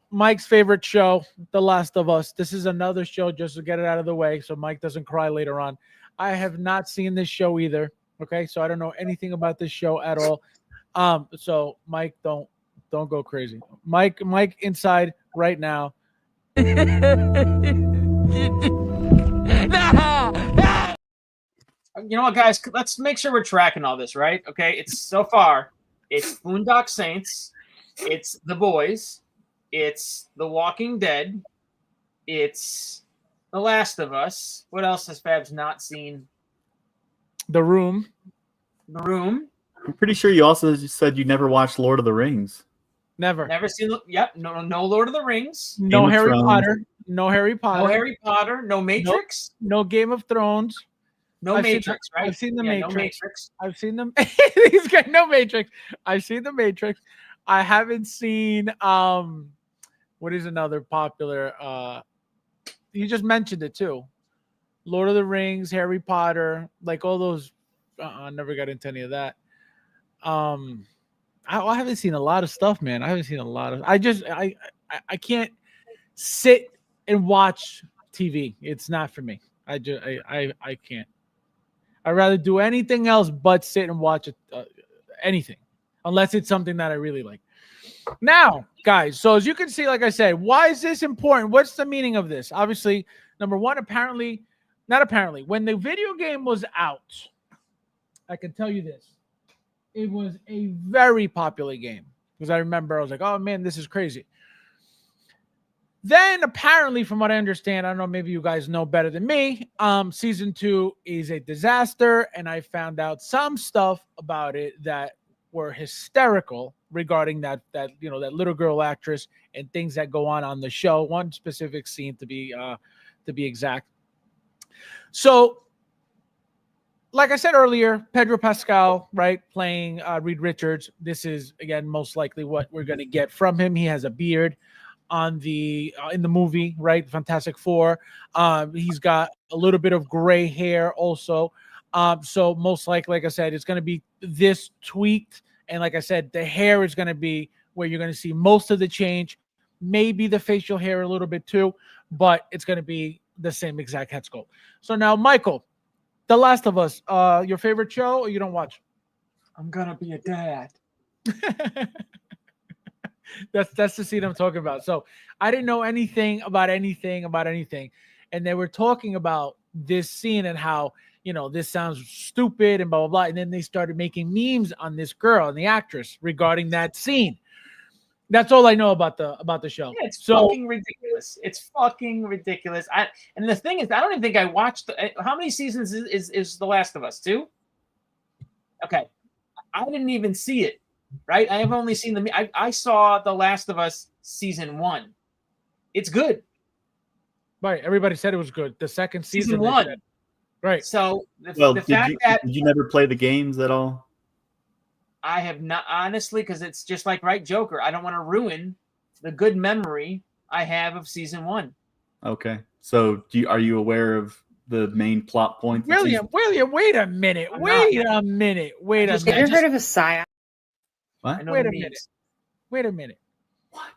Mike's favorite show, The Last of Us. This is another show just to get it out of the way so Mike doesn't cry later on. I have not seen this show either. Okay, so I don't know anything about this show at all. So Mike, don't go crazy. Mike inside right now. You know what, guys? Let's make sure we're tracking all this, right? Okay, it's so far. It's Boondock Saints. It's The Boys. It's The Walking Dead. It's The Last of Us. What else has Fabs not seen? The Room. The Room. I'm pretty sure you also said you never watched Lord of the Rings. Never seen. Yep. No Lord of the Rings. No Harry Potter. No Harry Potter. No Harry Potter. No Matrix. No Game of Thrones. No Matrix, right? I've seen the Matrix. No Matrix. I've seen them. These guys, no Matrix. I've seen the Matrix. I haven't seen what is another popular you just mentioned it too. Lord of the Rings, Harry Potter, like all those. I never got into any of that. I haven't seen a lot of stuff, man. I haven't seen a lot of. I can't sit and watch TV. It's not for me. I can't. I'd rather do anything else but sit and watch anything, unless it's something that I really like. Now, guys, so as you can see, like I said, why is this important? What's the meaning of this? Obviously, number one, not apparently, when the video game was out, I can tell you this. It was a very popular game, because I remember I was like, oh, man, this is crazy. Then apparently, from what I understand, I don't know, maybe you guys know better than me, season 2 is a disaster, and I found out some stuff about it that were hysterical regarding that little girl actress and things that go on the show. One specific scene to be exact. So like I said earlier, Pedro Pascal, right, playing Reed Richards. This is again most likely what we're going to get from him. He has a beard on the in the movie, right? Fantastic Four. He's got a little bit of gray hair also. So most likely, like I said, it's going to be this tweaked, and like I said, the hair is going to be where you're going to see most of the change. Maybe the facial hair a little bit too, but it's going to be the same exact head sculpt. So now, Michael, The Last of Us, your favorite show, or you don't watch? I'm gonna be a dad. That's the scene I'm talking about. So I didn't know anything about anything, and they were talking about this scene and how this sounds stupid and blah blah blah. And then they started making memes on this girl and the actress regarding that scene. That's all I know about the show. Yeah, it's fucking ridiculous. It's fucking ridiculous. And the thing is, I don't even think I watched. How many seasons is The Last of Us? 2? Okay, I didn't even see it. Right, I have only seen I saw The Last of Us season 1. It's good. Right, everybody said it was good. The second season 1. said, right. So did you never play the games at all? I have not, honestly, because it's just like Joker. I don't want to ruin the good memory I have of season 1. Okay, so are you aware of the main plot points? William, wait a minute. Wait a minute. Have you heard of a psyop? What? Wait a minute. What?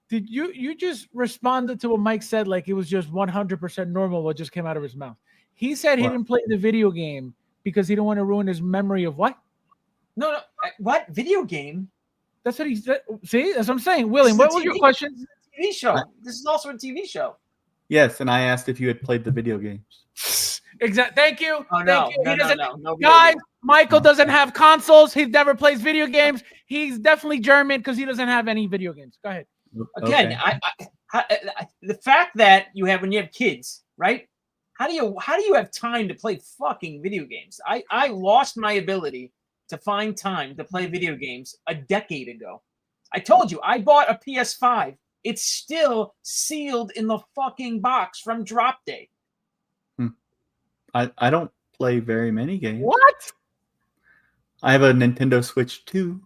Did you just responded to what Mike said like it was just 100% normal what just came out of his mouth? He said he didn't play the video game because he didn't want to ruin his memory of what? No. What video game? That's what he said. See, that's what I'm saying. William, what was your question? TV show. This is also a TV show. Yes, and I asked if you had played the video games. Exactly. Thank you. Oh, no. Thank you. No. Guys, Michael doesn't have consoles. He never plays video games. He's definitely German because he doesn't have any video games. Go ahead. Again, the fact that when you have kids, right? How do you have time to play fucking video games? I lost my ability to find time to play video games a decade ago. I told you I bought a PS5. It's still sealed in the fucking box from drop day. I don't play very many games. What? I have a Nintendo Switch 2.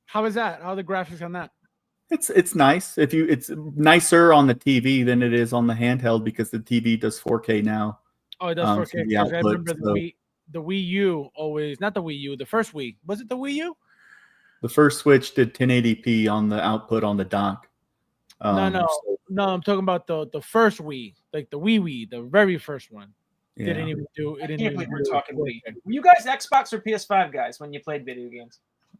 How is that? How are the graphics on that? It's nice. It's nicer on the TV than it is on the handheld because the TV does 4K now. Oh, it does 4K. I remember the Wii U always, not the Wii U, the first Wii. Was it the Wii U? The first Switch did 1080p on the output on the dock. No, I'm talking about the first Wii, like the Wii, the very first one. Yeah. Didn't even do it. I can't believe we're talking Wii. Were you guys Xbox or PS5 guys when you played video games?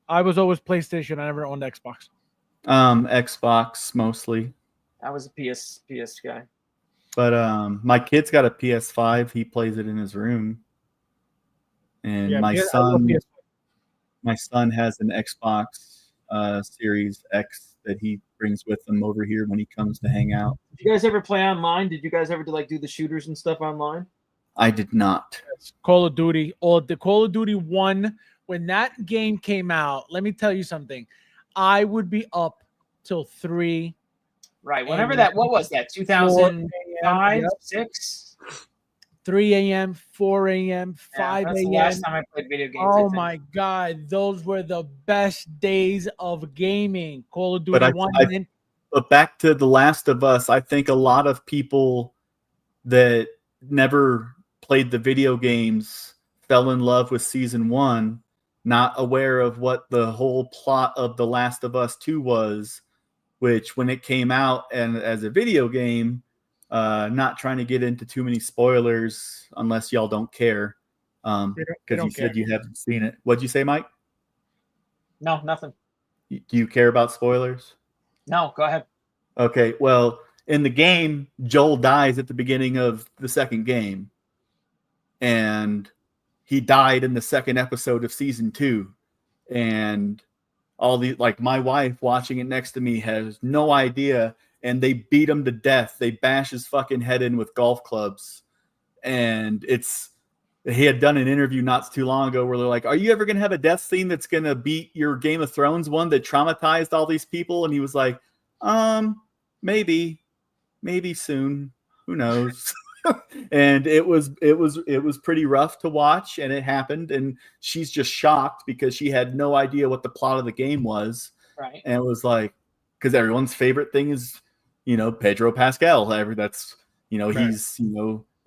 I was always PlayStation. I never owned Xbox. Xbox mostly. I was a PS guy. But my kid's got a PS5. He plays it in his room. And my son has an Xbox Series X that he brings with him over here when he comes to hang out. Did you guys ever play online? Did you guys ever do the shooters and stuff online? I did not. Call of Duty, or the Call of Duty 1, when that game came out, let me tell you something. I would be up till 3. Right. Whenever what was that? 2005, 6? 3 a.m., 4 a.m., 5 That's a.m. the last time I played video games. Oh my God. Those were the best days of gaming. Call of Duty 1. But back to The Last of Us, I think a lot of people that never played the video games fell in love with season 1, not aware of what the whole plot of The Last of Us 2 was, which when it came out and as a video game, not trying to get into too many spoilers unless y'all don't care, because you said you haven't seen it. What'd you say, Mike? No, nothing. Do you care about spoilers? No, go ahead. Okay, well, in the game, Joel dies at the beginning of the second game. And he died in the second episode of season 2. And my wife watching it next to me has no idea. And they beat him to death. They bash his fucking head in with golf clubs. And he had done an interview not too long ago where they're like, are you ever going to have a death scene that's going to beat your Game of Thrones one that traumatized all these people? And he was like, maybe soon. Who knows? And it was pretty rough to watch, and it happened, and she's just shocked because she had no idea what the plot of the game was. Right. And it was like, because everyone's favorite thing is, Pedro Pascal. That's, he's,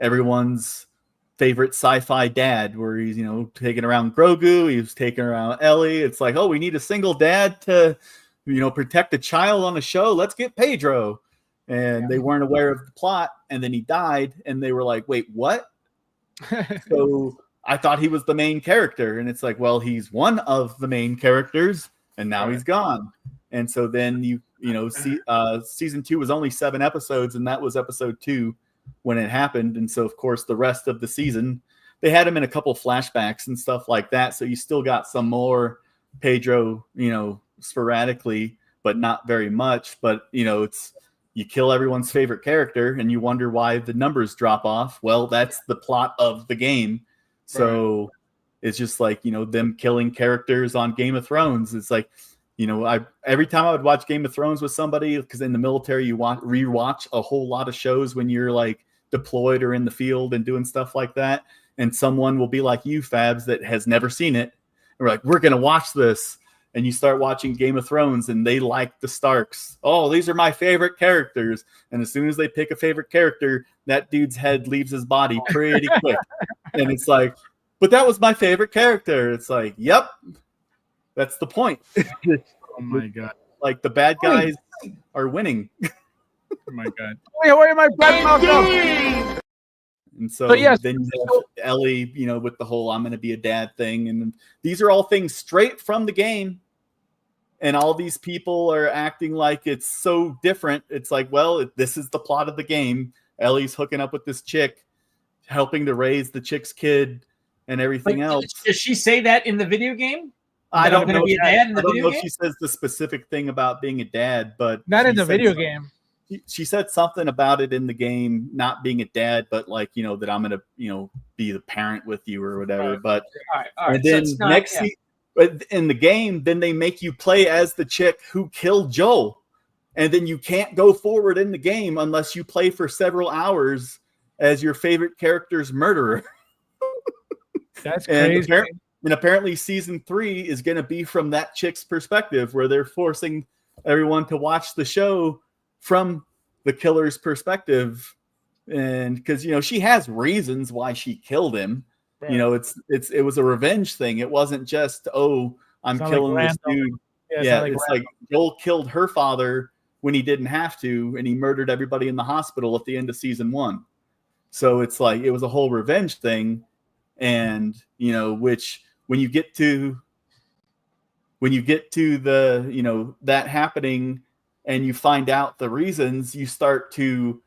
everyone's favorite sci-fi dad, where he's, taking around Grogu, he was taking around Ellie. It's like, oh, we need a single dad to, protect a child on a show. Let's get Pedro. And they weren't aware of the plot, and then he died, and they were like, wait, what? So I thought he was the main character, and it's like, well, he's one of the main characters, and now he's gone. And so then season 2 was only 7 episodes, and that was episode 2 when it happened. And so, of course, the rest of the season, they had him in a couple flashbacks and stuff like that. So you still got some more Pedro, sporadically, but not very much. But, it's, you kill everyone's favorite character and you wonder why the numbers drop off. Well, that's the plot of the game. So it's just like, them killing characters on Game of Thrones. It's like, every time I would watch Game of Thrones with somebody, because in the military you rewatch a whole lot of shows when you're like deployed or in the field and doing stuff like that, and someone will be like you, Fabs, that has never seen it, and we're like, we're gonna watch this, and you start watching Game of Thrones, and they like the Starks. Oh, these are my favorite characters, and as soon as they pick a favorite character, that dude's head leaves his body pretty quick, and it's like, but that was my favorite character. It's like, yep. That's the point. Oh my god! Like the bad guys are winning. Oh my god! Where my bread Malcolm? And so yes, then you have Ellie, with the whole "I'm going to be a dad" thing, and these are all things straight from the game. And all these people are acting like it's so different. It's like, well, this is the plot of the game. Ellie's hooking up with this chick, helping to raise the chick's kid, and everything else. Does she say that in the video game? I don't know. Be a dad in the I don't video know game? if she says the specific thing about being a dad, but not in the video game. She said something about it in the game, not being a dad, but like, that I'm gonna, be the parent with you or whatever. Right. But all right. And then but in the game, then they make you play as the chick who killed Joel, and then you can't go forward in the game unless you play for several hours as your favorite character's murderer. That's crazy. And apparently season 3 is going to be from that chick's perspective, where they're forcing everyone to watch the show from the killer's perspective. And because, she has reasons why she killed him. Right. It was a revenge thing. It wasn't just, I'm killing this dude. Yeah, it's like Joel killed her father when he didn't have to, and he murdered everybody in the hospital at the end of season 1. So it's like, it was a whole revenge thing. And, which when you get to the, that happening and you find out the reasons, you start to,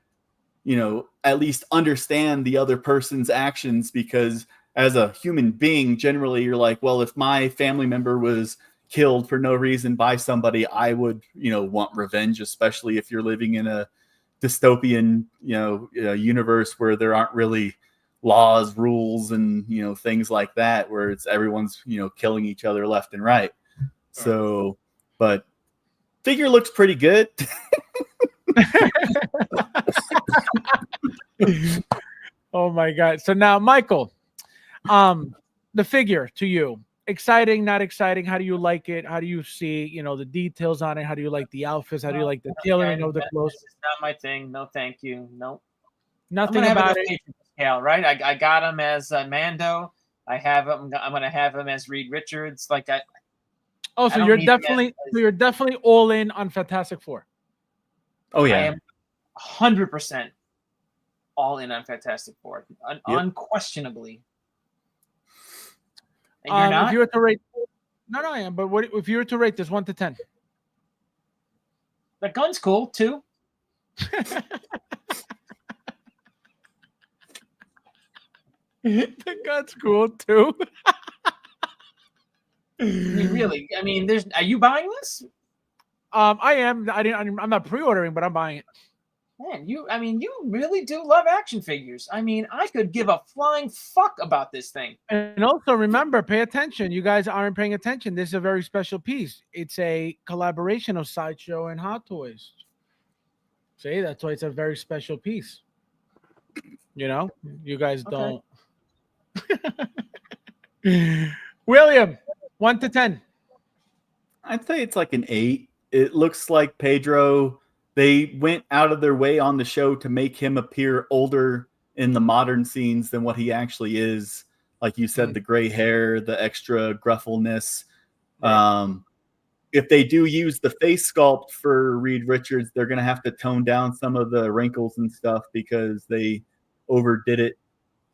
at least understand the other person's actions, because as a human being, generally you're like, well, if my family member was killed for no reason by somebody, I would, want revenge, especially if you're living in a dystopian, universe where there aren't really laws, rules, and things like that, where it's everyone's killing each other left and right. So, but figure looks pretty good. Oh my god! So now, Michael, the figure to you, exciting, not exciting? How do you like it? How do you see the details on it? How do you like the outfits? How do you like the tailoring of the clothes? This is not my thing. No, thank you. No, nothing about it. Scale, right? I got him as Mando. I have him. I'm going to have him as Reed Richards. Like I. Oh, so you're definitely all in on Fantastic Four. Oh yeah, I am 100% all in on Fantastic Four, unquestionably. And you're not? If you were to rate, no, I am. But what if you were to rate this 1 to 10? The gun's cool too. The gun's cool too. Really? I mean, are you buying this? I am. I'm not pre-ordering, but I'm buying it. Man, you really do love action figures. I mean, I could give a flying fuck about this thing. And also remember, pay attention. You guys aren't paying attention. This is a very special piece. It's a collaboration of Sideshow and Hot Toys. See, that's why it's a very special piece. You know, you guys Okay. don't. William, 1 to 10. I'd say it's like an 8. It looks like Pedro, they went out of their way on the show to make him appear older in the modern scenes than what he actually is. Like you said, the gray hair, the extra gruffleness. If they do use the face sculpt for Reed Richards, they're going to have to tone down some of the wrinkles and stuff because they overdid it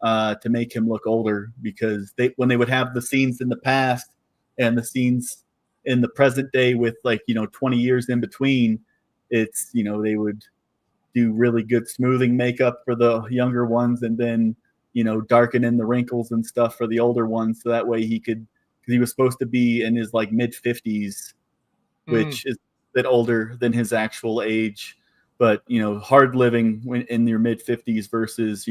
to make him look older. Because when they would have the scenes in the past and the scenes in the present day with 20 years in between, it's, they would do really good smoothing makeup for the younger ones and then, darken in the wrinkles and stuff for the older ones. So that way because he was supposed to be in his mid 50s, which is a bit older than his actual age. But, hard living when in your mid 50s versus,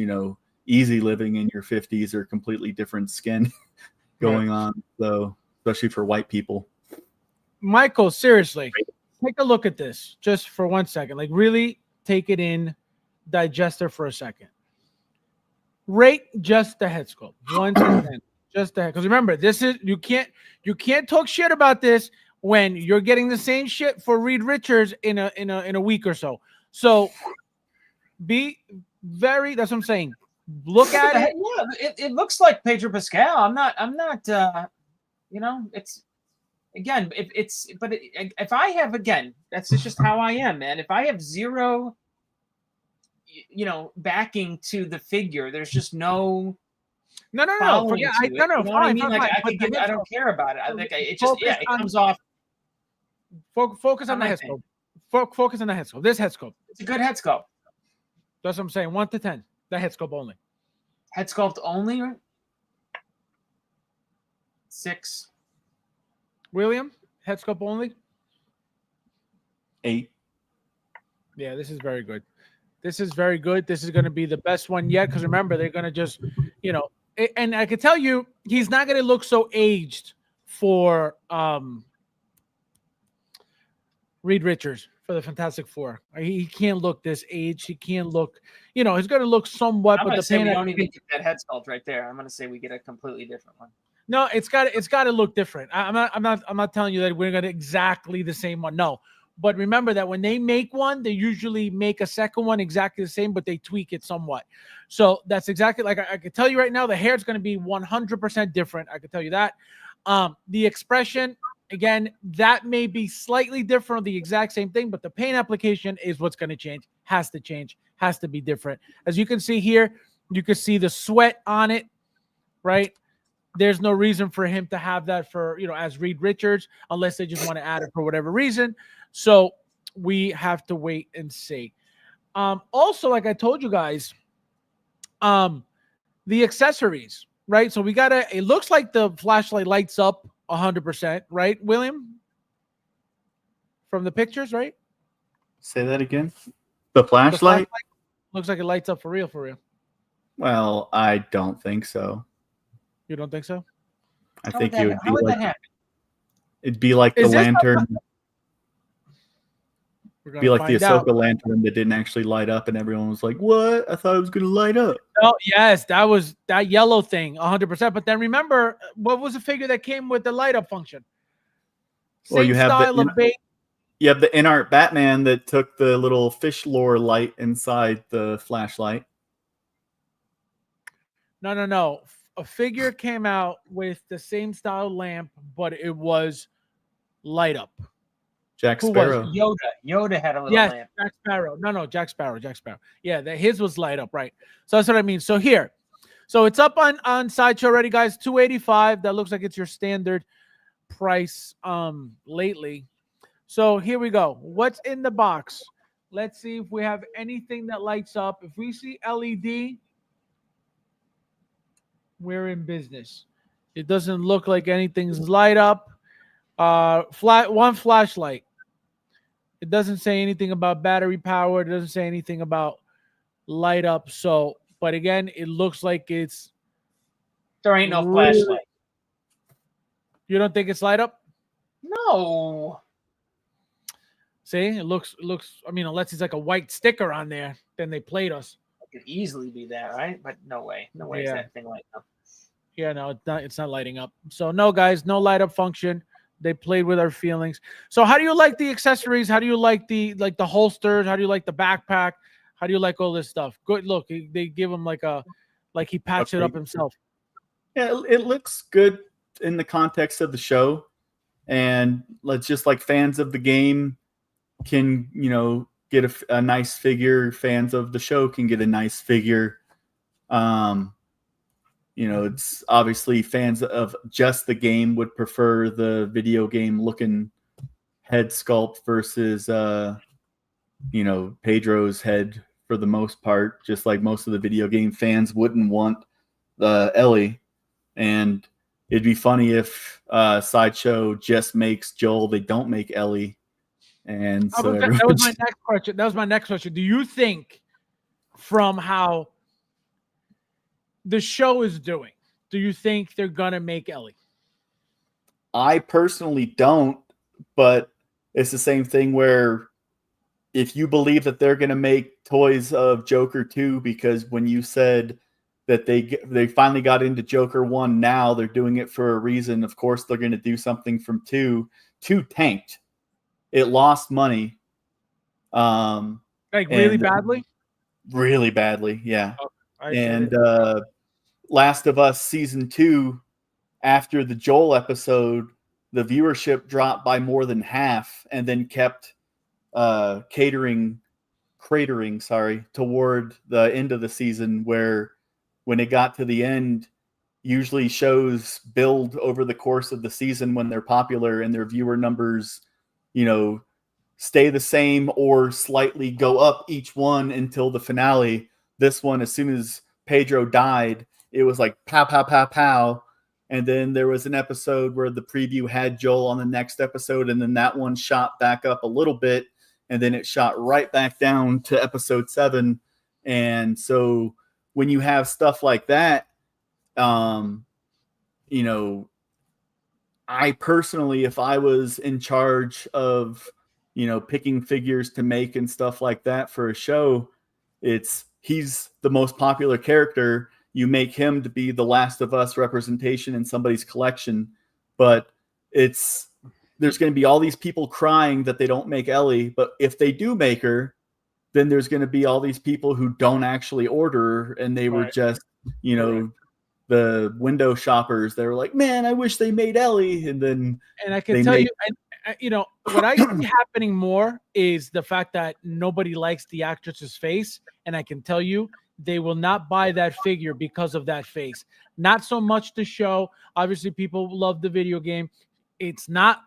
easy living in your 50s are completely different skin going on. So especially for white people. Michael, seriously, take a look at this just for 1 second. Really take it in, digest it for a second. Rate just the head sculpt, 1 to 10. Just the head, because remember, this is you can't talk shit about this when you're getting the same shit for Reed Richards in a week or so. So be very. That's what I'm saying. Look at it. Yeah, it looks like Pedro Pascal. I'm not. It's again. If I have that's just how I am, man. If I have zero, backing to the figure, there's just no. No. Forget. Fine. I could give it. I don't care about it. I think it just it comes off. Focus on the head sculpt. Focus on the head sculpt. This head sculpt. It's a good head sculpt. That's what I'm saying. 1 to 10. The head sculpt only. Head sculpt only. 6. William, head sculpt only. 8. Yeah, this is very good. This is very good. This is going to be the best one yet. Because remember, they're going to just, and I can tell you, he's not going to look so aged for Reed Richards for the Fantastic Four. He can't look this age. He can't look, he's going to look somewhat. I'm but we don't even get that head sculpt right there. I'm going to say we get a completely different one. No, it's got to look different. I'm not telling you that we're going to exactly the same one. No. But remember that when they make one, they usually make a second one exactly the same, but they tweak it somewhat. So that's exactly like I can tell you right now, the hair is going to be 100% different. I can tell you that. The expression, again, that may be slightly different, the exact same thing, but the paint application is what's going to change, has to be different. As you can see here, you can see the sweat on it, right? There's no reason for him to have that for, as Reed Richards, unless they just want to add it for whatever reason. So we have to wait and see. Also, like I told you guys, the accessories, right? So it looks like the flashlight lights up 100%, right, William? From the pictures, right? Say that again. The flashlight? Looks like it lights up for real. Well, I don't think so. You don't think so? I think it would be like it'd be like the lantern. Be like the Ahsoka lantern that didn't actually light up, and everyone was like, "What? I thought it was going to light up." Oh yes, that was that yellow thing, 100%. But then remember, what was the figure that came with the light up function? Well, you have you have the in-art Batman that took the little fish lore light inside the flashlight. No. A figure came out with the same style lamp, but it was light up. Jack Sparrow. Yoda had a little lamp. Jack Sparrow. No, Jack Sparrow. Yeah, his was light up, right? So that's what I mean. So here, it's up on Sideshow already, guys. $285. That looks like it's your standard price lately. So here we go. What's in the box? Let's see if we have anything that lights up. If we see LED, we're in business. It doesn't look like anything's light up. One flashlight. It doesn't say anything about battery power. It doesn't say anything about light up. So, but again, it looks like it's. There ain't no flashlight. You don't think it's light up? No. See, it looks. I mean, unless it's like a white sticker on there, then they played us. could easily be that, right? But no way. No way is that thing lighting up. Yeah, no, it's not lighting up. So no, guys, no light up function. They played with our feelings. So how do you like the accessories? How do you like the holsters? How do you like the backpack? How do you like all this stuff? Good look. They give him like he patched it up himself. Yeah, it looks good in the context of the show. And let's just like fans of the game can, get a nice figure. Fans of the show can get a nice figure. It's obviously fans of just the game would prefer the video game looking head sculpt versus, Pedro's head for the most part, just like most of the video game fans wouldn't want the Ellie. And it'd be funny if Sideshow just makes Joel, they don't make Ellie. And so that was my next question. That was my next question. Do you think from how the show is doing, do you think they're gonna make Ellie? I personally don't, but it's the same thing where if you believe that they're gonna make toys of Joker 2, because when you said that they finally got into Joker 1, now they're doing it for a reason. Of course, they're gonna do something from 2. 2 tanked. It lost money. Really badly? Really badly, yeah. And Last of Us Season 2, after the Joel episode, the viewership dropped by more than half and then kept cratering toward the end of the season, where when it got to the end, usually shows build over the course of the season when they're popular and their viewer numbers, stay the same or slightly go up each one until the finale. This one, as soon as Pedro died, it was like pow, pow, pow, pow. And then there was an episode where the preview had Joel on the next episode, and then that one shot back up a little bit, and then it shot right back down to episode 7. And so when you have stuff like that, I personally, if I was in charge of, picking figures to make and stuff like that for a show, he's the most popular character. You make him to be the Last of Us representation in somebody's collection, but there's going to be all these people crying that they don't make Ellie. But if they do make her, then there's going to be all these people who don't actually order her, and they were just, the window shoppers. They were like, man, I wish they made Ellie. And I can tell you, what I see happening more is the fact that nobody likes the actress's face. And I can tell you, they will not buy that figure because of that face. Not so much the show. Obviously, people love the video game. It's not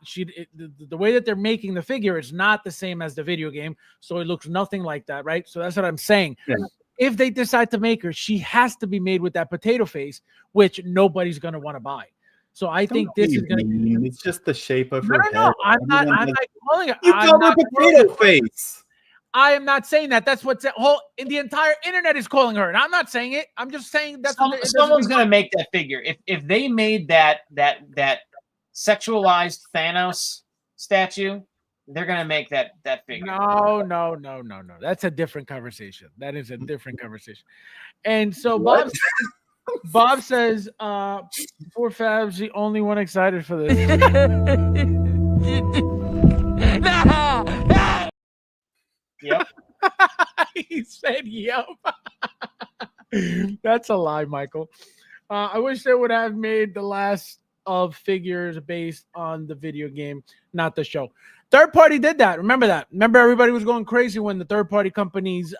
the way that they're making the figure is not the same as the video game. So it looks nothing like that, right? So that's what I'm saying. Yeah. If they decide to make her, she has to be made with that potato face, which nobody's going to want to buy. So I think this is going to. It's just the shape of her head. No, I'm not calling it. You call her potato face. I am not saying that. That's what's the entire internet is calling her, and I'm not saying it. I'm just saying that someone's going to make that figure. If they made that sexualized Thanos statue, they're going to make that figure. No. That's a different conversation. That is a different conversation. And so Bob says, poor Fab's the only one excited for this. Yep. He said, yep. That's a lie, Michael. I wish they would have made the last of figures based on the video game, not the show. Third party did that. Remember that. Remember everybody was going crazy when the third party companies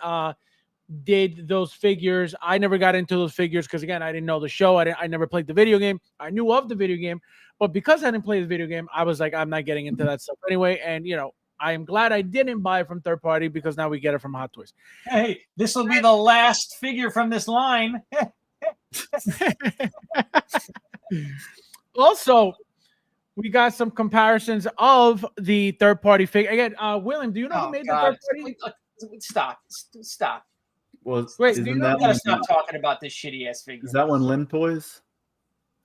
did those figures. I never got into those figures because, again, I didn't know the show. I never played the video game. I knew of the video game. But because I didn't play the video game, I was like, I'm not getting into that stuff anyway. And, I am glad I didn't buy it from third party because now we get it from Hot Toys. Hey, this will be the last figure from this line. Also, we got some comparisons of the third party figure. Again, William, do you know who made the third party? Stop. Well, wait, you gotta stop talking about this shitty ass figure. Is that one Lim Toys?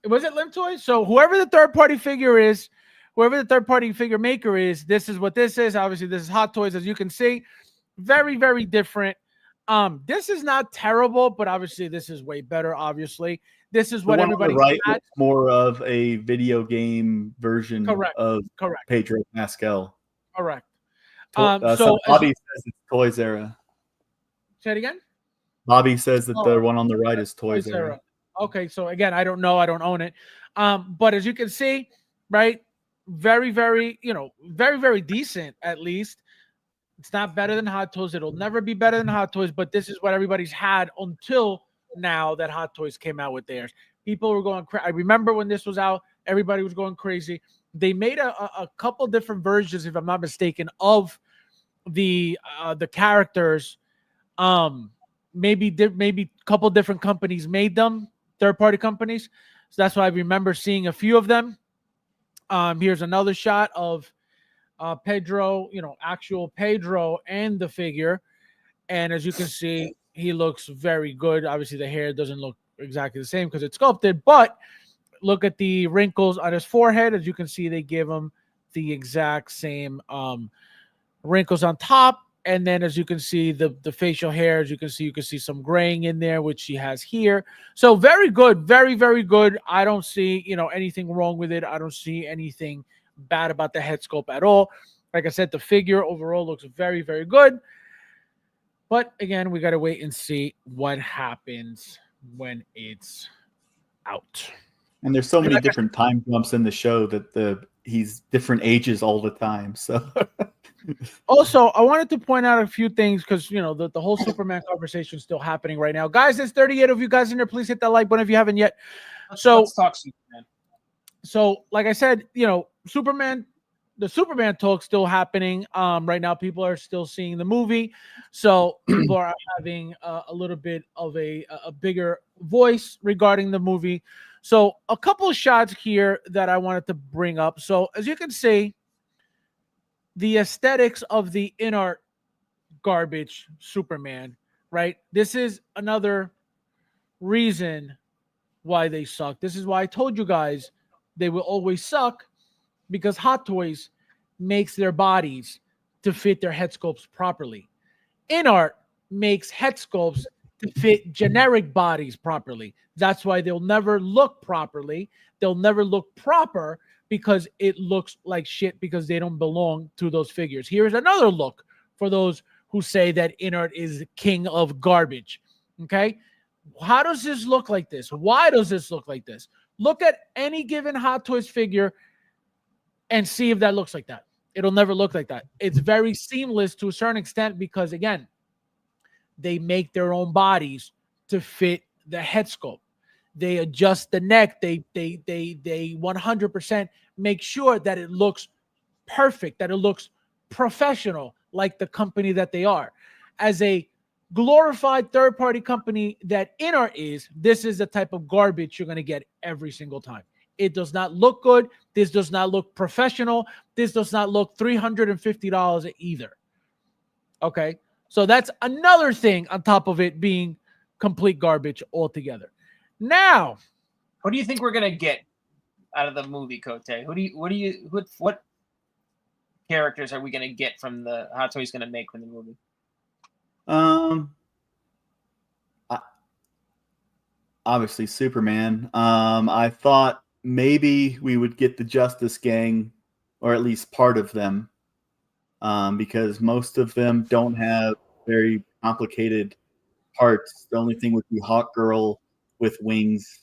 Was it Lim Toys? So whoever the third party figure is, whoever the third party figure maker is, this is what this is. Obviously, this is Hot Toys, as you can see. Very, very different. This is not terrible, but obviously this is way better. Obviously, this is The what one on the everybody right had. is more of a video game version Correct. of Correct. Pedro Pascal. Correct. So Bobby says it's Toys Era. Say it again. Bobby says that the Oh, one on the right is Toys Era. Era. Okay, so again, I don't know. I don't own it. But as you can see, right, very, very, very, very decent at least. It's not better than Hot Toys. It'll never be better than Hot Toys, but this is what everybody's had until now that Hot Toys came out with theirs. People were going crazy. I remember when this was out, everybody was going crazy. They made a couple different versions, if I'm not mistaken, of the characters. Maybe a couple different companies made them, third-party companies. So that's why I remember seeing a few of them. Here's another shot of Pedro, actual Pedro and the figure. And as you can see, he looks very good. Obviously, the hair doesn't look exactly the same because it's sculpted, but look at the wrinkles on his forehead. As you can see, they give him the exact same wrinkles on top. And then as you can see, the facial hair, as you can see some graying in there, which she has here. So very good, very, very good. I don't see, anything wrong with it. I don't see anything bad about the head sculpt at all. Like I said, the figure overall looks very, very good. But again, we got to wait and see what happens when it's out. And there's so many different time jumps in the show that he's different ages all the time. So also, I wanted to point out a few things because the whole Superman conversation is still happening right now. Guys, there's 38 of you guys in there. Please hit that like button if you haven't yet. Let's talk Superman. So, like I said, Superman, the Superman talk still happening. Right now, people are still seeing the movie, so people are having a little bit of a bigger voice regarding the movie. So, a couple of shots here that I wanted to bring up. So, as you can see, the aesthetics of the in-art garbage Superman, right? This is another reason why they suck. This is why I told you guys they will always suck, because Hot Toys makes their bodies to fit their head sculpts properly. InArt makes head sculpts to fit generic bodies properly. That's why they'll never look properly. They'll never look proper because it looks like shit because they don't belong to those figures. Here's another look for those who say that InArt is king of garbage. Okay? How does this look like this? Why does this look like this? Look at any given Hot Toys figure and see if that looks like that. It'll never look like that. It's very seamless to a certain extent because, again, they make their own bodies to fit the head sculpt. They adjust the neck. They 100% make sure that it looks perfect, that it looks professional, like the company that they are. As a glorified third-party company that InArt is, this is the type of garbage you're going to get every single time. It does not look good. This does not look professional. This does not look $350 either. Okay? So that's another thing on top of it being complete garbage altogether. Now, what do you think we're gonna get out of the movie, Cote? What characters are we gonna get from the Hot Toys gonna make from the movie? Obviously Superman. I thought maybe we would get the Justice Gang, or at least part of them, because most of them don't have very complicated parts. The only thing would be Hawk Girl with wings.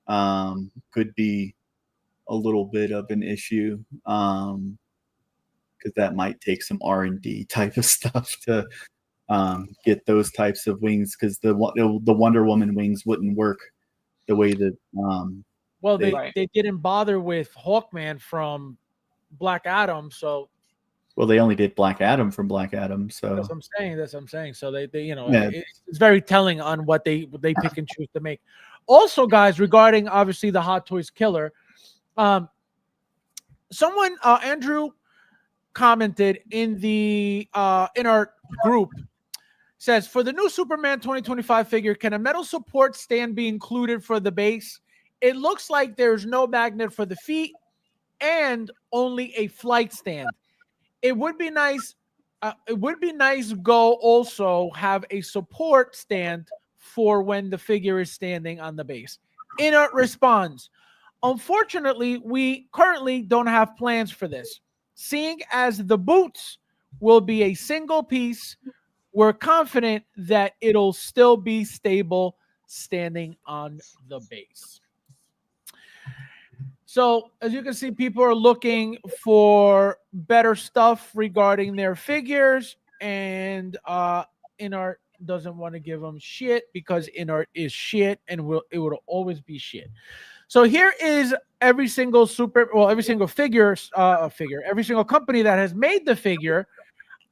Could be a little bit of an issue, because that might take some R&D type of stuff to get those types of wings, because the Wonder Woman wings wouldn't work the way that well, they didn't bother with Hawkman from Black Adam, so well, they only did Black Adam from Black Adam, so that's what I'm saying. So they it's very telling on what they pick and choose to make. Also, guys, regarding obviously the Hot Toys killer, someone Andrew commented in the in our group, says, for the new Superman 2025 figure, can a metal support stand be included for the base? It looks like there's no magnet for the feet and only a flight stand. It would be nice it would be nice to go also have a support stand for when the figure is standing on the base. Inert responds, unfortunately, we currently don't have plans for this. Seeing as the boots will be a single piece, we're confident that it'll still be stable standing on the base. So as you can see, people are looking for better stuff regarding their figures, and Inart doesn't want to give them shit because Inart is shit and it will always be shit. So here is every single every single figure, every single company that has made the figure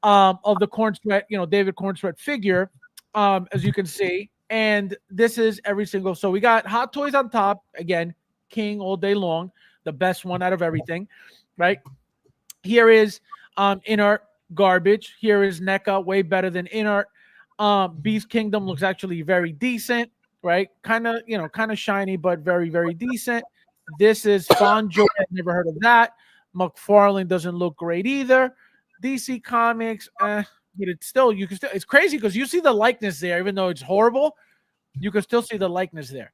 of the Corn Sweat, David Corn Sweat figure, as you can see. And this is every single. So we got Hot Toys on top again. King all day long, the best one out of everything, right? Here is Inart garbage. Here is NECA, way better than Inart. Beast Kingdom looks actually very decent, right? Kind of shiny, but very, very decent. This is Fonjo. I've never heard of that. McFarlane doesn't look great either. DC Comics, but it's still, it's crazy because you see the likeness there, even though it's horrible, you can still see the likeness there.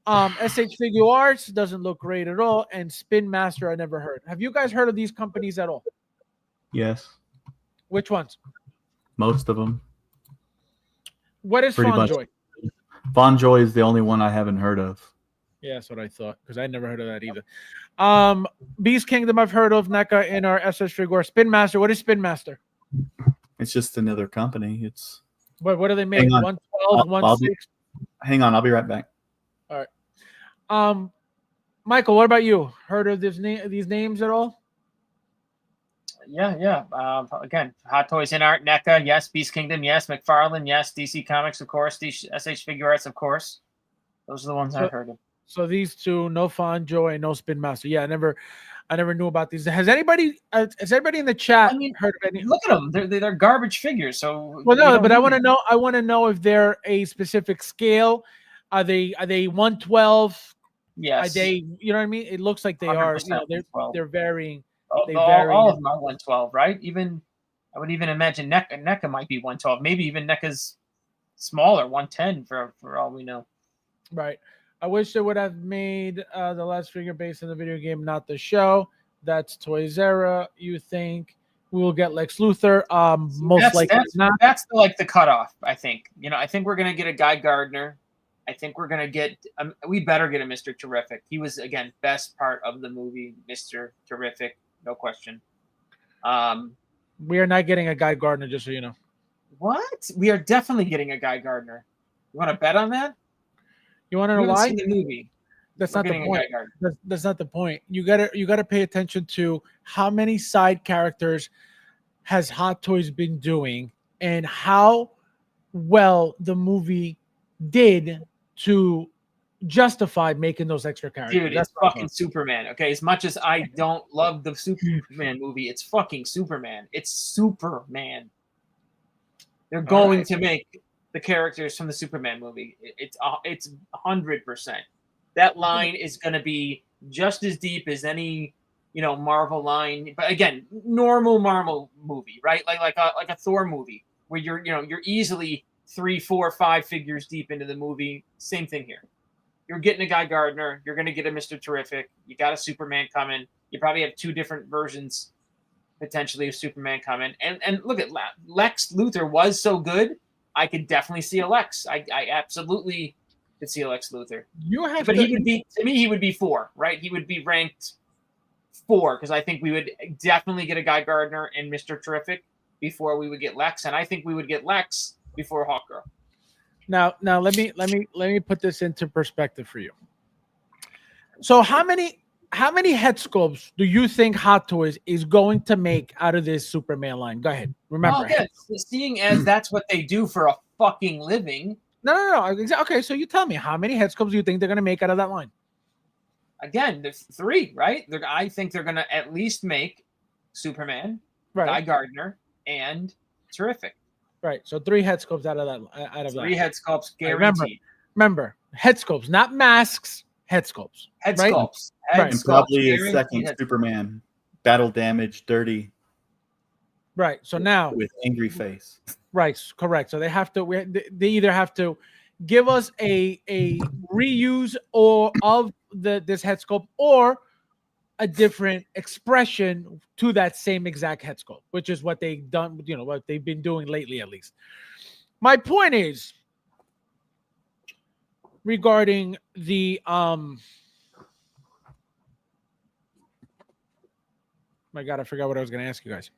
SH Figure Arts doesn't look great at all, and Spin Master I never heard. Have you guys heard of these companies at all? Yes. Which ones? Most of them. What is Fonjoy? Fonjoy is the only one I haven't heard of. Yeah, that's what I thought, because I never heard of that either. Beast Kingdom I've heard of, NECA in our SH Figure. Spin Master, what is Spin Master? It's just another company. It's what do they make? 112, 16? Hang on, I'll be right back. All right. Michael, what about you? Heard of these names at all? Yeah. Again, Hot Toys, Inart, NECA, yes. Beast Kingdom, yes. McFarlane, yes. DC Comics, of course. SH Figure Arts, of course. Those are the ones I've heard of. So these two, no Fonjoy and no Spin Master. Yeah, I never knew about these. Has anybody in the chat heard of any? Look at them. They're garbage figures. So well, no, but I want to know. I want to know if they're a specific scale. Are they 112? Yes. Are they? You know what I mean? It looks like they are. They're varying. All of them are 112, right? I would even imagine NECA might be 112. Maybe even NECA's smaller, 110 for all we know. Right. I wish they would have made the last figure based on the video game, not the show. That's Toysera. You think we will get Lex Luthor? Most likely not. That's the cutoff, I think. I think we're gonna get a Guy Gardner. I think we're gonna get. We better get a Mr. Terrific. He was again best part of the movie, Mr. Terrific, no question. We are not getting a Guy Gardner, just so you know. What? We are definitely getting a Guy Gardner. You want to bet on that? You want to know why? Seen the movie. That's not the point. That's not the point. You gotta pay attention to how many side characters has Hot Toys been doing and how well the movie did to justify making those extra characters. Dude, it's fucking Superman. Okay, as much as I don't love the Superman movie, it's fucking Superman. It's Superman. They're going to make the characters from the Superman movie. It's 100%. That line is going to be just as deep as any Marvel line, but again, normal Marvel movie, right? Like a Thor movie where you're easily 3, 4, 5 figures deep into the movie. Same thing here. You're getting a Guy Gardner. You're going to get a Mr. Terrific. You got a Superman coming. You probably have 2 different versions potentially of Superman coming. And look at Lex Luthor was so good. I could definitely see a Lex. I absolutely could see a Lex Luthor. He would be 4, right? He would be ranked 4 because I think we would definitely get a Guy Gardner and Mr. Terrific before we would get Lex, and I think we would get Lex before Hawkgirl. Now let me put this into perspective for you. So how many head sculpts do you think Hot Toys is going to make out of this Superman line? Go ahead. Remember, seeing as that's what they do for a fucking living. No. Okay, so you tell me, how many head sculpts do you think they're going to make out of that line? Again, there's 3, right? I think they're going to at least make Superman, right, Guy Gardner, and Terrific. Right. So 3 head sculpts out of that. 3 head sculpts guaranteed. Remember, head sculpts, not masks. Head sculpts. Head right? sculpts. And probably a second Superman. Battle damage, dirty. Right. So now with angry face. Right, correct. So they have to. They either have to give us a reuse or of this head sculpt, or a different expression to that same exact head sculpt, which is what they've done. You know what they've been doing lately, at least. My point is regarding the My God, I forgot what I was going to ask you guys.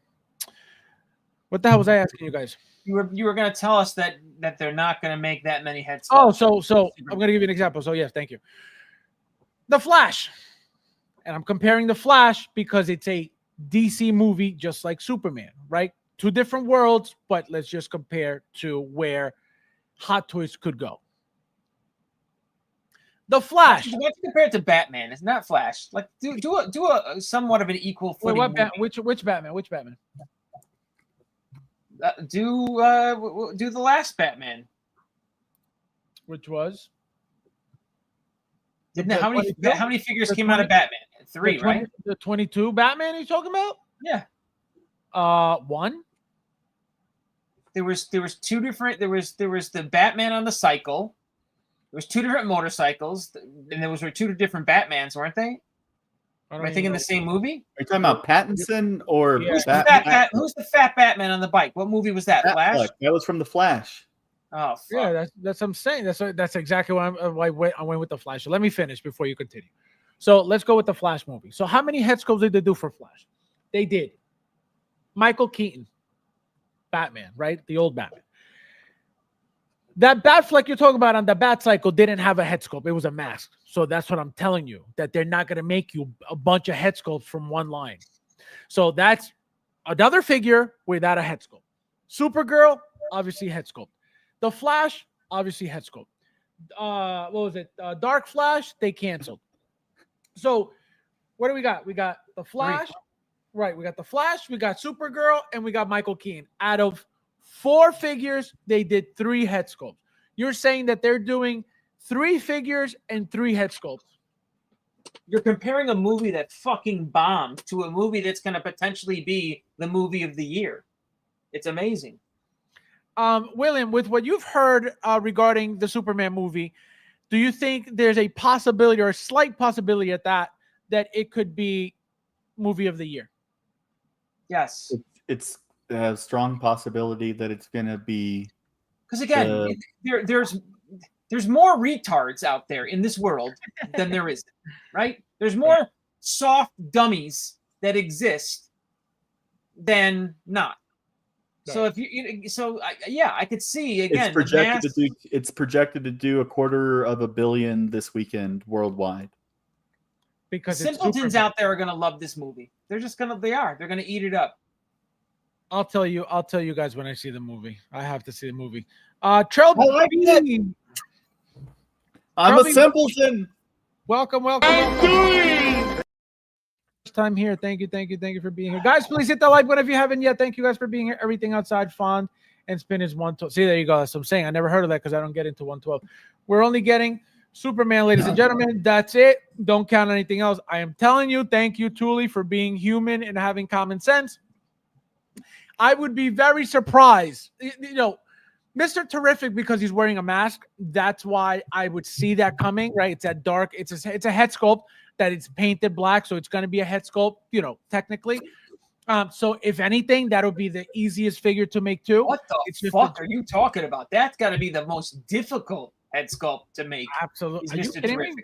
What the hell was I asking you guys? You were going to tell us that they're not going to make that many head sculpts. Oh, so I'm going to give you an example. So yes, thank you. The Flash, and I'm comparing the Flash because it's a DC movie, just like Superman, right? Two different worlds, but let's just compare to where Hot Toys could go. The Flash. You have to compare it to Batman. It's not Flash. Like do a somewhat of an equal footing. Which Batman? Which Batman? Do the last Batman, which was how many figures came out of Batman? 3, right? The 22 Batman you're talking about? Yeah. One. There was two different. There was the Batman on the cycle. There was 2 different motorcycles, and there was 2 different Batmans, weren't they? Am I thinking the same movie? Are you talking about Pattinson or who's the fat Batman on the bike? What movie was that? Flash? That was from the Flash. Oh, fuck. Yeah, that's what I'm saying. That's exactly why I went with the Flash. So let me finish before you continue. So let's go with the Flash movie. So how many head sculpts did they do for Flash? They did. Michael Keaton, Batman, right? The old Batman. That Batfleck you're talking about on the Bat Cycle didn't have a head sculpt. It was a mask. So that's what I'm telling you, that they're not going to make you a bunch of head sculpts from one line. So that's another figure without a head sculpt. Supergirl, obviously head sculpt. The Flash, obviously head sculpt. What was it? Dark Flash, they canceled. So what do we got? We got the Flash. Right. We got the Flash, we got Supergirl, and we got Michael Keaton. Out of 4 figures, they did 3 head sculpts. You're saying that they're doing 3 figures and 3 head sculpts. You're comparing a movie that fucking bombed to a movie that's going to potentially be the movie of the year. It's amazing. William, with what you've heard regarding the Superman movie, do you think there's a possibility or a slight possibility at that it could be movie of the year? Yes. It's a strong possibility that it's going to be. Because again, there's more retards out there in this world than there is, right? There's more soft dummies that exist than not. So if I could see again. It's projected to do $250 million this weekend worldwide. Because simpletons out there are going to love this movie. They're going to eat it up. I'll tell you guys when I see the movie. I have to see the movie. I'm a simpleton. Welcome. First time here. Thank you for being here. Guys, please hit the like button if you haven't yet. Thank you guys for being here. Everything outside fun and spin is 112. See, there you go. That's what I'm saying. I never heard of that because I don't get into 112. We're only getting Superman, ladies and gentlemen. That's it. Don't count anything else. I am telling you, thank you, Thule, for being human and having common sense. I would be very surprised. Mr. Terrific, because he's wearing a mask, that's why I would see that coming, right? It's that dark. It's a head sculpt that it's painted black, so it's going to be a head sculpt, technically. So if anything, that'll be the easiest figure to make too. What the fuck are you talking about? That's got to be the most difficult head sculpt to make. Absolutely. Are you kidding me?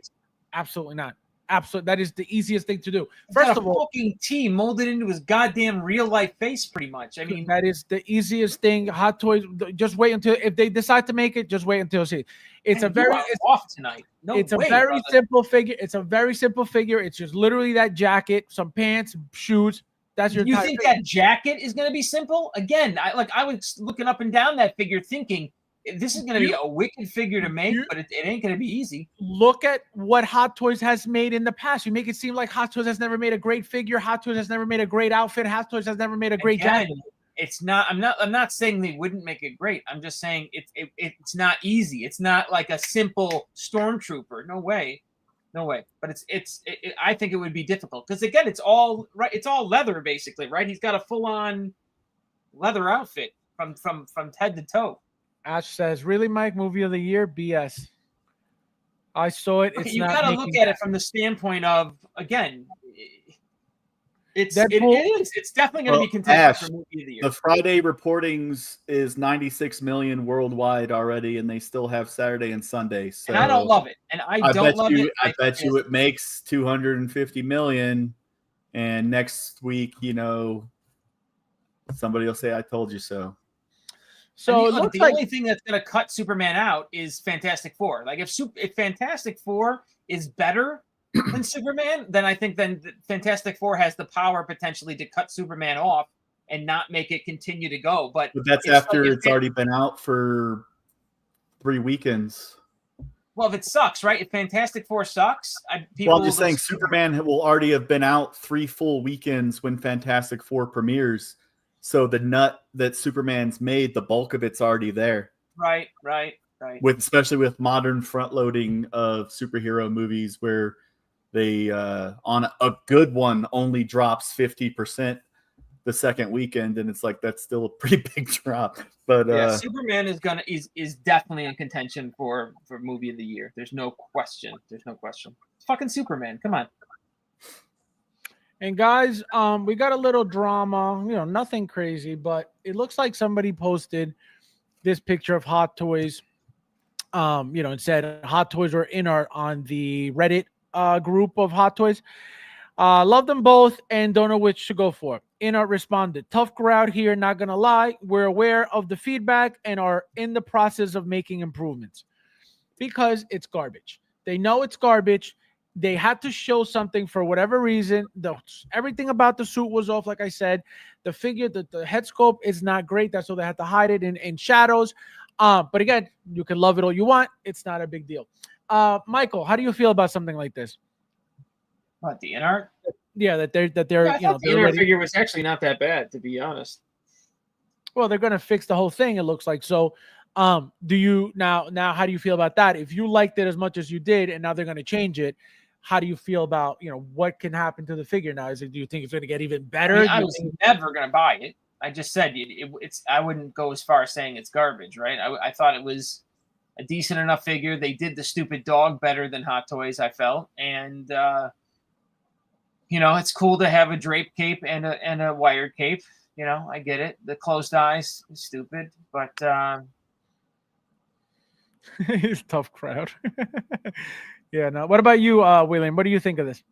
Absolutely not. Absolutely. That is the easiest thing to do. First of all, fucking T molded into his goddamn real life face, pretty much. I mean, that is the easiest thing. Hot Toys. Just wait until if they decide to make it. Just wait until see. It's off tonight. It's a very simple figure. It's a very simple figure. It's just literally that jacket, some pants, shoes. That's your. You think that jacket is going to be simple? Again, I was looking up and down that figure, thinking this is going to be a wicked figure to make, but it ain't going to be easy. Look at what Hot Toys has made in the past. You make it seem like Hot Toys has never made a great figure. Hot Toys has never made a great outfit. Hot Toys has never made a great jacket. It's not. I'm not saying they wouldn't make it great. I'm just saying it's not easy. It's not like a simple stormtrooper. No way. But I think it would be difficult because again, it's all right. It's all leather basically, right? He's got a full on leather outfit from head to toe. Ash says, "Really, Mike? Movie of the year? BS. I saw it. Okay, It's you not got to making look at it from the standpoint of, again, it Deadpool- is. It's definitely going to be contended Ash, for movie of the year. the Friday reportings is 96 million worldwide already, and they still have Saturday and Sunday. So And I don't love it. And I don't love it. I bet you it makes 250 million, and next week, somebody will say, "I told you so." So the only thing that's going to cut Superman out is Fantastic Four. Like if Fantastic Four is better than Superman, then I think Fantastic Four has the power potentially to cut Superman off and not make it continue to go. But that's after it's already been out for 3 weekends. Well, if it sucks, right? If Fantastic Four sucks, I'm just saying Superman will already have been out 3 full weekends when Fantastic Four premieres. So the nut that Superman's made, the bulk of it's already there. Right. Especially with modern front loading of superhero movies where they on a good one only drops 50% the second weekend, and it's like that's still a pretty big drop. But Superman is definitely in contention for movie of the year. There's no question. It's fucking Superman. Come on. And guys, we got a little drama, nothing crazy, but it looks like somebody posted this picture of Hot Toys. It said Hot Toys were in on the Reddit group of Hot Toys. Love them both and don't know which to go for. Inart responded, "Tough crowd here, not gonna lie. We're aware of the feedback and are in the process of making improvements because it's garbage. They know it's garbage. They had to show something for whatever reason. Everything about the suit was off, like I said. The figure, the head sculpt is not great. That's why they had to hide it in shadows. But again, you can love it all you want. It's not a big deal." Michael, how do you feel about something like this? What, the Inart? Yeah, that they're I thought the Inart figure was actually not that bad, to be honest. Well, they're gonna fix the whole thing, it looks like. So do you now how do you feel about that? If you liked it as much as you did and now they're gonna change it, how do you feel about what can happen to the figure now? Do you think it's going to get even better? I was never going to buy it. I just said it's. I wouldn't go as far as saying it's garbage, right? I thought it was a decent enough figure. They did the stupid dog better than Hot Toys, I felt, and it's cool to have a drape cape and a wired cape. I get it. The closed eyes is stupid, but it's tough crowd. Yeah, no. What about you, William? What do you think of this?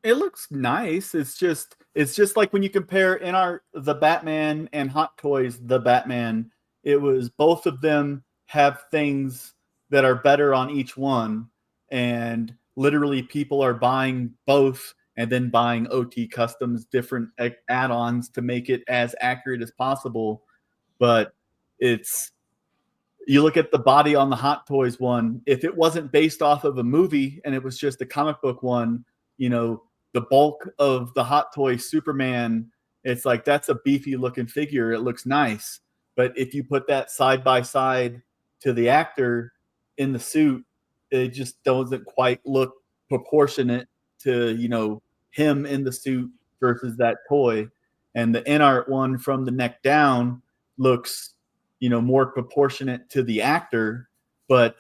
It looks nice. It's just like when you compare the Batman and Hot Toys the Batman, it was both of them have things that are better on each one, and literally people are buying both and then buying OT customs, different add-ons to make it as accurate as possible. But you look at the body on the Hot Toys one, if it wasn't based off of a movie and it was just a comic book one, the bulk of the Hot Toy Superman, it's like that's a beefy looking figure. It looks nice. But if you put that side by side to the actor in the suit, it just doesn't quite look proportionate to, him in the suit versus that toy. And the Inart one from the neck down looks more proportionate to the actor, but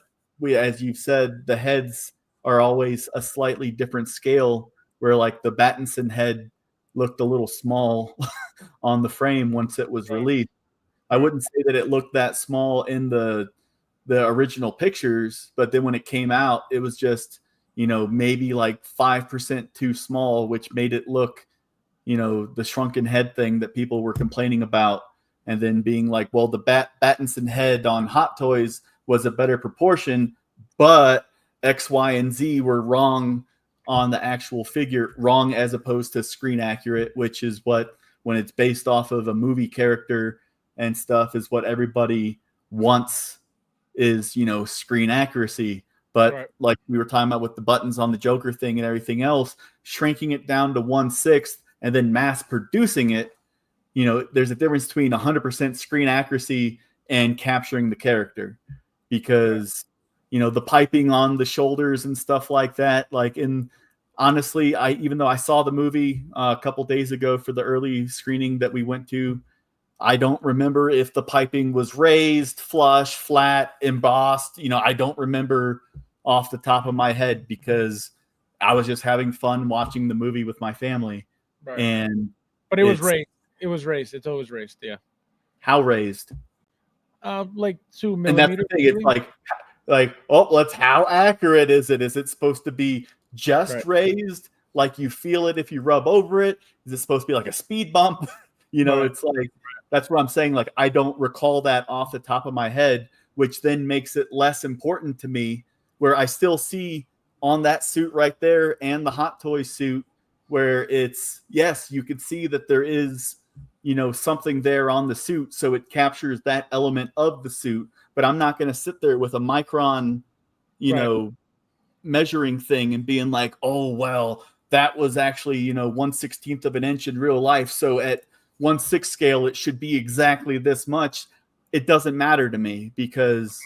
as you've said, the heads are always a slightly different scale, where like the Battinson head looked a little small on the frame once it was released. I wouldn't say that it looked that small in the original pictures, but then when it came out, it was just, maybe like 5% too small, which made it look, the shrunken head thing that people were complaining about. And then being like, well, the Battinson head on Hot Toys was a better proportion, but X, Y, and Z were wrong on the actual figure, wrong as opposed to screen accurate, which is what, when it's based off of a movie character and stuff, is what everybody wants is, screen accuracy. But right, like we were talking about with the buttons on the Joker thing and everything else, shrinking it down to 1/6 and then mass producing it, there's a difference between 100% screen accuracy and capturing the character, because, the piping on the shoulders and stuff like that, honestly, even though I saw the movie a couple days ago for the early screening that we went to, I don't remember if the piping was raised, flush, flat, embossed. I don't remember off the top of my head because I was just having fun watching the movie with my family. Right. And but it was raised. It was raised. It's always raised. Yeah. How raised? Like 2 And that's millimeters. the thing. It's like, oh, how accurate is it? Is it supposed to be just raised, like you feel it if you rub over it? Is it supposed to be like a speed bump? It's like, that's what I'm saying. Like, I don't recall that off the top of my head, which then makes it less important to me, where I still see on that suit right there and the Hot Toy suit where it's, yes, you could see that there is, something there on the suit. So it captures that element of the suit, but I'm not going to sit there with a micron, measuring thing and being like, oh, well, that was actually, 1/16 of an inch in real life. So at 1/6 scale, it should be exactly this much. It doesn't matter to me because,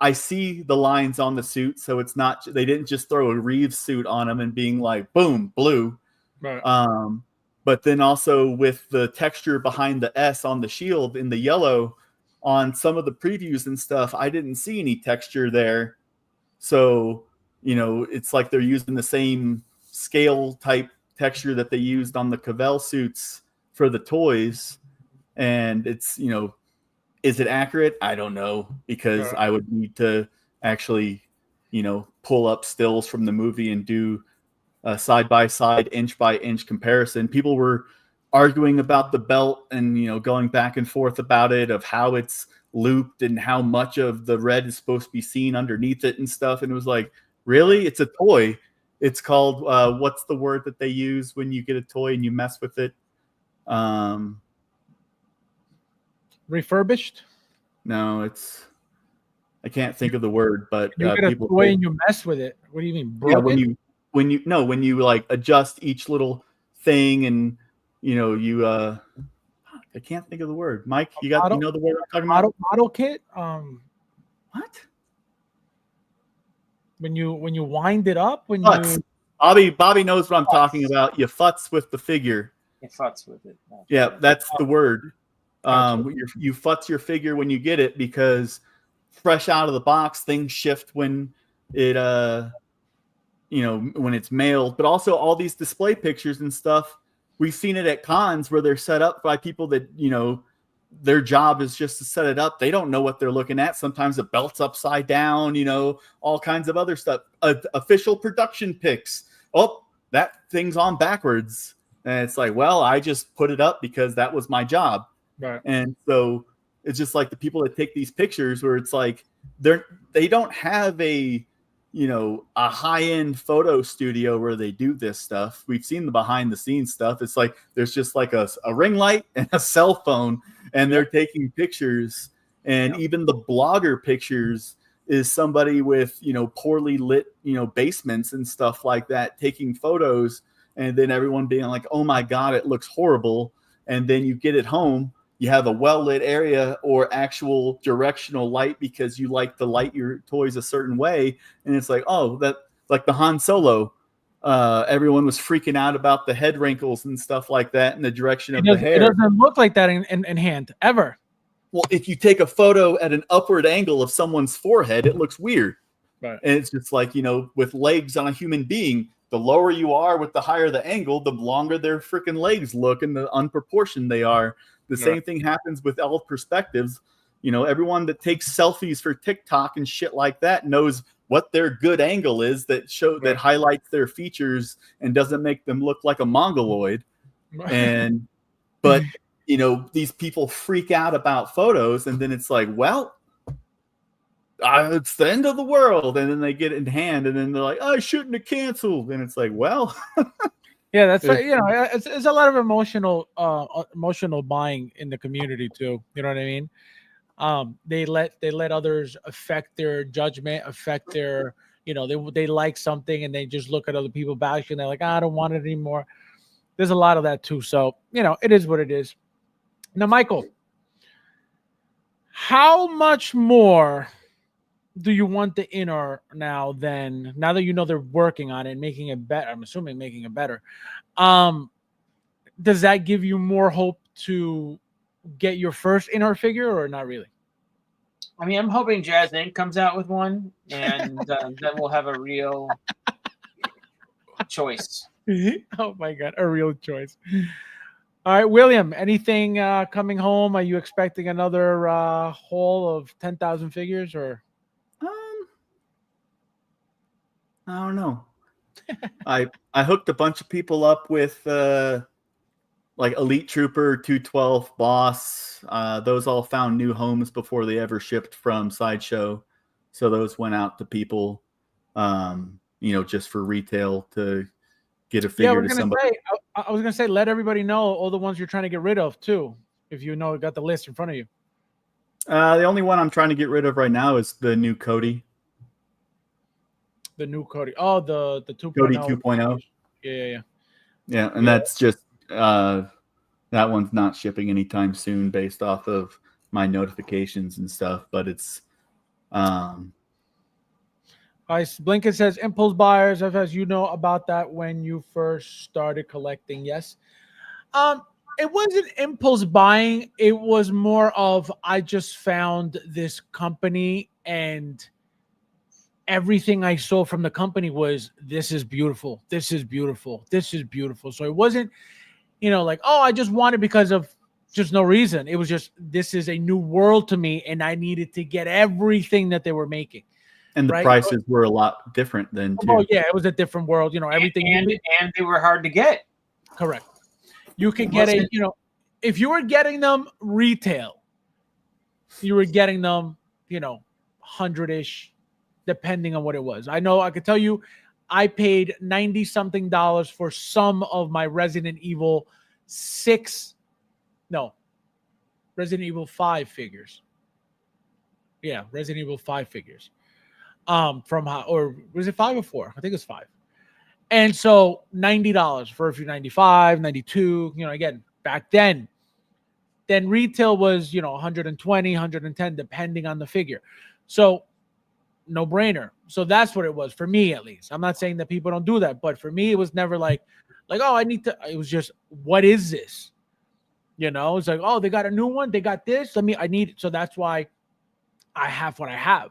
I see the lines on the suit. So it's not, they didn't just throw a Reeves suit on them and being like, boom, blue. Right. But then also with the texture behind the S on the shield in the yellow on some of the previews and stuff, I didn't see any texture there. So, it's like they're using the same scale type texture that they used on the Cavell suits for the toys. And it's, is it accurate? I don't know, because I would need to actually, pull up stills from the movie and do a side-by-side, inch-by-inch comparison. People were arguing about the belt and, going back and forth about it, of how it's looped and how much of the red is supposed to be seen underneath it and stuff. And it was like, really? It's a toy. It's called, what's the word that they use when you get a toy and you mess with it? Refurbished? No, I can't think of the word, but you get a toy and you mess with it. What do you mean? Broken? Yeah, when you like adjust each little thing and I can't think of the word. Mike, you know the word I'm talking about? Model kit? What? When you wind it up, Bobby knows what I'm talking about. You futz with the figure. You futz with it. Yeah, that's the word. You futz your figure when you get it, because fresh out of the box, things shift when it when it's mailed. But also all these display pictures and stuff, we've seen it at cons where they're set up by people that their job is just to set it up. They don't know what they're looking at. Sometimes the belt's upside down, all kinds of other stuff. Official production pics. Oh, that thing's on backwards. And it's like, well, I just put it up because that was my job. Right. And so it's just like the people that take these pictures where it's like they don't have a high-end photo studio where they do this stuff. We've seen the behind the scenes stuff. It's like there's just like a ring light and a cell phone, and they're taking pictures. And even the blogger pictures is somebody with poorly lit basements and stuff like that, taking photos, and then everyone being like, oh my god, it looks horrible. And then you get it home, you have a well-lit area or actual directional light because you like to light your toys a certain way. And it's like, oh, that, like the Han Solo, everyone was freaking out about the head wrinkles and stuff like that in the direction of the hair. It doesn't look like that in hand, ever. Well, if you take a photo at an upward angle of someone's forehead, it looks weird. Right. And it's just like, with legs on a human being, the lower you are with the higher the angle, the longer their freaking legs look and the unproportioned they are. The same thing happens with all perspectives. Everyone that takes selfies for TikTok and shit like that knows what their good angle is that highlights their features and doesn't make them look like a mongoloid. But these people freak out about photos, and then it's like, well, it's the end of the world, and then they get it in hand, and then they're like, I shouldn't have canceled, and it's like, well. Yeah, that's it's a lot of emotional buying in the community too. You know what I mean? They let others affect their judgment, affect their they like something and they just look at other people back and they're like, I don't want it anymore. There's a lot of that too. So it is what it is. Now, Michael, how much more do you want the inner now that they're working on it and making it better? I'm assuming making it better. Does that give you more hope to get your first in-art figure or not really? I mean, I'm hoping Jazz Inc. comes out with one, and then we'll have a real choice. Oh my God, a real choice. All right, William, anything coming home? Are you expecting another haul of 10,000 figures or? I don't know. I hooked a bunch of people up with like Elite Trooper, 212 Boss. Those all found new homes before they ever shipped from Sideshow. So those went out to people, just for retail to get a figure to somebody. I was gonna say, let everybody know all the ones you're trying to get rid of too. If you know, got the list in front of you. The only one I'm trying to get rid of right now is the new Cody. The new Cody. Oh, the 2.0. Cody 2.0. Yeah, and that's just that one's not shipping anytime soon based off of my notifications and stuff, but it's Blinken says impulse buyers, as you know about that when you first started collecting. Yes. It wasn't impulse buying, it was more of I just found this company and everything I saw from the company was this is beautiful. This is beautiful. This is beautiful. So it wasn't, like, oh, I just want it because of just no reason. It was just this is a new world to me, and I needed to get everything that they were making. And the prices were a lot different then too. Oh yeah, it was a different world. Everything and they were hard to get. Correct. You could get if you were getting them retail, you were getting them, 100-ish, depending on what it was. I know I could tell you I paid $90-something for some of my Resident Evil 5 figures. Yeah, Resident Evil 5 figures. Or was it 5 or 4? I think it's 5. And so $90 for a few, 95, 92, again, back then retail was, 120, 110, depending on the figure. So no brainer. So that's what it was for me, at least. I'm not saying that people don't do that, but for me, it was never like, oh, I need to, it was just, what is this? It's like, oh, they got a new one. They got this. I need it. So that's why I have what I have,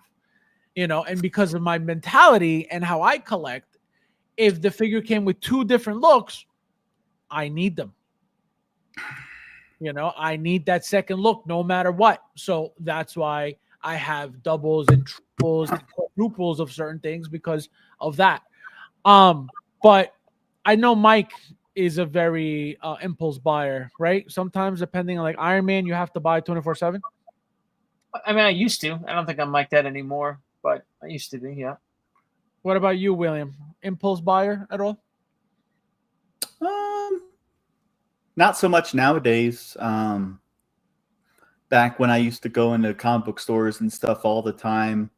and because of my mentality and how I collect, if the figure came with 2 different looks, I need them. I need that second look no matter what. So that's why I have doubles and triples and quadruples of certain things because of that. But I know Mike is a very impulse buyer, right? Sometimes depending on like Iron Man, you have to buy 24/7. I mean, I used to. I don't think I'm like that anymore, but I used to be, yeah. What about you, William? Impulse buyer at all? Not so much nowadays. Back when I used to go into comic book stores and stuff all the time,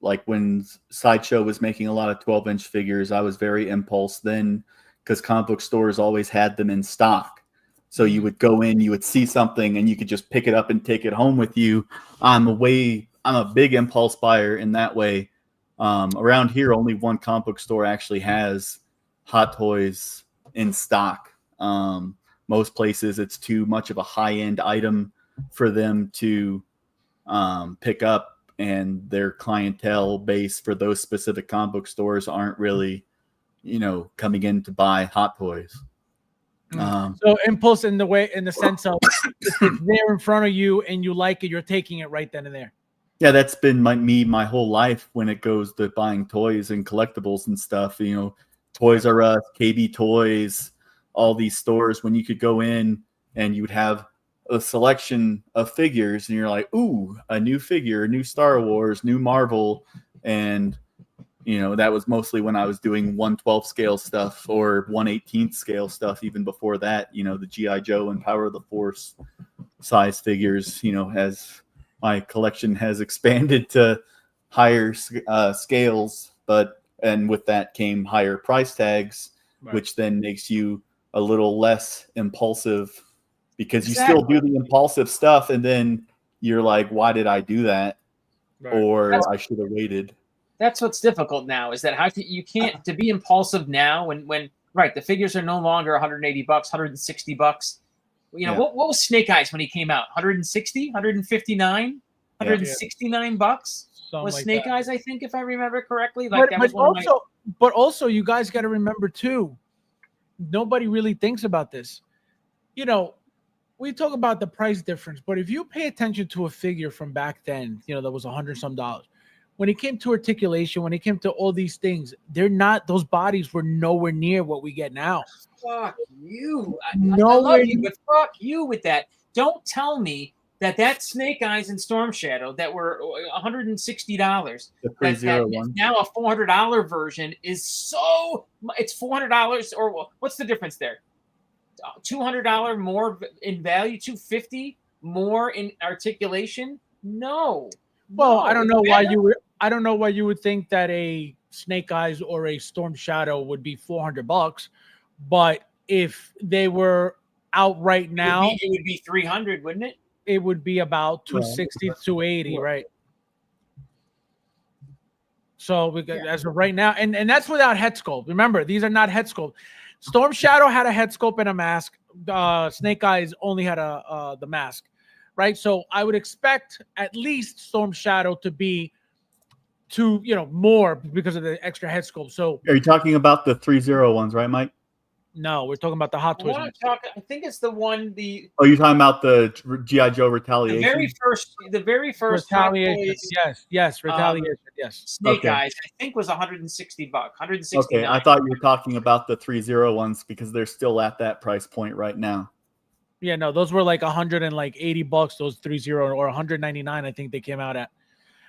like when Sideshow was making a lot of 12-inch figures, I was very impulse then because comic book stores always had them in stock. So you would go in, you would see something, and you could just pick it up and take it home with you. I'm a big impulse buyer in that way. Around here, only one comic book store actually has Hot Toys in stock. Most places, it's too much of a high-end item for them to pick up, and their clientele base for those specific comic book stores aren't really, coming in to buy Hot Toys. So impulse in the sense of it's there in front of you and you like it, you're taking it right then and there. Yeah, that's been my whole life when it goes to buying toys and collectibles and stuff. Toys R Us, KB Toys, all these stores, when you could go in and you would have a selection of figures and you're like, ooh, a new figure, new Star Wars, new Marvel. And, that was mostly when I was doing 1/12 scale stuff or 1/18 scale stuff. Even before that, the G.I. Joe and Power of the Force size figures, as my collection has expanded to higher scales, and with that came higher price tags, right, which then makes you a little less impulsive because you still do the impulsive stuff. And then you're like, why did I do that? Right. Or I should have waited. That's what's difficult now, is that you can't to be impulsive now when right, the figures are no longer $180, $160. You know, what was Snake Eyes when he came out? 160, 159, 169 bucks Something was like Snake that. Eyes, I think, if I remember correctly. Like but also, you guys got to remember too. Nobody really thinks about this. You know, we talk about the price difference, but if you pay attention to a figure from back then, you know, that was $100 some. When it came to articulation, when it came to all these things, those bodies were nowhere near what we get now. Fuck you. I love you, but fuck you with that. Don't tell me that Snake Eyes and Storm Shadow that were $160, that now a $400 version is it's $400, or what's the difference there? $200 more in value, $250 more in articulation? No. Well, I don't know why you would think that a Snake Eyes or a Storm Shadow would be $400, but if they were out right now, it would be $300, wouldn't it? It would be about $260, $280, right? So as of right now, and that's without head sculpt. Remember, these are not head sculpt. Storm Shadow had a head sculpt and a mask. Snake Eyes only had the mask, right? So I would expect at least Storm Shadow to be more because of the extra head sculpt. So are you talking about the 3-0 ones, right, Mike? No, we're talking about the Hot Toys. I think it's the one. Oh, you're talking about the G.I. Joe Retaliation. The very first Retaliation. Yes, Retaliation. Yes. Snake Eyes, I think, was $160. 169. Okay, I thought you were talking about the 3-0 ones because they're still at that price point right now. Yeah, no, those were like $180. Those 3-0 or $199. I think they came out at.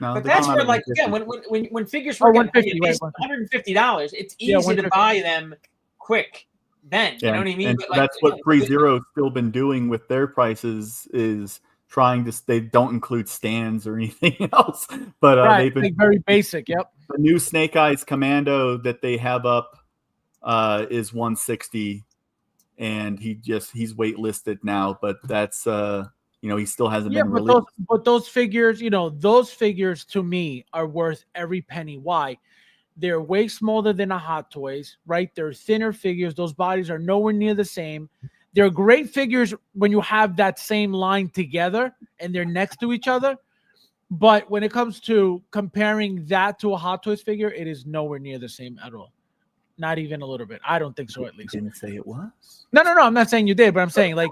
No, but that's where, like, again, when figures were $150, it's easy to buy them quick. Then you know what I mean. But that's what 3-0's still been doing with their prices, is trying to. They don't include stands or anything else, but they've been very basic. Yep. The new Snake Eyes Commando that they have up is 160, and he's waitlisted now. But that's he still hasn't been released. But those figures, those figures to me are worth every penny. Why? They're way smaller than a Hot Toys, right? They're thinner figures. Those bodies are nowhere near the same. They're great figures when you have that same line together and they're next to each other. But when it comes to comparing that to a Hot Toys figure, it is nowhere near the same at all. Not even a little bit. I don't think so, at least. You didn't say it was? No. I'm not saying you did, but I'm saying, like,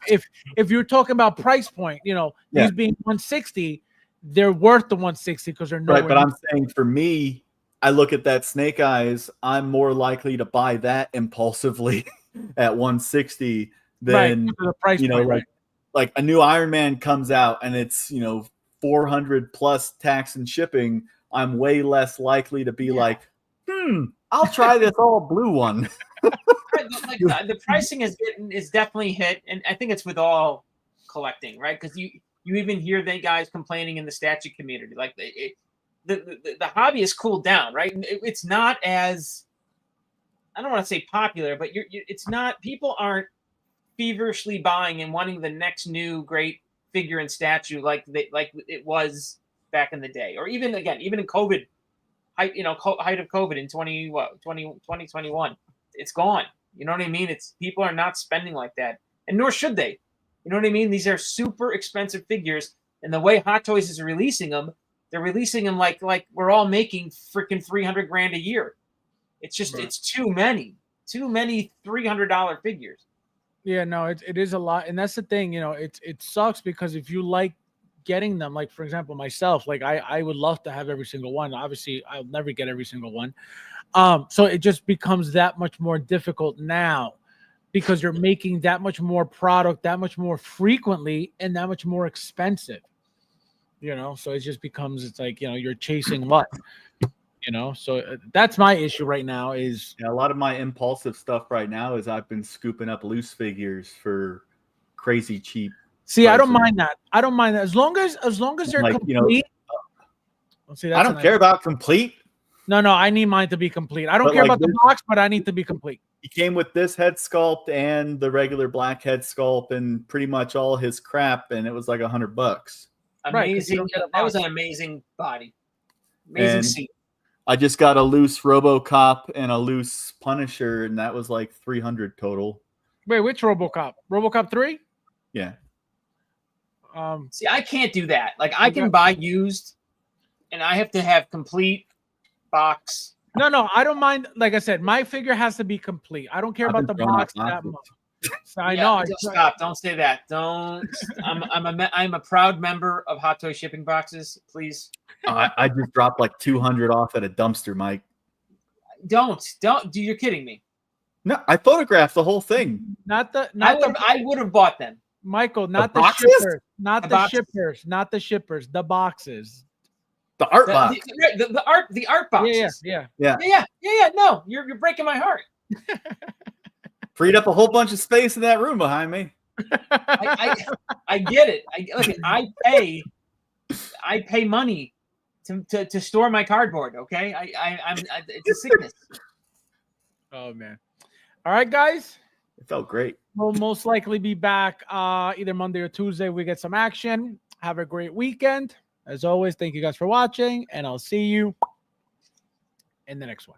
if you're talking about price point, these being 160, they're worth the 160 because they're nowhere right. But I'm saying for me, I look at that Snake Eyes, I'm more likely to buy that impulsively at 160 than the price point, like a new Iron Man comes out and it's 400 plus tax and shipping. I'm way less likely to be I'll try this all blue one. The pricing is definitely hit, and I think it's with all collecting, right? Because you even hear the guys complaining in the statue community, like the hobby has cooled down, right? It's not as, I don't want to say popular, but it's not, people aren't feverishly buying and wanting the next new great figure and statue like it was back in the day, or even in COVID, height of COVID in 2021, it's gone. You know what I mean? People are not spending like that, and nor should they. You know what I mean? These are super expensive figures, and the way Hot Toys is releasing them, they're releasing them like we're all making freaking $300,000 a year. It's just It's too many $300 figures. Yeah, no, it is a lot, and that's the thing. It sucks because if you like getting them, like for example myself, like I would love to have every single one. Obviously, I'll never get every single one. So it just becomes that much more difficult now because you're making that much more product, that much more frequently, and that much more expensive. So it just becomes, it's like, you're chasing what, so that's my issue right now is a lot of my impulsive stuff right now is I've been scooping up loose figures for crazy cheap. See, prices. I don't mind that as long as they're complete. I don't care about complete. No, I need mine to be complete. I don't care about the box, but I need to be complete. He came with this head sculpt and the regular black head sculpt and pretty much all his crap, and it was like $100. Amazing. That was an amazing body. Amazing seat. I just got a loose RoboCop and a loose Punisher, and that was like $300 total. Wait, which RoboCop? RoboCop 3? Yeah. See, I can't do that. Like, I can buy used, and I have to have complete box. No, I don't mind. Like I said, my figure has to be complete. I don't care about the box that much. So I know. Stop! Don't say that. Don't. I'm a proud member of Hot Toy Shipping Boxes. Please. I just dropped like 200 off at a dumpster, Mike. Don't. You're kidding me. No, I photographed the whole thing. I would have bought them. Michael, not the boxes? shippers, not the shippers, not the shippers, the boxes. The art box. The art boxes. Yeah. No, you're breaking my heart. Freed up a whole bunch of space in that room behind me. I get it. I pay money to store my cardboard. Okay, it's a sickness. Oh man. All right, guys. It felt great. We'll most likely be back either Monday or Tuesday. We get some action. Have a great weekend. As always, thank you guys for watching, and I'll see you in the next one.